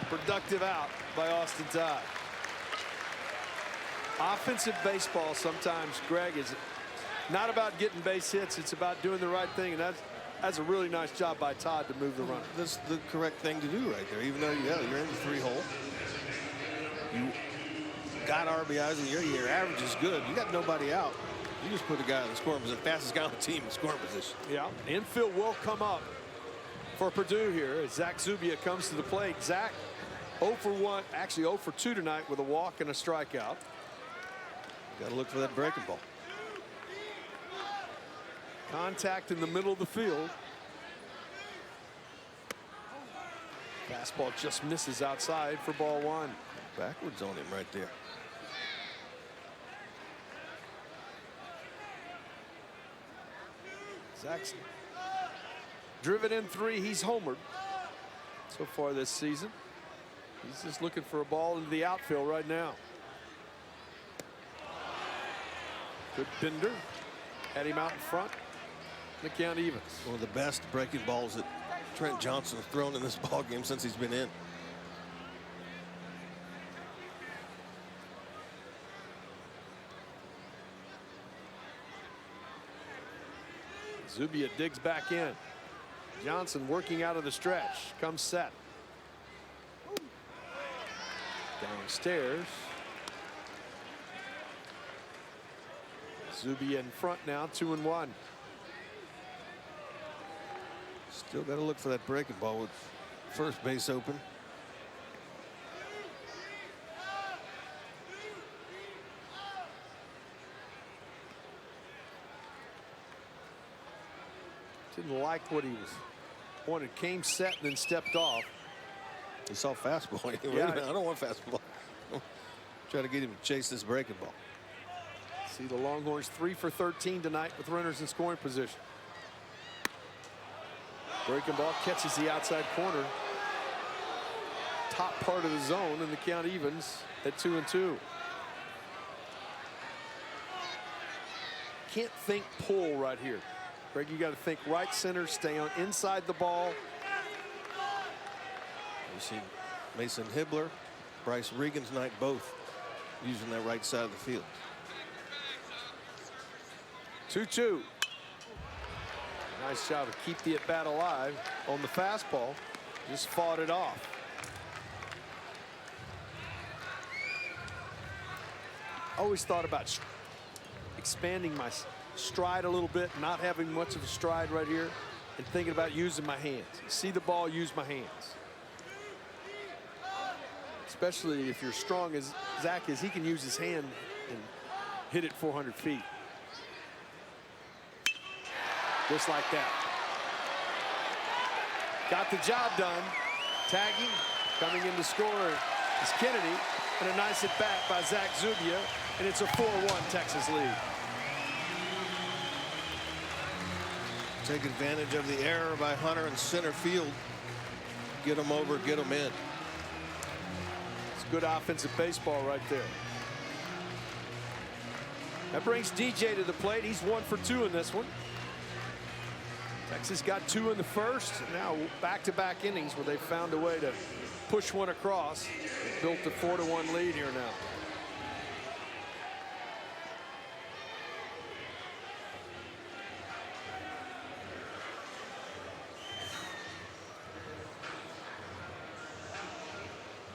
productive out by Austin Todd. Offensive baseball sometimes, Greg, is not about getting base hits. It's about doing the right thing, and that's a really nice job by Todd to move the runner. That's the correct thing to do right there. Even though you're in the 3-hole, you got RBIs and your average is good. You got nobody out. You just put the guy in the scoring position, fastest guy on the team in scoring position. Yeah, infield will come up for Purdue here as Zach Zubia comes to the plate. Zach 0 for 1, actually 0 for 2 tonight with a walk and a strikeout. Got to look for that breaking ball. Contact in the middle of the field. Fastball just misses outside for ball 1. Backwards on him right there. Zach's driven in 3. He's homered so far this season. He's just looking for a ball into the outfield right now. Good bender. Had him out in front. The count evens. One of the best breaking balls that Trent Johnson has thrown in this ball game since he's been in. Zubia digs back in. Johnson working out of the stretch. Comes set. Downstairs. Zubia in front now, 2-1. Still got to look for that breaking ball with first base open. Didn't like what he was wanted. Came set and then stepped off. He saw fastball. Yeah. I don't want fastball. Try to get him to chase this breaking ball. See the Longhorns 3 for 13 tonight with runners in scoring position. Breaking ball catches the outside corner. Top part of the zone, and the count evens at 2-2. Can't think pull right here. Greg, you got to think right center, stay on inside the ball. You see Mason Hibbler, Bryce Regan tonight, both using that right side of the field. 2-2. Nice job to keep the at-bat alive on the fastball. Just fought it off. Always thought about expanding my stride a little bit, not having much of a stride right here, and thinking about using my hands. See the ball, use my hands. Especially if you're strong as Zach is, he can use his hand and hit it 400 feet. Just like that. Got the job done. Tagging, coming in to score is Kennedy, and a nice at bat by Zach Zubia, and it's a 4-1 Texas lead. Take advantage of the error by Hunter in center field. Get him over, get him in. It's good offensive baseball right there. That brings DJ to the plate. He's 1 for 2 in this one. Texas got 2 in the first. Now back-to-back innings where they found a way to push one across. Built a 4-1 lead here now.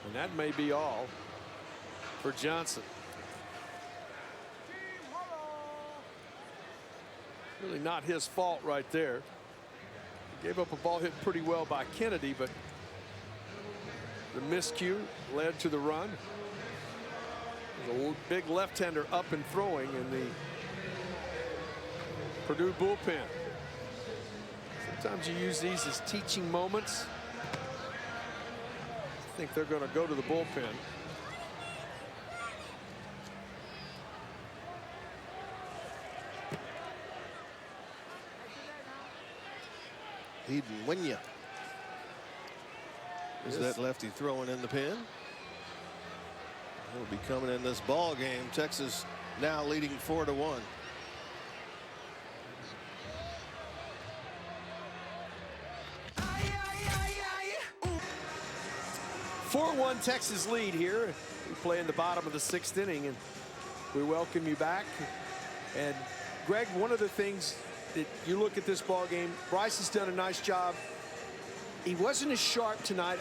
And that may be all for Johnson. Really not his fault right there. He gave up a ball hit pretty well by Kennedy, but the miscue led to the run. There's a big left-hander up and throwing in the Purdue bullpen. Sometimes you use these as teaching moments. I think they're going to go to the bullpen. Eden Winya is that lefty throwing in the pin. He'll be coming in this ball game. Texas now leading 4-1. Texas lead here. We play in the bottom of the 6th inning, and we welcome you back. And Greg, one of the things that you look at this ball game, Bryce has done a nice job. He wasn't as sharp tonight.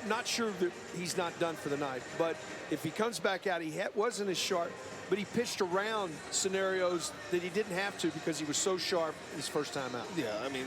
Not sure that he's not done for the night, but if he comes back out, he wasn't as sharp, but he pitched around scenarios that he didn't have to because he was so sharp his first time out. Yeah, I mean,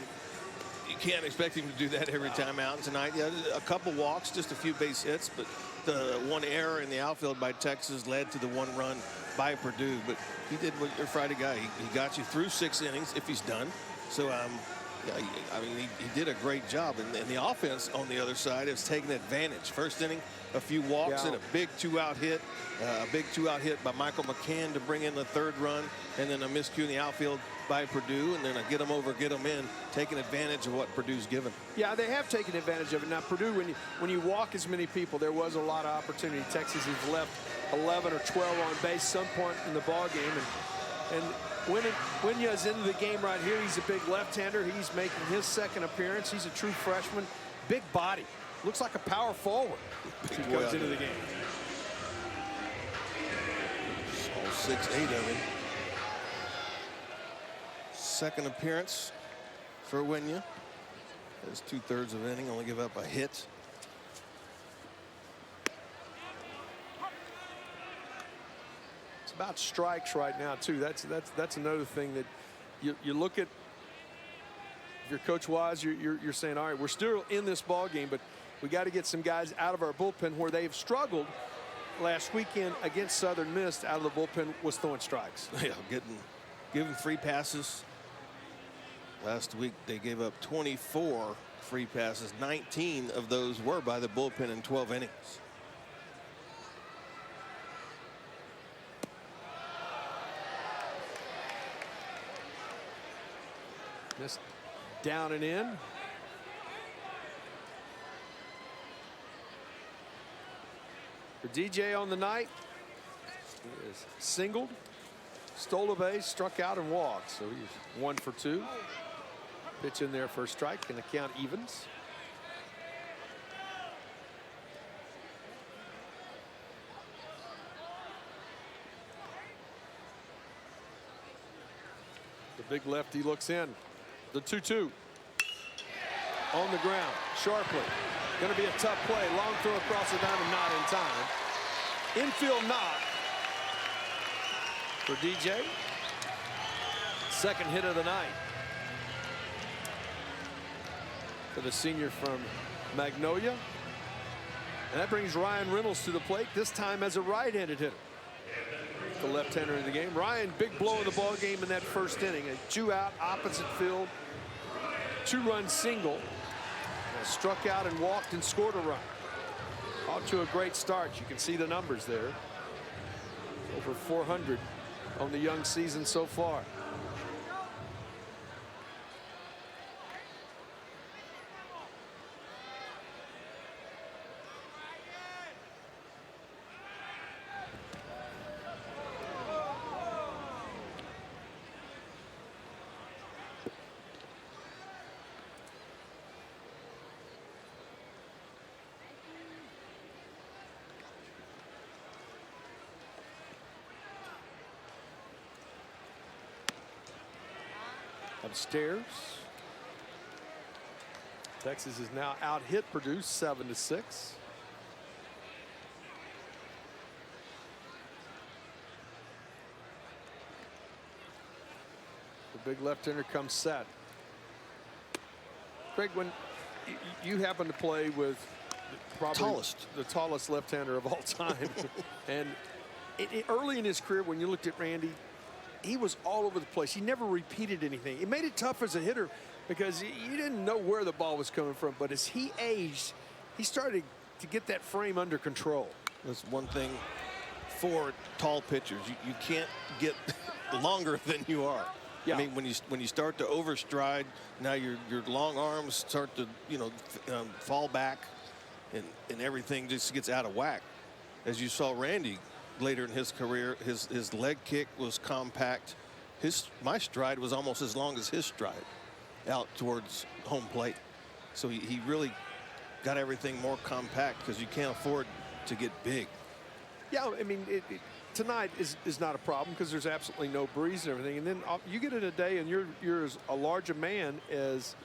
you can't expect him to do that every time out. And tonight, yeah, a couple walks, just a few base hits, but the one error in the outfield by Texas led to the 1 run by Purdue. But he did what your Friday guy. He got you through 6 innings if he's done. So, yeah, I mean, he did a great job. And the offense on the other side has taken advantage. First inning, a few walks and a big 2-out hit. A big 2-out hit by Michael McCann to bring in the 3rd run. And then a miscue in the outfield by Purdue. And then a get them over, get them in, taking advantage of what Purdue's given. Yeah, they have taken advantage of it. Now, Purdue, when you walk as many people, there was a lot of opportunity. Texas has left 11 or 12 on base some point in the ball game. And Winya's into the game right here. He's a big left-hander. He's making his 2nd appearance. He's a true freshman. Big body. Looks like a power forward. He comes into the game. All 6'8" of him. 2nd appearance for Winya. His 2/3 of inning, only give up a hit. It's about strikes right now too. That's another thing that you look at. If you're Coach Wise, you're saying, all right, we're still in this ball game, but we got to get some guys out of our bullpen where they've struggled. Last weekend against Southern Miss, out of the bullpen was throwing strikes. Yeah, giving free passes. Last week they gave up 24 free passes. 19 of those were by the bullpen in 12 innings. Just down and in. For DJ on the night, he is singled, stole a base, struck out, and walked. So he's 1 for 2. Pitch in there for a strike, and the count evens. The big lefty looks in. The 2-2 on the ground sharply. Going to be a tough play. Long throw across the diamond, not in time. Infield knock for DJ. 2nd hit of the night for the senior from Magnolia. And that brings Ryan Reynolds to the plate, this time as a right-handed hitter. the left-hander in the game. Ryan, big blow in the ball game in that first inning. A 2-out opposite field, 2-run single. Struck out and walked and scored a run. Off to a great start. You can see the numbers there. Over 400 on the young season so far. Upstairs. Texas is now out hit Purdue 7-6. The big left-hander comes set. Craig, when you happen to play with probably the tallest left-hander of all time, and early in his career, when you looked at Randy, he was all over the place. He never repeated anything. It made it tough as a hitter because you didn't know where the ball was coming from. But as he aged, he started to get that frame under control. That's one thing for tall pitchers. You can't get longer than you are. Yeah. I mean, when you start to overstride, now your long arms start to fall back, and everything just gets out of whack. As you saw Randy later in his career, his leg kick was compact. My stride was almost as long as his stride out towards home plate. So he really got everything more compact because you can't afford to get big. Yeah, I mean, tonight is not a problem because there's absolutely no breeze and everything. And then you get in a day and you're as a large a man as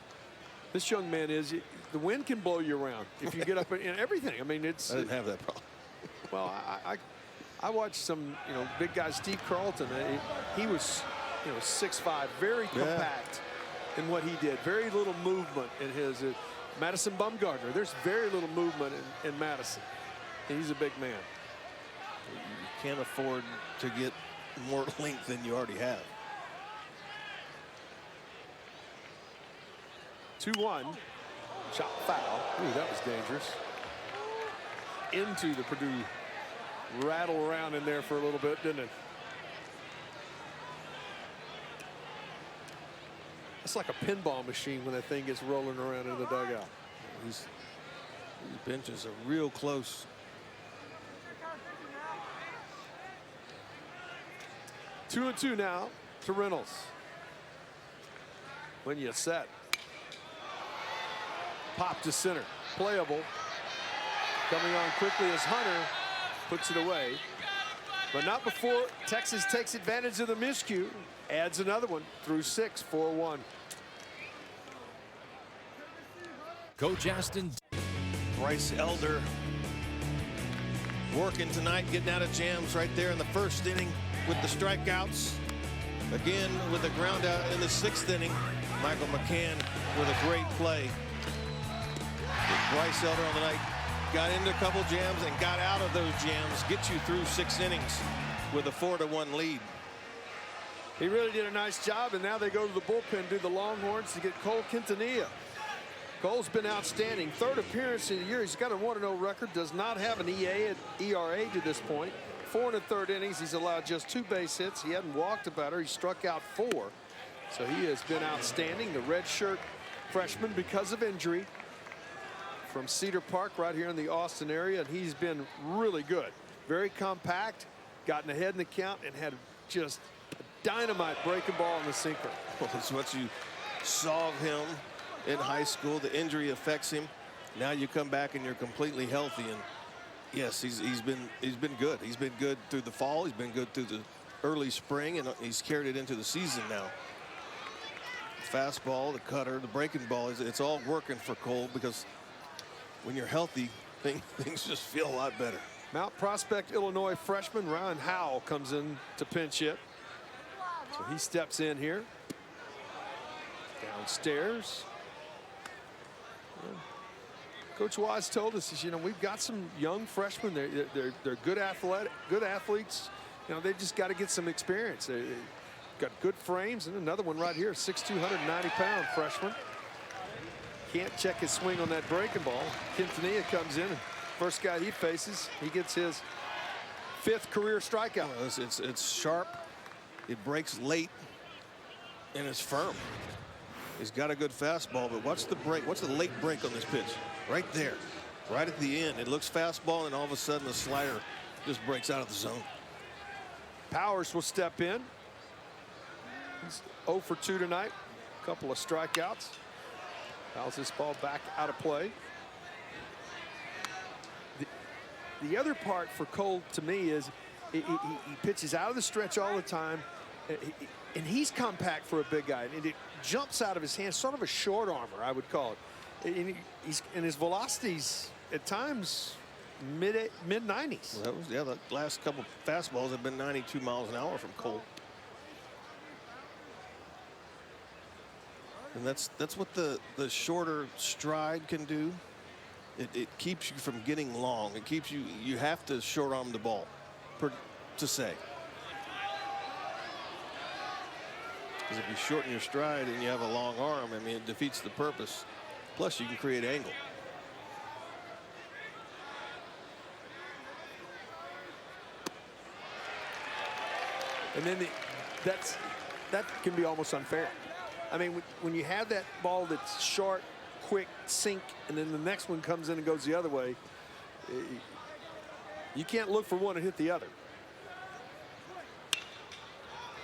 this young man is. The wind can blow you around if you get up in everything. I mean, I didn't have that problem. Well, I watched some, big guy, Steve Carlton. He was, 6'5", very compact in what he did. Very little movement in his. Madison Bumgarner, there's very little movement in Madison. He's a big man. You can't afford to get more length than you already have. 2-1. Shot foul. Ooh, that was dangerous. Into the Purdue. Rattle around in there for a little bit, didn't it? It's like a pinball machine when that thing gets rolling around in the dugout. These benches are real close. 2-2 now to Reynolds. When you set. Pop to center. Playable. Coming on quickly as Hunter puts it away. But not before Texas takes advantage of the miscue. Adds another one through 6, 4-1. Coach Aston. Bryce Elder working tonight, getting out of jams right there in the first inning with the strikeouts. Again with a ground out in the 6th inning. Michael McCann with a great play. Bryce Elder on the night got into a couple jams and got out of those jams. Get you through 6 innings with a 4-1 lead. He really did a nice job, and now they go to the bullpen, do the Longhorns to get Cole Quintanilla. Cole's been outstanding. 3rd appearance in the year. He's got a 1-0 record. Does not have an ERA to this point. 4 1/3 innings. He's allowed just 2 base hits. He hadn't walked a batter. He struck out 4. So he has been outstanding. The redshirt freshman because of injury from Cedar Park right here in the Austin area. And he's been really good. Very compact. Gotten ahead in the count and had just a dynamite breaking ball in the sinker. Well, that's what you saw of him in high school. The injury affects him. Now you come back and you're completely healthy, and yes, he's been good. He's been good through the fall. He's been good through the early spring, and he's carried it into the season now. Fastball, the cutter, the breaking ball, it's all working for Cole because when you're healthy, things just feel a lot better. Mount Prospect, Illinois freshman Ryan Howell comes in to pinch hit. So he steps in here. Downstairs. Coach Wise told us, we've got some young freshmen. They're good athletes. You know, they've just got to get some experience. They've got good frames, and another one right here, 6'2", 190-pound freshman. Can't check his swing on that breaking ball. Quintanilla comes in, and first guy he faces, he gets his 5th career strikeout. Well, it's sharp, it breaks late, and it's firm. He's got a good fastball, but what's the break? What's the late break on this pitch? Right there, right at the end. It looks fastball, and all of a sudden the slider just breaks out of the zone. Powers will step in. He's 0 for 2 tonight. A couple of strikeouts. Fouls this ball back out of play. The other part for Cole, to me, is he pitches out of the stretch all the time. And he's compact for a big guy. And it jumps out of his hands, sort of a short armor, I would call it. And his velocity's, at times, mid-90s. Well, the last couple fastballs have been 92 miles an hour from Cole. And that's what the shorter stride can do. It keeps you from getting long. It keeps you have to short arm the ball, to say. Because if you shorten your stride and you have a long arm, I mean, it defeats the purpose. Plus, you can create angle. And then that can be almost unfair. I mean, when you have that ball that's short, quick, sink, and then the next one comes in and goes the other way, you can't look for one and hit the other.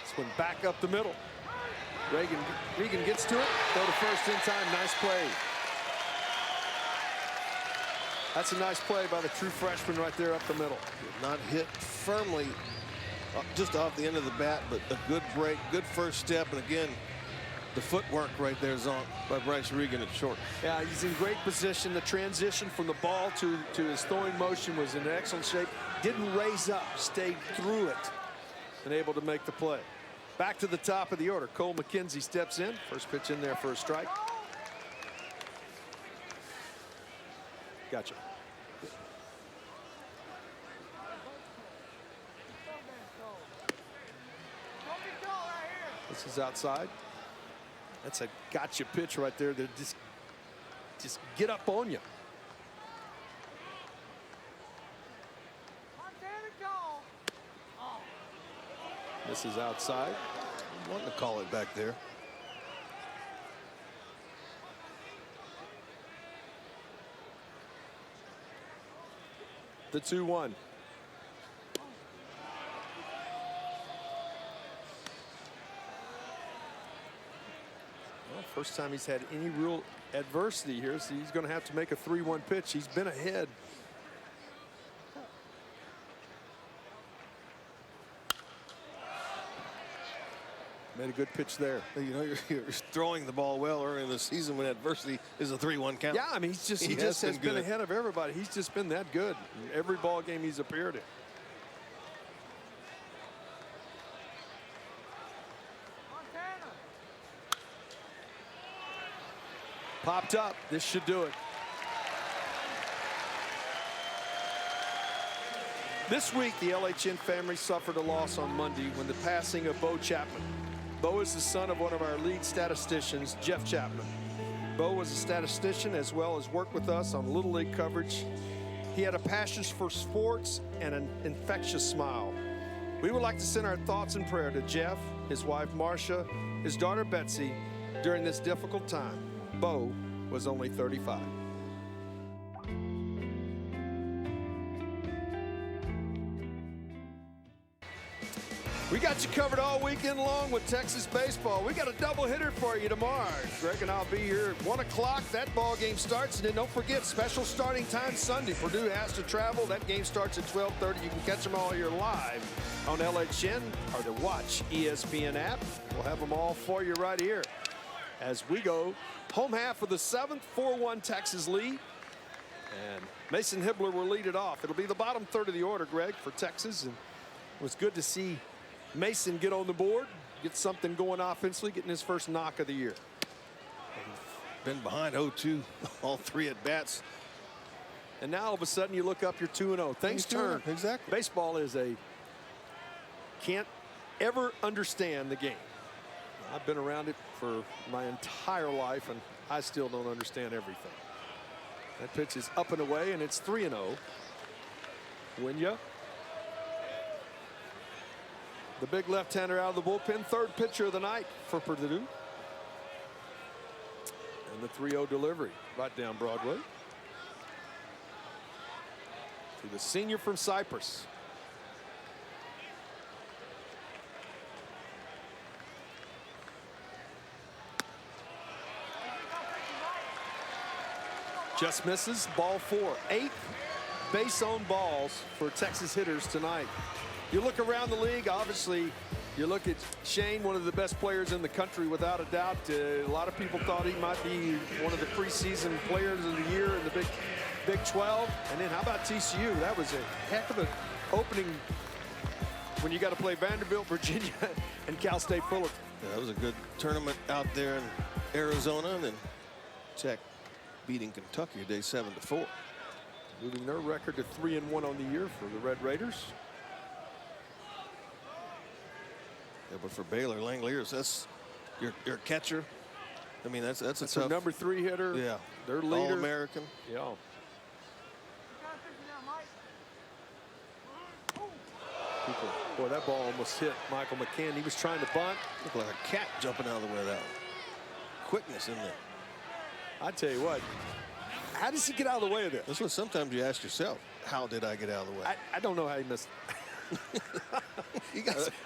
This one back up the middle. Regan gets to it. Throw to first in time. Nice play. That's a nice play by the true freshman right there up the middle. Not hit firmly just off the end of the bat, but a good break, good first step, and again, the footwork right there is on by Bryce Regan at short. Yeah, he's in great position. The transition from the ball to his throwing motion was in excellent shape. Didn't raise up, stayed through it, and able to make the play. Back to the top of the order. Cole McKenzie steps in. First pitch in there for a strike. Gotcha. This is outside. That's a gotcha pitch right there that just get up on you. This is outside. Wanting to call it back there. The 2-1. Well, first time he's had any real adversity here, so he's going to have to make a 3-1 pitch. He's been ahead. Made a good pitch there. You know, you're throwing the ball well early in the season when adversity is a 3-1 count. Yeah, I mean, he just has been ahead of everybody. He's just been that good in every ball game he's appeared in. Popped up. This should do it. This week, the LHN family suffered a loss on Monday when the passing of Bo Chapman. Bo is the son of one of our lead statisticians, Jeff Chapman. Bo was a statistician as well as worked with us on Little League coverage. He had a passion for sports and an infectious smile. We would like to send our thoughts and prayer to Jeff, his wife Marcia, his daughter Betsy during this difficult time. Bo was only 35. We got you covered all weekend long with Texas baseball. We got a double hitter for you tomorrow. Greg and I'll be here at 1 o'clock. That ball game starts. And then don't forget, special starting time Sunday. Purdue has to travel. That game starts at 12:30. You can catch them all here live on LHN or the Watch ESPN app. We'll have them all for you right here as we go home half of the 7th, 4-1 Texas lead. And Mason Hibbler will lead it off. It'll be the bottom third of the order, Greg, for Texas. And it was good to see Mason get on the board, get something going offensively, getting his first knock of the year. Been behind 0-2 all 3 at bats. And now all of a sudden you look up, you're 2-0. Things turn. Exactly. Baseball is a can't ever understand the game. I've been around it for my entire life, and I still don't understand everything. That pitch is up and away, and it's 3-0. Winya, the big left-hander out of the bullpen, third pitcher of the night for Purdue. And the 3-0 delivery right down Broadway to the senior from Cyprus. Just misses, ball 4. 8 base on balls for Texas hitters tonight. You look around the league, obviously, you look at Shane, one of the best players in the country, without a doubt. A lot of people thought he might be one of the preseason players of the year in the Big 12. And then how about TCU? That was a heck of an opening when you got to play Vanderbilt, Virginia, and Cal State Fullerton. Yeah, that was a good tournament out there in Arizona, and then Tech beating Kentucky today 7-4. Moving their record to 3-1 on the year for the Red Raiders. Yeah, but for Baylor, Langoliers, that's your catcher. I mean, that's a tough. Their number 3 hitter. Yeah. Their leader. All-American. Yeah. Boy, that ball almost hit Michael McCann. He was trying to bunt. Looked like a cat jumping out of the way of that one. Quickness in there. I tell you what, how does he get out of the way of this? That's what sometimes you ask yourself, how did I get out of the way? I don't know how he missed.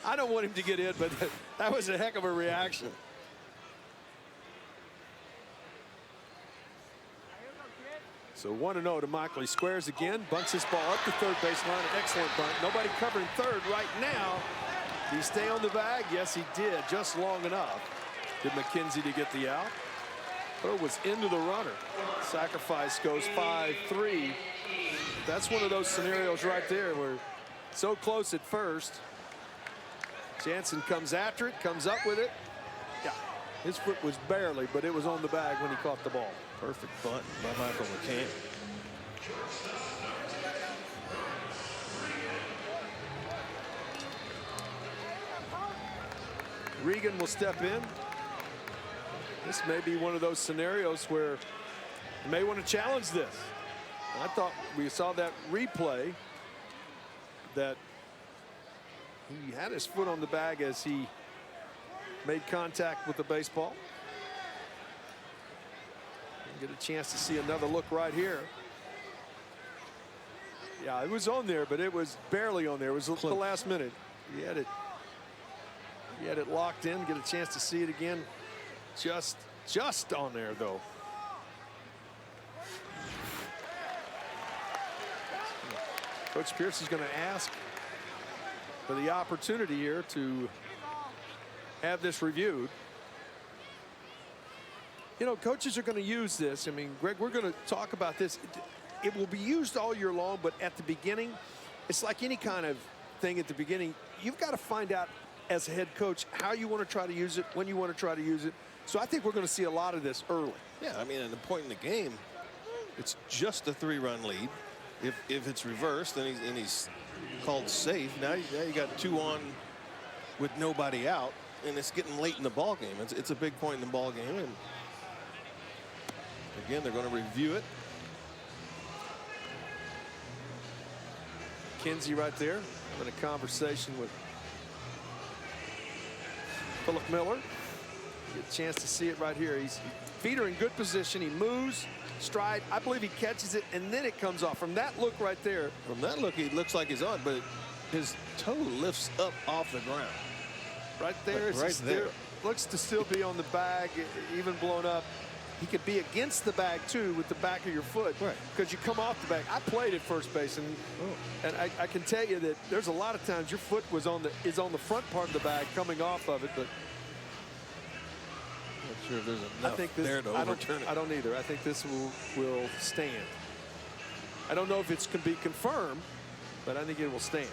I don't want him to get in, but that was a heck of a reaction. So 1-0 to Michael. He squares again, bunts his ball up the third baseline. An excellent bunt. Nobody covering third right now. Did he stay on the bag? Yes, he did, just long enough. Did McKenzie to get the out. Throw was into the runner. Sacrifice goes 5-3. That's one of those scenarios right there where so close at first. Jansen comes after it, comes up with it. Yeah, his foot was barely, but it was on the bag when he caught the ball. Perfect bunt by Michael McCann. Regan will step in. This may be one of those scenarios where you may want to challenge this. I thought we saw that replay that he had his foot on the bag as he made contact with the baseball. Get a chance to see another look right here. Yeah, it was on there, but it was barely on there. It was the last minute. He had it locked in. Get a chance to see it again. Just on there, though. Coach Pierce is going to ask for the opportunity here to have this reviewed. You know, coaches are going to use this. I mean, Greg, we're going to talk about this. It will be used all year long, but at the beginning, it's like any kind of thing at the beginning. You've got to find out as a head coach how you want to try to use it, when you want to try to use it. So I think we're going to see a lot of this early. Yeah, I mean, at the point in the game, it's just a 3-run lead. If it's reversed, then he's called safe. Now you got 2 on with nobody out, and it's getting late in the ball game. It's a big point in the ball game, and again, they're going to review it. Kinsey right there having a conversation with Philip Miller. Get a chance to see it right here. His feet are in good position. He moves, stride. I believe he catches it, and then it comes off. From that look right there. From that look, he looks like he's on, but his toe lifts up off the ground. Right there. Right there. Looks to still be on the bag, even blown up. He could be against the bag, too, with the back of your foot. Right. Because you come off the bag. I played at first base, and I can tell you that there's a lot of times your foot is on the front part of the bag coming off of it, but not sure if there's enough there to overturn it. I don't either. I think this will stand. I don't know if it can be confirmed, but I think it will stand.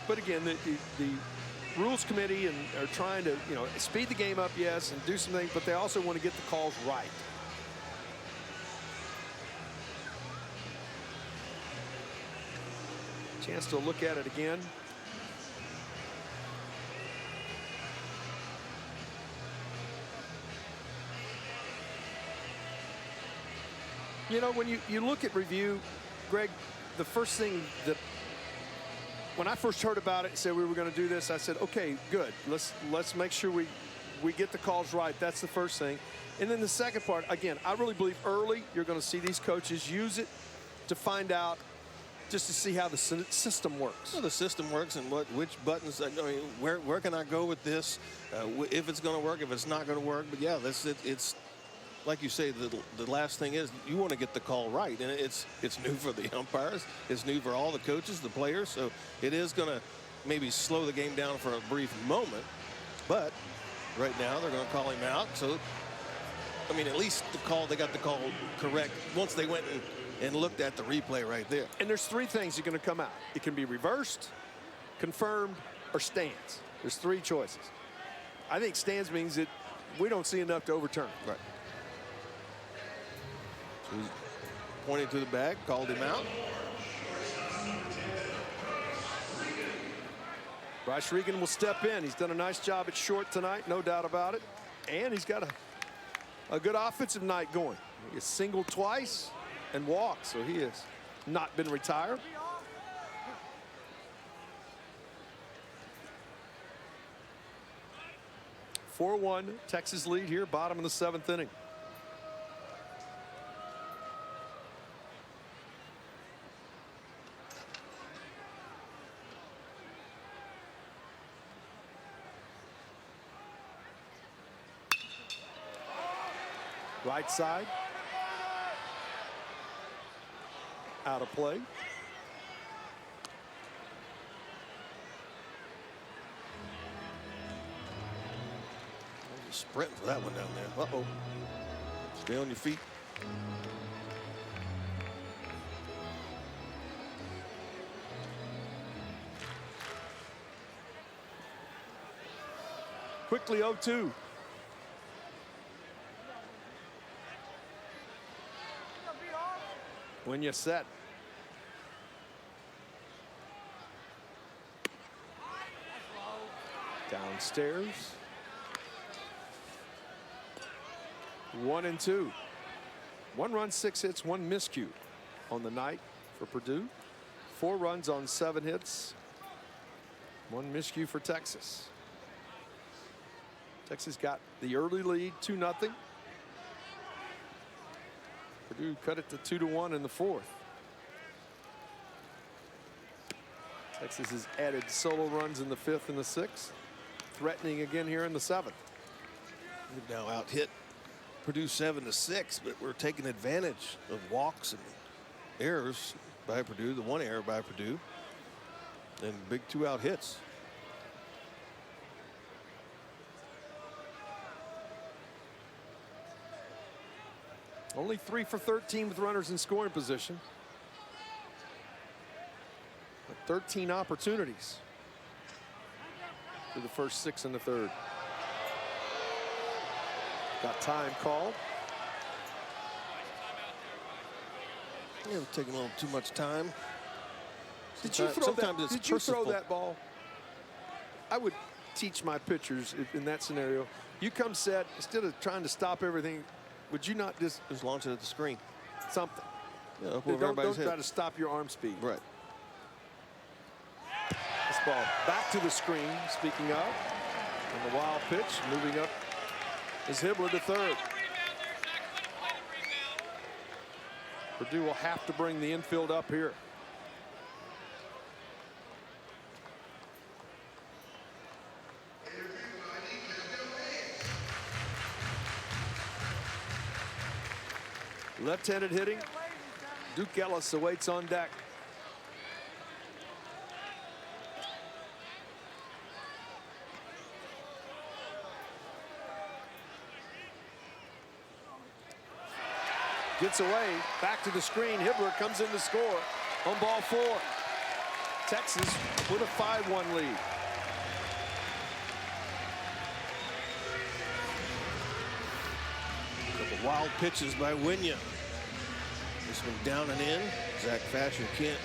But again, the rules committee are trying to, speed the game up, yes, and do some things, but they also want to get the calls right. Chance to look at it again. You know, when you look at review, Greg, the first thing that when I first heard about it and said we were going to do this, I said, okay, good. Let's make sure we get the calls right. That's the first thing. And then the second part, again, I really believe early you're going to see these coaches use it to find out, just to see how the system works. Well, the system works and which buttons, I mean, where can I go with this, if it's going to work, if it's not going to work. But yeah, it's like you say, the last thing is you want to get the call right, and it's new for the umpires, it's new for all the coaches, the players, so it is going to maybe slow the game down for a brief moment, but right now they're going to call him out. So I mean, at least they got the call correct once they went and looked at the replay right there. And there's three things that are going to come out. It can be reversed, confirmed, or stands. There's three choices. I think stands means that we don't see enough to overturn. Right. So he's pointing to the bag, called him out. Bryce Regan will step in. He's done a nice job at short tonight, no doubt about it. And he's got a good offensive night going. He has singled twice and walked, so he has not been retired. (4-1) Texas lead here, bottom of the 7th inning. Right side. Out of play. Sprinting for that one down there. Uh-oh. Stay on your feet. Quickly 0-2. When you're set. Downstairs. 1-2. 1 run, 6 hits, 1 miscue on the night for Purdue. 4 runs on 7 hits. 1 miscue for Texas. Texas got the early lead, 2-0. Purdue cut it to 2-1 in the 4th. Texas has added solo runs in the 5th and the 6th. Threatening again here in the 7th. We've now out hit Purdue 7-6, but we're taking advantage of walks and errors by Purdue, the 1 error by Purdue, and big 2 out hits. Only 3 for 13 with runners in scoring position. But 13 opportunities through the first 6 in the 3rd. Got time called. Yeah, we're taking a little too much time. Did you throw that ball? I would teach my pitchers in that scenario. You come set, instead of trying to stop everything, would you not just launch it at the screen? Something. Yeah, don't try to stop your arm speed. Right. This ball back to the screen, speaking of. And the wild pitch, moving up is Hibbler to 3rd. Purdue will have to bring the infield up here. Left-handed hitting. Duke Ellis awaits on deck. Gets away, back to the screen. Hibbler comes in to score on ball 4. Texas with a 5-1 lead. Couple wild pitches by Winya. This one down and in. Zach Fasher can't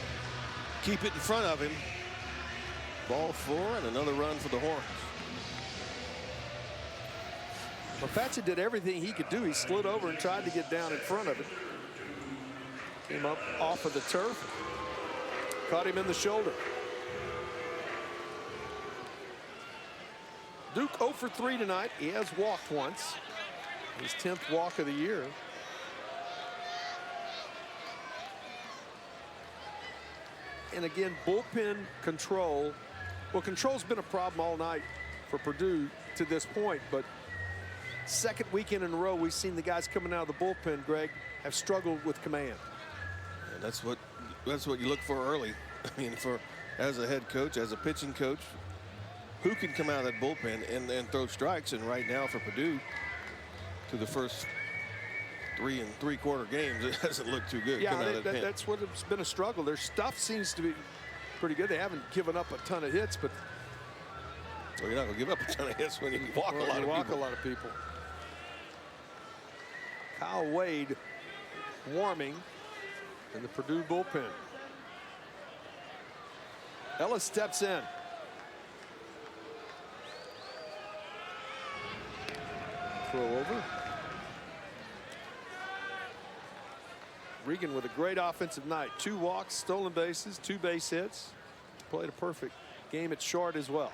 keep it in front of him. Ball 4 and another run for the Horns. Fatcha did everything he could do. He slid over and tried to get down in front of it. Came up off of the turf. Caught him in the shoulder. Duke 0 for 3 tonight. He has walked once. His 10th walk of the year. And again, bullpen control. Well, control's been a problem all night for Purdue to this point, but second weekend in a row, we've seen the guys coming out of the bullpen, Greg, have struggled with command. And that's what you look for early. I mean, as a head coach, as a pitching coach, who can come out of that bullpen and throw strikes? And right now for Purdue, to the first 3 3/4 games, it doesn't look too good. Yeah, that's what it's been a struggle. Their stuff seems to be pretty good. They haven't given up a ton of hits, but well, you're not going to give up a ton of hits when you walk a lot of people. Kyle Wade warming in the Purdue bullpen. Ellis steps in. Throw over. Regan with a great offensive night. 2 walks, stolen bases, 2 base hits. Played a perfect game at short as well.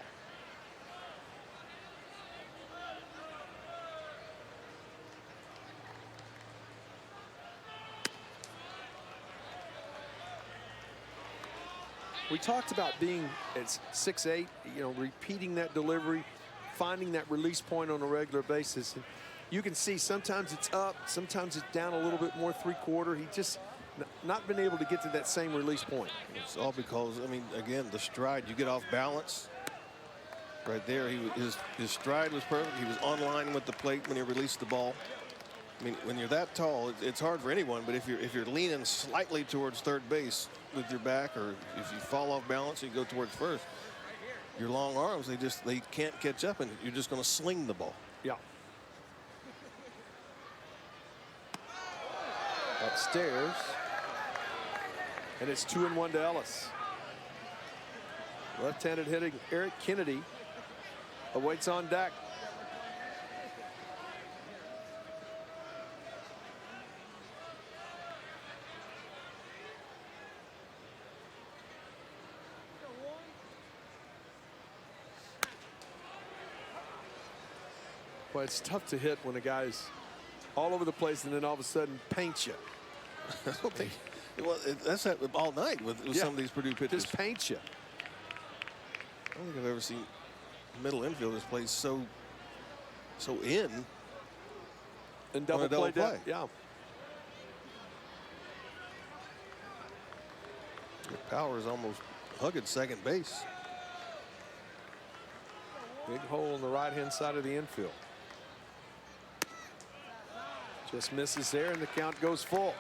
We talked about being at 6'8", you know, repeating that delivery, finding that release point on a regular basis. And you can see sometimes it's up, sometimes it's down a little bit more 3/4. He just not been able to get to that same release point. It's all because, I mean, again, the stride, you get off balance. Right there, his stride was perfect. He was on line with the plate when he released the ball. I mean, when you're that tall, it's hard for anyone, but if you're leaning slightly towards third base with your back, or if you fall off balance and you go towards first, your long arms, they can't catch up, and you're just going to sling the ball. Yeah. Upstairs. And it's 2-1 to Ellis. Left-handed hitting Eric Kennedy awaits on deck. Well, it's tough to hit when a guy's all over the place and then all of a sudden paints you. I don't think. Well, that's happened all night with some of these Purdue pitchers. Just paints you. I don't think I've ever seen middle infielders play so in. And double play. Yeah. The power is almost hugging second base. Big hole on the right-hand side of the infield. Just misses there, and the count goes full.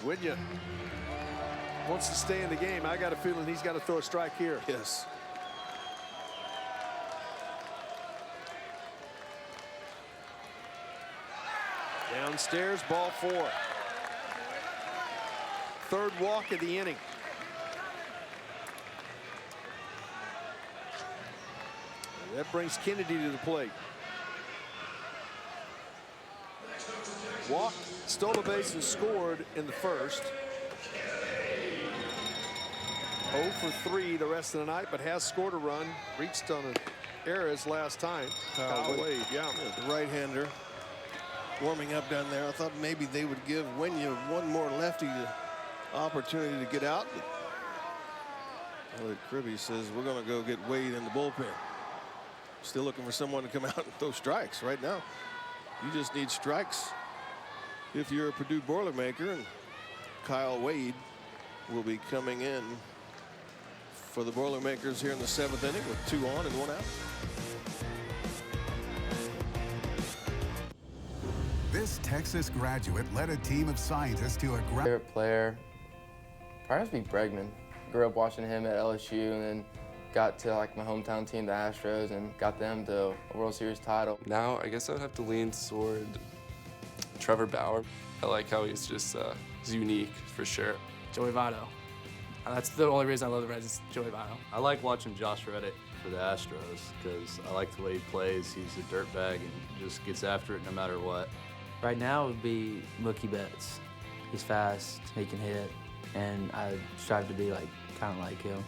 Winya wants to stay in the game. I got a feeling he's got to throw a strike here. Yes. Downstairs, ball 4. Third walk of the inning. And that brings Kennedy to the plate. Walked, stole a base, and scored in the first. 0 for 3 the rest of the night, but has scored a run. Reached on an error his last time. Kyle Wade, yeah. The right-hander warming up down there. I thought maybe they would give Winya one more lefty opportunity to get out. Elliot Kribbe says we're going to go get Wade in the bullpen. Still looking for someone to come out and throw strikes right now. You just need strikes if you're a Purdue Boilermaker, and Kyle Wade will be coming in for the Boilermakers here in the 7th inning with 2 on and 1 out. This Texas graduate led a team of scientists to a favorite player probably has to be Bregman. Grew up watching him at LSU, and then got to like my hometown team, the Astros, and got them to a World Series title. Now I guess I would have to lean toward Trevor Bauer. I like how he's just he's unique for sure. Joey Votto. That's the only reason I love the Reds is Joey Votto. I like watching Josh Reddick for the Astros because I like the way he plays. He's a dirtbag and just gets after it no matter what. Right now it would be Mookie Betts. He's fast, he can hit, and I strive to be kind of like him.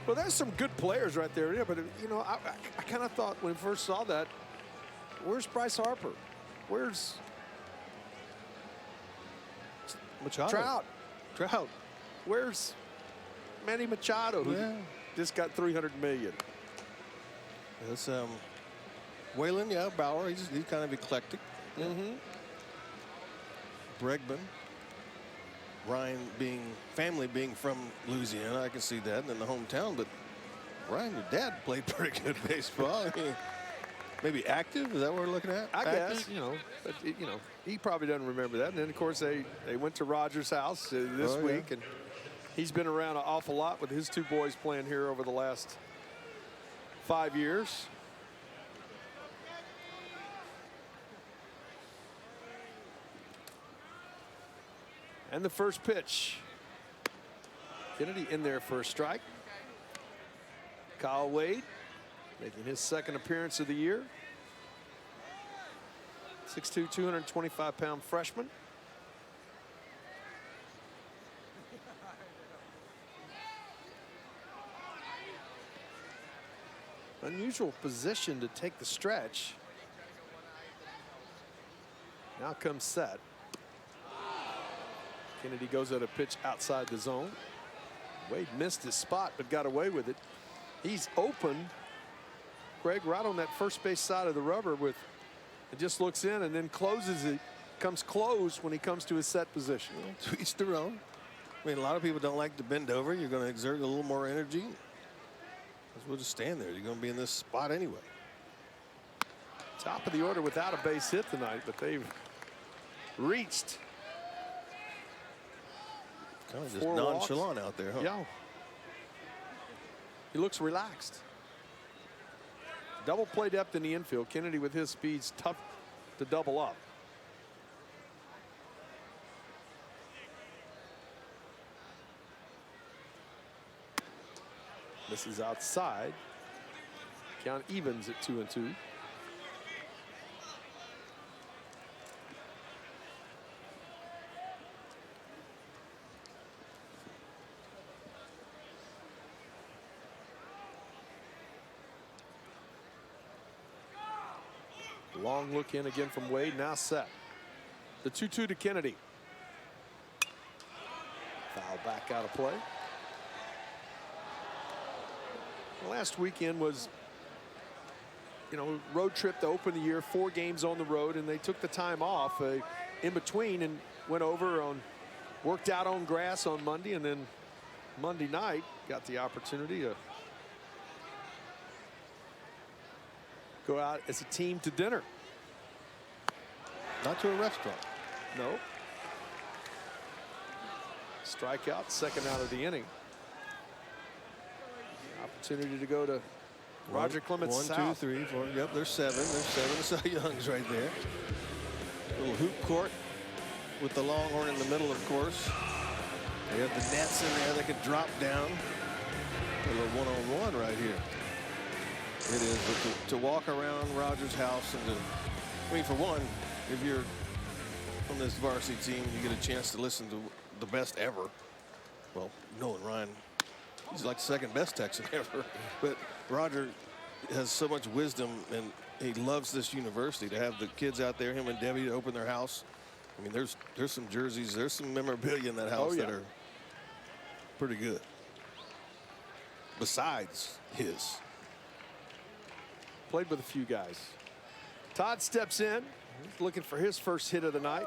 Well, there's some good players right there, yeah, but you know, I kind of thought when we first saw that, where's Bryce Harper? Where's Machado? Trout. Where's Manny Machado, who just got $300 million? It's Waylon, yeah, Bauer. He's kind of eclectic. Mm-hmm. Bregman. Ryan family being from Louisiana, I can see that, and in the hometown. But Ryan, your dad played pretty good baseball. I mean, maybe active. Is that what we're looking at? I guess, you know, but he probably doesn't remember that. And then of course they went to Rogers' house this week, and he's been around an awful lot with his two boys playing here over the last 5 years. And the first pitch. Kennedy in there for a strike. Kyle Wade making his second appearance of the year. 6'2", 225-pound freshman. Unusual position to take the stretch. Now comes set. Kennedy goes at a pitch outside the zone. Wade missed his spot but got away with it. He's open, Greg, right on that first base side of the rubber with it, just looks in and then closes it, comes close when he comes to his set position. Well, to each their own. I mean, a lot of people don't like to bend over. You're going to exert a little more energy. We'll just stand there. You're going to be in this spot anyway. Top of the order without a base hit tonight, but they've reached. Kind of just nonchalant out there, huh? Yeah. He looks relaxed. Double play depth in the infield. Kennedy with his speed's tough to double up. This is outside. Count evens at 2-2. Long look in again from Wade, now set. The 2-2 to Kennedy. Foul back out of play. Last weekend was, road trip to open the year, 4 games on the road, and they took the time off in between and went over worked out on grass on Monday, and then Monday night got the opportunity to go out as a team to dinner. Not to a restaurant. No. Strikeout, second out of the inning. Opportunity to go to Roger Clemens South. 1, 2, 3, 4. Yep, there's 7. There's 7 Cy Youngs right there. Little hoop court with the Longhorn in the middle, of course. They have the nets in there that could drop down. A little one-on-one right here. It is, but to walk around Rogers' house and for one, if you're on this varsity team, you get a chance to listen to the best ever. Well, Nolan Ryan, he's like the second best Texan ever. But Roger has so much wisdom, and he loves this university. To have the kids out there, him and Debbie, to open their house. I mean, there's some jerseys, there's some memorabilia in that house that are pretty good. Besides his. Played with a few guys. Todd steps in. He's looking for his first hit of the night.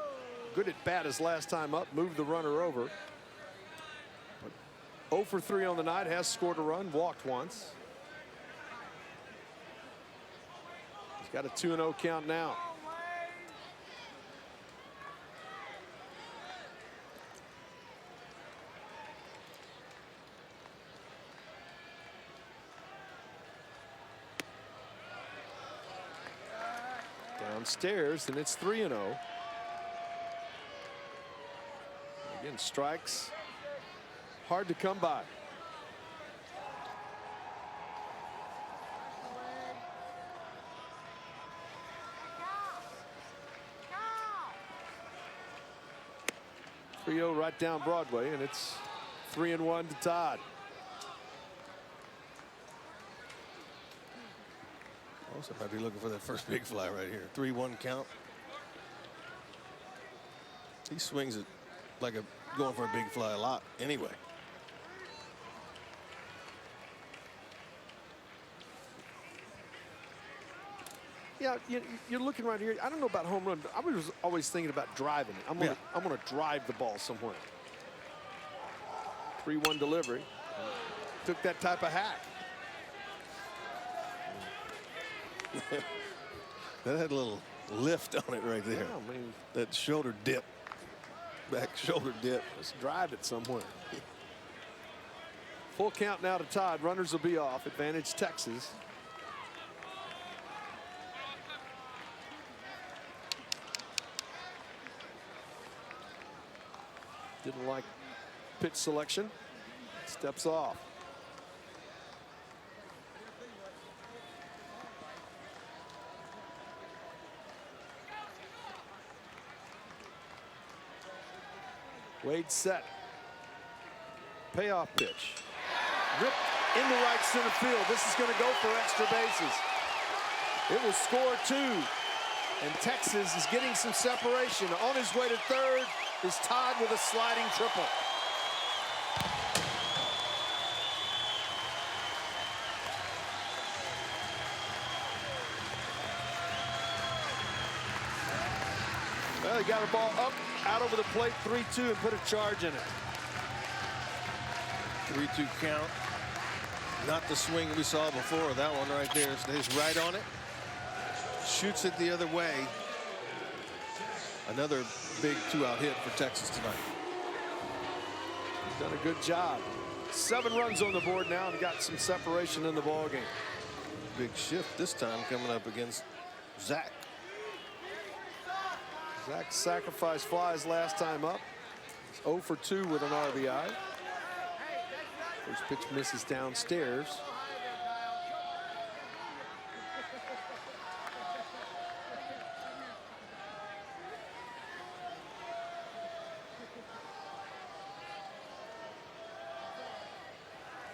Good at bat his last time up. Moved the runner over. But 0 for 3 on the night. Has scored a run. Walked once. He's got a 2-0 count now. Downstairs, and it's 3-0. Again, strikes hard to come by. Trio right down Broadway, and it's 3-1 to Todd. Also might be looking for that first big fly right here. 3-1 count. He swings it like going for a big fly a lot anyway. Yeah, you're looking right here. I don't know about home run. I was always thinking about driving it. I'm gonna drive the ball somewhere. 3-1 delivery. Took that type of hack. That had a little lift on it right there. Yeah, I mean, that shoulder dip. Back shoulder dip. Let's drive it somewhere. Full count now to Todd. Runners will be off. Advantage Texas. Didn't like pitch selection. Steps off. Wade set. Payoff pitch. Ripped into right center field. This is going to go for extra bases. It will score 2. And Texas is getting some separation. On his way to third is Todd with a sliding triple. Well, he got the ball up, out over the plate, 3-2, and put a charge in it. 3-2 count. Not the swing we saw before. That one right there stays right on it. Shoots it the other way. Another big 2-out hit for Texas tonight. Done a good job. 7 runs on the board now and got some separation in the ballgame. Big shift this time coming up against Zach. Zach sacrificed flies last time up. He's 0 for 2 with an RBI. First pitch misses downstairs.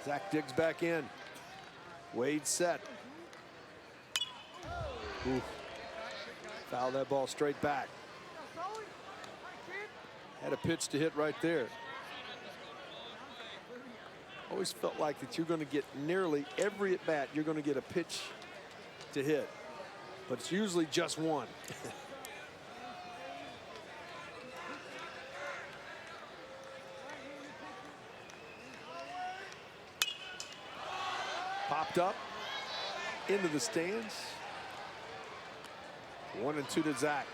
Zach digs back in. Wade set. Ooh. Foul that ball straight back. Had a pitch to hit right there. Always felt like that you're going to get nearly every at bat, you're going to get a pitch to hit. But it's usually just one. Popped up into the stands. 1-2 to Zach.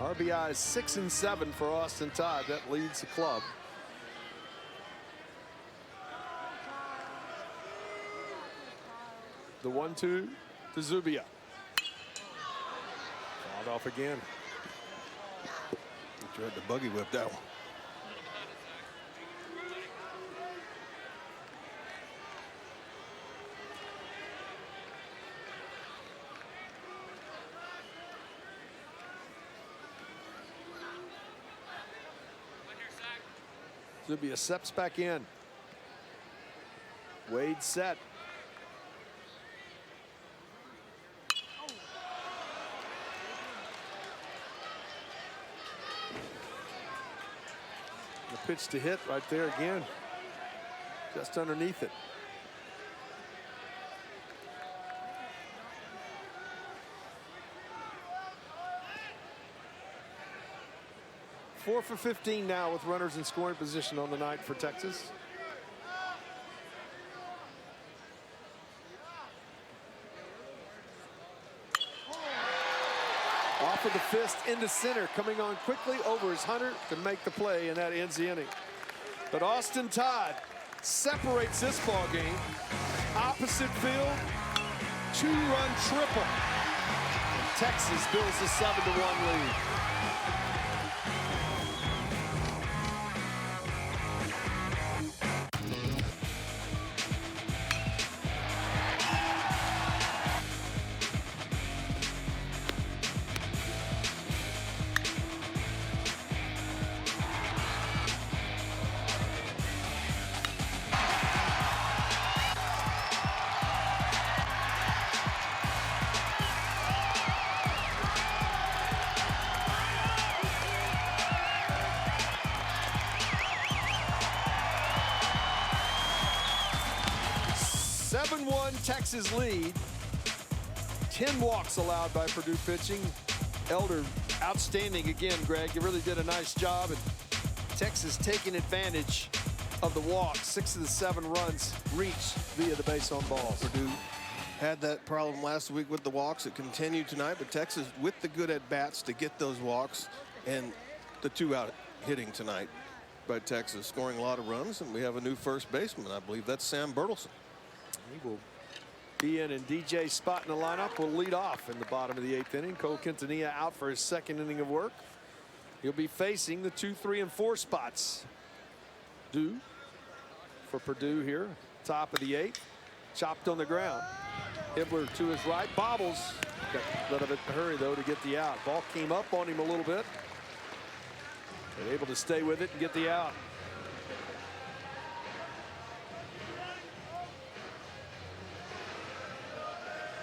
RBI is 6 and 7 for Austin Todd. That leads the club. The 1-2 to Zubia. Fouled off again. He tried to buggy whip that one. Zubia steps back in. Wade set. The pitch to hit right there again. Just underneath it. Four for 15 now with runners in scoring position on the night for Texas. for the fist into center, coming on quickly over his Hunter to make the play, and that ends the inning. But Austin Todd separates this ball game. Opposite field, 2-run triple. And Texas builds a 7-1 lead. Texas lead. 10 walks allowed by Purdue pitching. Elder outstanding again, Greg. You really did a nice job. And Texas taking advantage of the walks. 6 of the 7 runs reached via the base on balls. Purdue had that problem last week with the walks. It continued tonight, but Texas with the good at-bats to get those walks and the 2-out hitting tonight by Texas, scoring a lot of runs. And we have a new first baseman. I believe that's Sam Bertelson. He will be in, and DJ spot in the lineup will lead off in the bottom of the 8th inning. Cole Quintanilla out for his 2nd inning of work. He'll be facing the 2, 3, and 4 spots. Due for Purdue here, top of the 8th. Chopped on the ground. Hibbler to his right, bobbles. Got a little bit of hurry though to get the out. Ball came up on him a little bit. They're able to stay with it and get the out.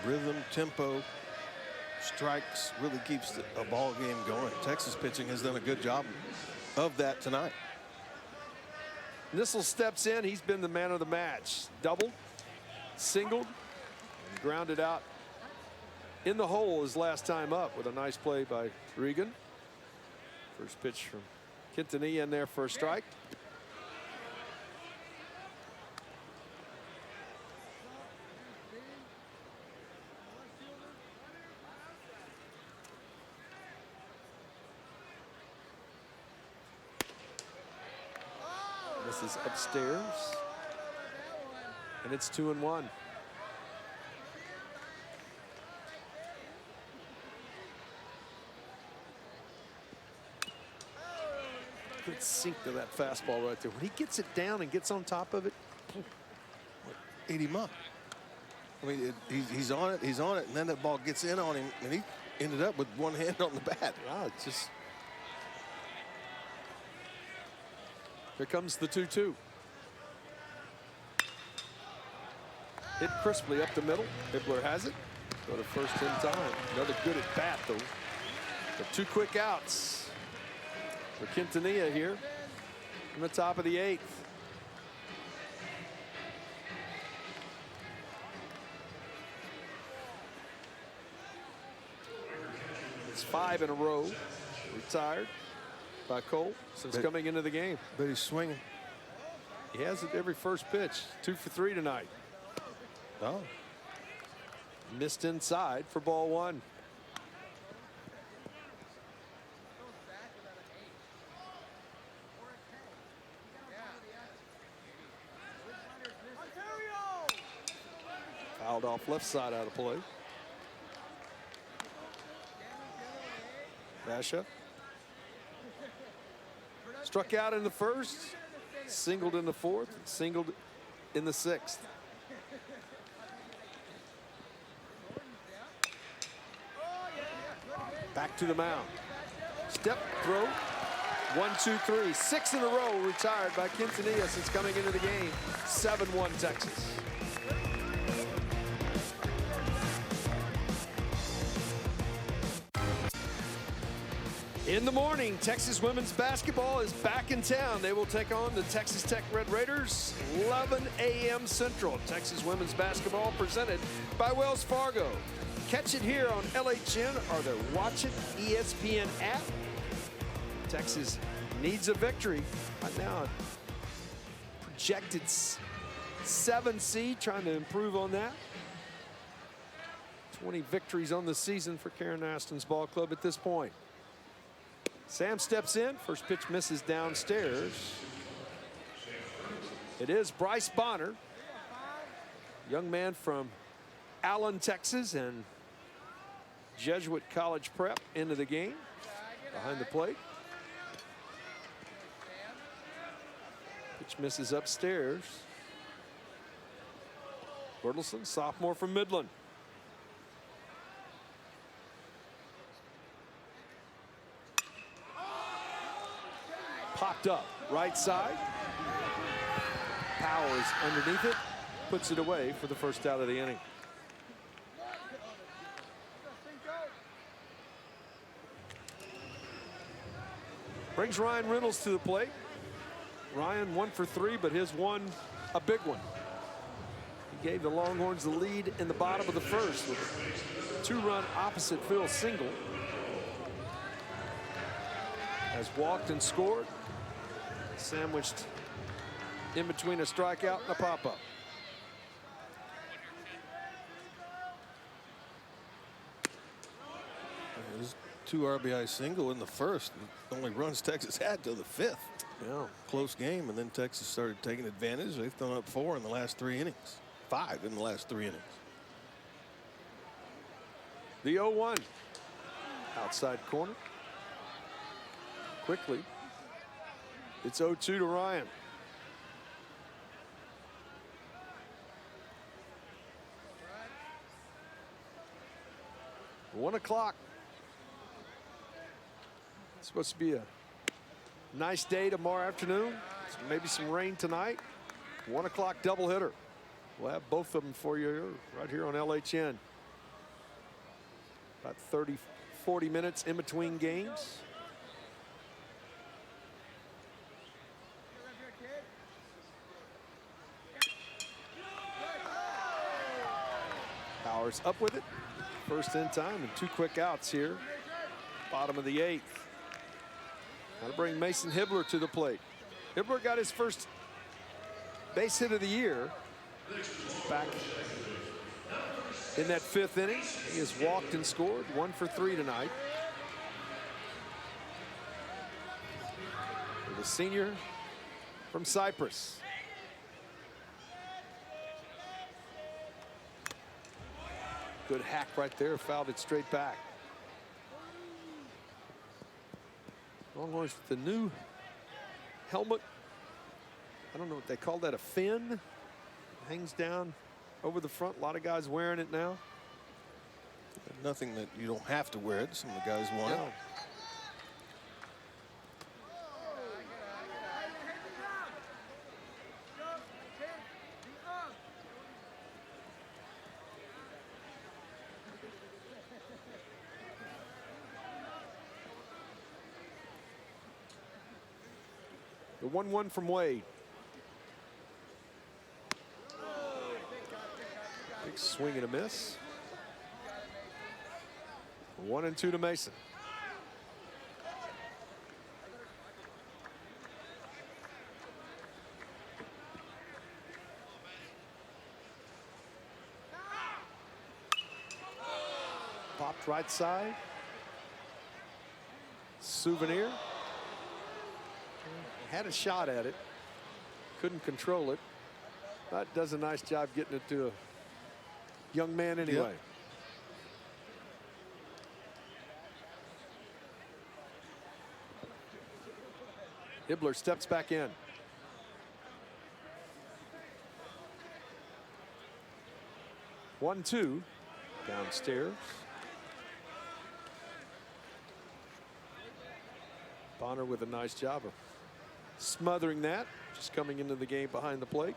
Rhythm, tempo, strikes really keeps a ball game going. Texas pitching has done a good job of that tonight. Nissel steps in. He's been the man of the match. Doubled, singled, and grounded out in the hole his last time up with a nice play by Regan. First pitch from Quintanilla in there for a strike. This is upstairs, and it's 2-1. Good sink to that fastball right there. When he gets it down and gets on top of it, ate him up. I mean, he's on it, and then that ball gets in on him, and he ended up with one hand on the bat. Wow, it's just... Here comes the 2-2. Hit crisply up the middle. Hibbler has it. Go to first in time. Another good at bat, though. But 2 quick outs for Quintanilla here in the top of the 8th. It's 5 in a row. Retired by Cole since coming into the game. But he's swinging. He has it every first pitch. 2 for 3 tonight. Oh. Missed inside for ball 1. Fouled off left side out of play. Basha. Struck out in the first, singled in the 4th, singled in the 6th. Back to the mound. Step throw. 1, 2, 3. 6 in a row retired by Quintanilla since coming into the game. 7-1 Texas. In the morning, Texas women's basketball is back in town. They will take on the Texas Tech Red Raiders, 11 a.m. Central. Texas women's basketball presented by Wells Fargo. Catch it here on LHN or the Watch It ESPN app. Texas needs a victory. Right now, projected 7 seed, trying to improve on that. 20 victories on the season for Karen Aston's ball club at this point. Sam steps in. First pitch misses downstairs. It is Bryce Bonner, young man from Allen, Texas, and Jesuit College Prep into the game. Behind the plate. Pitch misses upstairs. Bertelsen, sophomore from Midland. Popped up, right side. Powers underneath it, puts it away for the first out of the inning. Brings Ryan Reynolds to the plate. Ryan 1 for 3, but his one a big one. He gave the Longhorns the lead in the bottom of the first with a 2-run opposite field single. Has walked and scored, sandwiched in between a strikeout and a pop-up. His 2 RBI single in the first. Only runs Texas had till the 5th. Yeah. Close game, and then Texas started taking advantage. They've thrown up 4 in the last 3 innings. 5 in the last 3 innings. The 0-1. Outside corner. Quickly. It's 0-2 to Ryan. One o'clock. It's supposed to be a nice day tomorrow afternoon. Maybe some rain tonight. 1 o'clock doubleheader. We'll have both of them for you right here on LHN. About 30, 40 minutes in between games. Powers up with it. First in time and 2 quick outs here. Bottom of the 8th. Got to bring Mason Hibbler to the plate. Hibbler got his first base hit of the year back in that 5th inning. He has walked and scored 1 for 3 tonight. For the senior from Cyprus. Good hack right there, fouled it straight back. Longhorns with the new helmet. I don't know what they call that, a fin. Hangs down over the front. A lot of guys wearing it now. Nothing that you don't have to wear it. Some of the guys want it. The 1-1 from Wade. Big swing and a miss. 1-2 to Mason. Popped right side. Souvenir. Had a shot at it. Couldn't control it. That does a nice job getting it to a young man anyway. Yep. Hibbler steps back in. One, 2 downstairs. Bonner with a nice job of smothering that, just coming into the game behind the plate.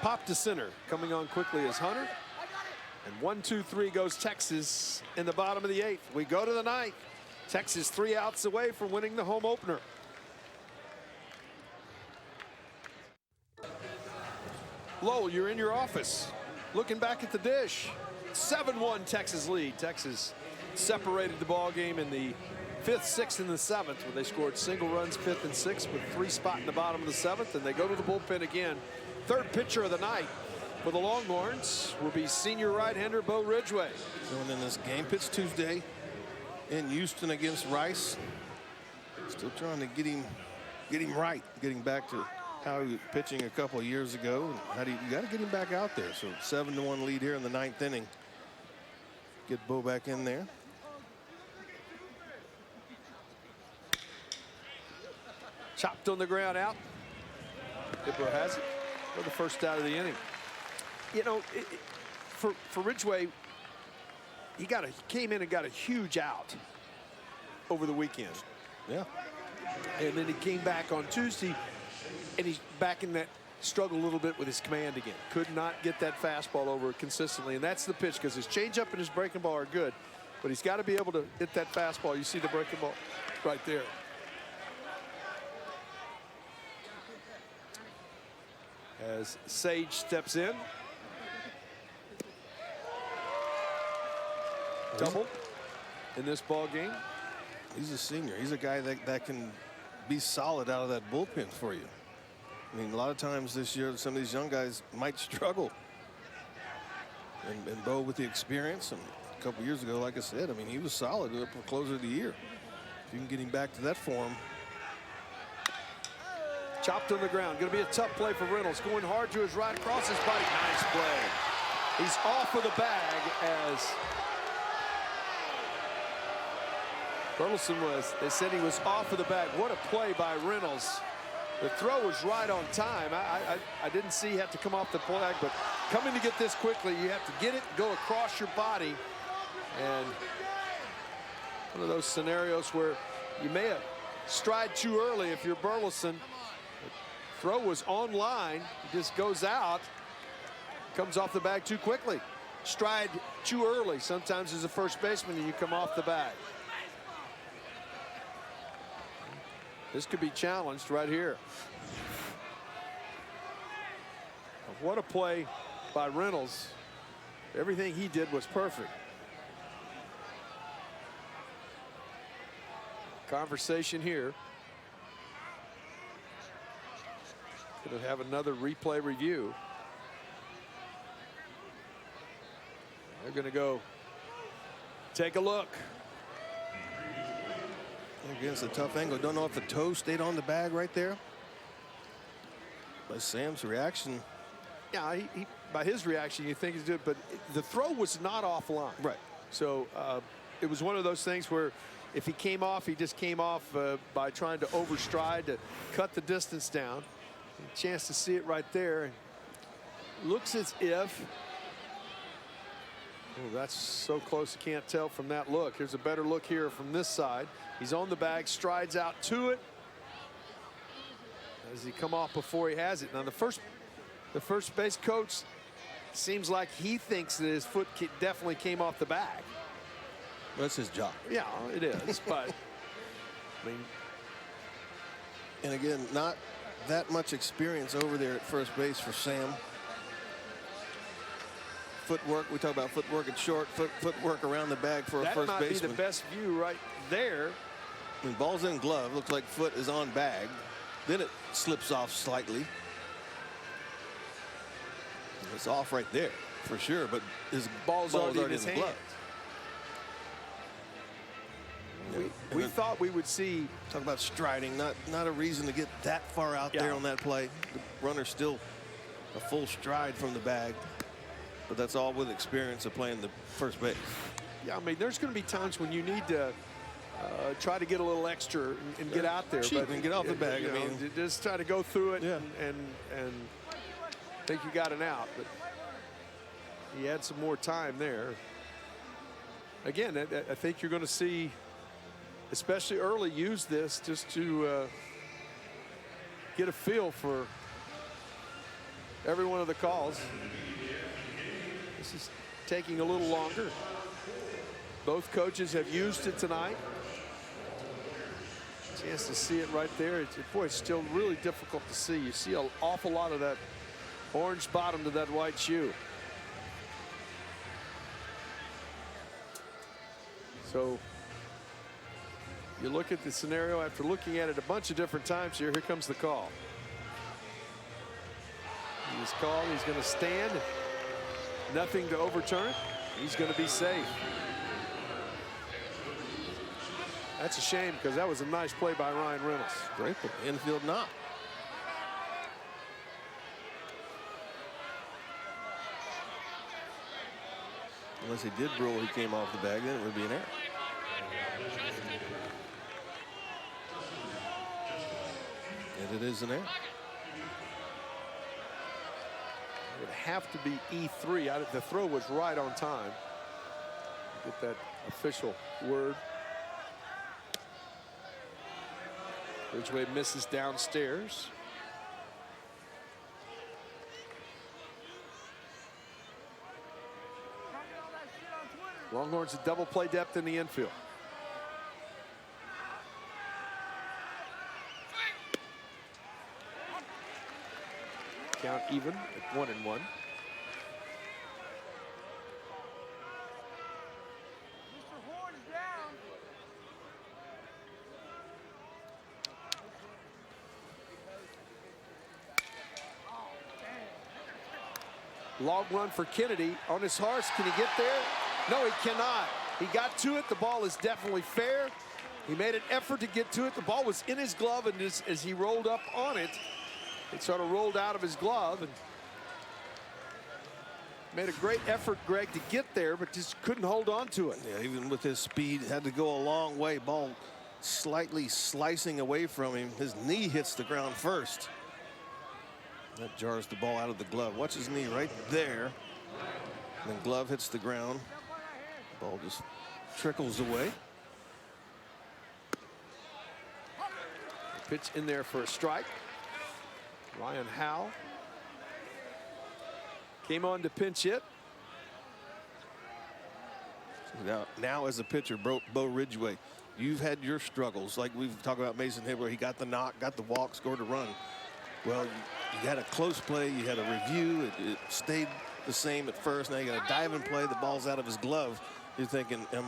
Pop to center, coming on quickly is Hunter. And 1-2-3 goes Texas in the bottom of the 8th. We go to the 9th. Texas 3 outs away from winning the home opener. Lowell, you're in your office, looking back at the dish. 7-1 Texas lead. Texas separated the ball game in the 5th, 6th, and the 7th, where they scored single runs 5th and 6th with 3 spot in the bottom of the 7th, and they go to the bullpen again. Third pitcher of the night for the Longhorns will be senior right-hander Bo Ridgway. Going in this game, pitch Tuesday in Houston against Rice. Still trying to get him right, getting back to how he was pitching a couple of years ago. How do you got to get him back out there? So 7-1 lead here in the 9th inning. Get Bo back in there. Chopped on the ground out. Dibro has it for the first out of the inning. You know, for Ridgway, he came in and got a huge out over the weekend. Yeah. And then he came back on Tuesday, and he's back in that struggle a little bit with his command again. Could not get that fastball over consistently, and that's the pitch, because his changeup and his breaking ball are good, but he's got to be able to hit that fastball. You see the breaking ball right there. As Sage steps in. Double in this ball game. He's a senior. He's a guy that can be solid out of that bullpen for you. I mean, a lot of times this year, some of these young guys might struggle. And Bo with the experience, and a couple years ago, like I said, I mean, he was solid for closer of the year. If you can get him back to that form. Chopped on the ground. Going to be a tough play for Reynolds. Going hard to his right, across his body. Nice play. He's off of the bag as Burleson was. They said he was off of the bag. What a play by Reynolds. The throw was right on time. I didn't see he had to come off the bag, but coming to get this quickly, you have to get it, go across your body. And one of those scenarios where you may have stride too early if you're Burleson. Throw was on line. He just goes out. Comes off the bag too quickly. Stride too early. Sometimes as a first baseman and you come off the bag. This could be challenged right here. What a play by Reynolds. Everything he did was perfect. Conversation here. Going to have another replay review. They're going to go take a look. Again, it's a tough angle. Don't know if the toe stayed on the bag right there. By Sam's reaction. Yeah, by his reaction, you think he's good, but the throw was not offline. Right. So it was one of those things where if he came off, he just came off by trying to overstride to cut the distance down. A chance to see it right there. Looks as if. Oh, that's so close you can't tell from that look. Here's a better look here from this side. He's on the bag, strides out to it. Does he come off before he has it? Now the first base coach seems like he thinks that his foot definitely came off the bag. Well, that's his job. Yeah, it is, but I mean. And again, not that much experience over there at first base for Sam. Footwork, we talk about footwork at short, footwork around the bag for a first baseman. That might be the best view right there. When ball's in glove, looks like foot is on bag. Then it slips off slightly. It's off right there for sure, but his ball's already in the glove. We thought we would see. Talk about striding, not a reason to get that far out there on that play. The runner's still a full stride from the bag, but that's all with experience of playing the first base. Yeah, I mean, there's going to be times when you need to try to get a little extra and get out there, but and get off the bag. I mean, just try to go through it and think you got an out, but he had some more time there. Again, I think you're going to see, especially early, use this just to get a feel for every one of the calls. This is taking a little longer. Both coaches have used it tonight. Chance to see it right there. Boy, it's still really difficult to see. You see an awful lot of that orange bottom to that white shoe. So You look at the scenario after looking at it a bunch of different times here. Here comes the call. He's called. He's going to stand. Nothing to overturn it. He's going to be safe. That's a shame because that was a nice play by Ryan Reynolds. Great infield knock. Unless he did rule, he came off the bag, then it would be an error. And it is an error. It would have to be E3. The throw was right on time. Get that official word. Ridgeway misses downstairs. Longhorns a double play depth in the infield. Count even at 1-1. Long run for Kennedy on his horse. Can he get there? No, he cannot. He got to it. The ball is definitely fair. He made an effort to get to it. The ball was in his glove, and as he rolled up on it, it sort of rolled out of his glove and made a great effort, Greg, to get there, but just couldn't hold on to it. Yeah, even with his speed, had to go a long way. Ball slightly slicing away from him. His knee hits the ground first. That jars the ball out of the glove. Watch his knee right there. And then glove hits the ground. Ball just trickles away. Pitch in there for a strike. Ryan Howell came on to pinch hit. Now as a pitcher, Bo Ridgeway, you've had your struggles. Like we've talked about Mason Hibbler. He got the knock, got the walk, scored a run. Well, you had a close play. You had a review. It stayed the same at first. Now you got a diving play. The ball's out of his glove. You're thinking, I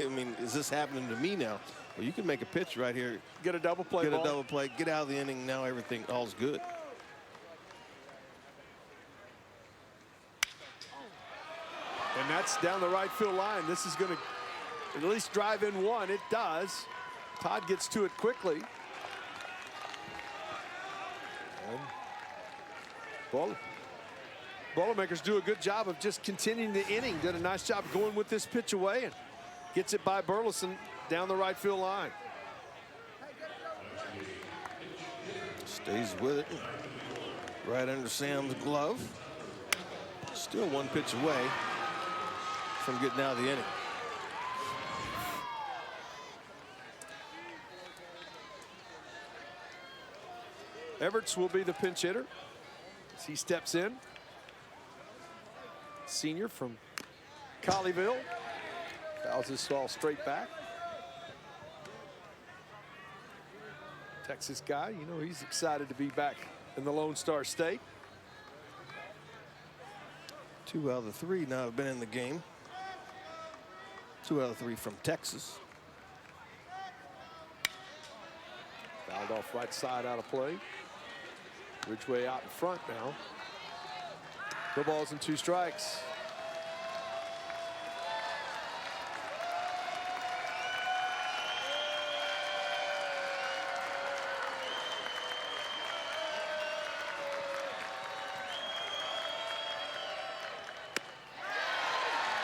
mean, is this happening to me now? Well, you can make a pitch right here. Get a double play. Get a double play. Get out of the inning. Now all's good. And that's down the right field line. This is going to at least drive in one. It does. Todd gets to it quickly. And Boilermakers do a good job of just continuing the inning. Did a nice job going with this pitch away and gets it by Burleson down the right field line. Stays with it. Right under Sam's glove. Still one pitch away from getting out of the inning. Everts will be the pinch hitter as he steps in. Senior from Colleyville. Fouls this ball straight back. Texas guy, you know, he's excited to be back in the Lone Star State. 2 out of the 3 now have been in the game. 2 out of 3 from Texas. Fouled off right side, out of play. Ridgeway out in front now. 2 balls and 2 strikes.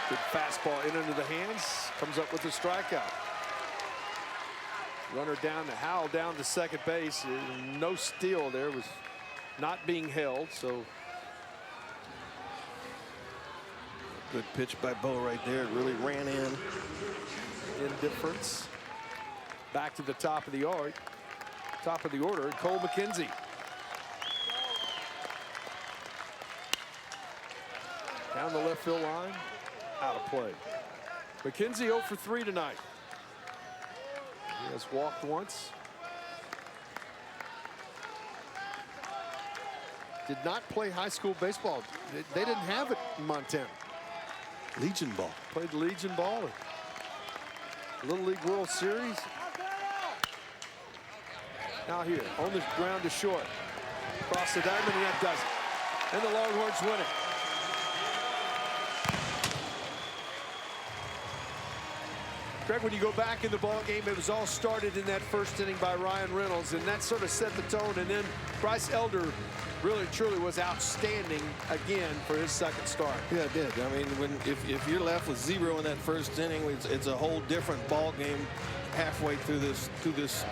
Good fastball in under the hands. Comes up with a strikeout. Runner down to Howell down to second base. No steal there. Was not being held, so. Good pitch by Bo right there. It really ran in. Indifference. Back to the top of the order. Cole McKenzie. Down the left field line. Out of play. McKenzie 0 for 3 tonight. He has walked once. Did not play high school baseball. They didn't have it in Montana. Legion ball. Played Legion ball. Little League World Series. Now here, on the ground to short. Across the diamond, and that does it. And the Longhorns win it. Greg, when you go back in the ball game, it was all started in that first inning by Ryan Reynolds, and that sort of set the tone. And then Bryce Elder really, truly was outstanding again for his second start. Yeah, it did. I mean, if you're left with 0 in that first inning, it's a whole different ball game halfway through this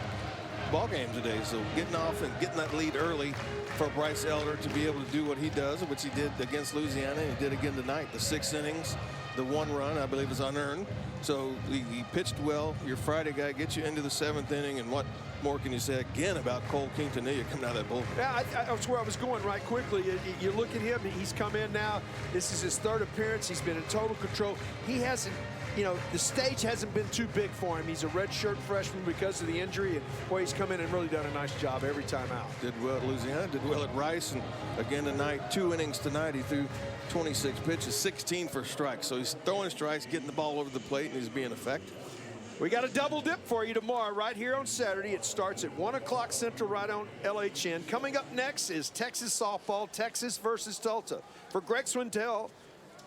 ball game today. So getting off and getting that lead early for Bryce Elder to be able to do what he does, which he did against Louisiana, and he did again tonight. The 6 innings, the 1 run, I believe, is unearned. So he pitched well. Your Friday guy gets you into the 7th inning, and what more can you say again about Cole Quintanilla coming out of that bullpen? Yeah, that's where I was going right quickly. You look at him, he's come in now. This is his 3rd appearance. He's been in total control. He hasn't, you know, the stage hasn't been too big for him. He's a redshirt freshman because of the injury, and boy, he's come in and really done a nice job every time out. Did well at Louisiana, did well at Rice, and again tonight, 2 innings tonight. He threw 26 pitches, 16 for strikes. So he's throwing strikes, getting the ball over the plate, and he's being effective. We got a double dip for you tomorrow right here on Saturday. It starts at 1 o'clock Central right on LHN. Coming up next is Texas softball, Texas versus Tulsa. For Greg Swindell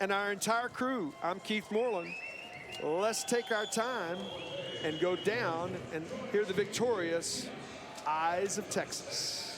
and our entire crew, I'm Keith Moreland. Let's take our time and go down and hear the victorious Eyes of Texas.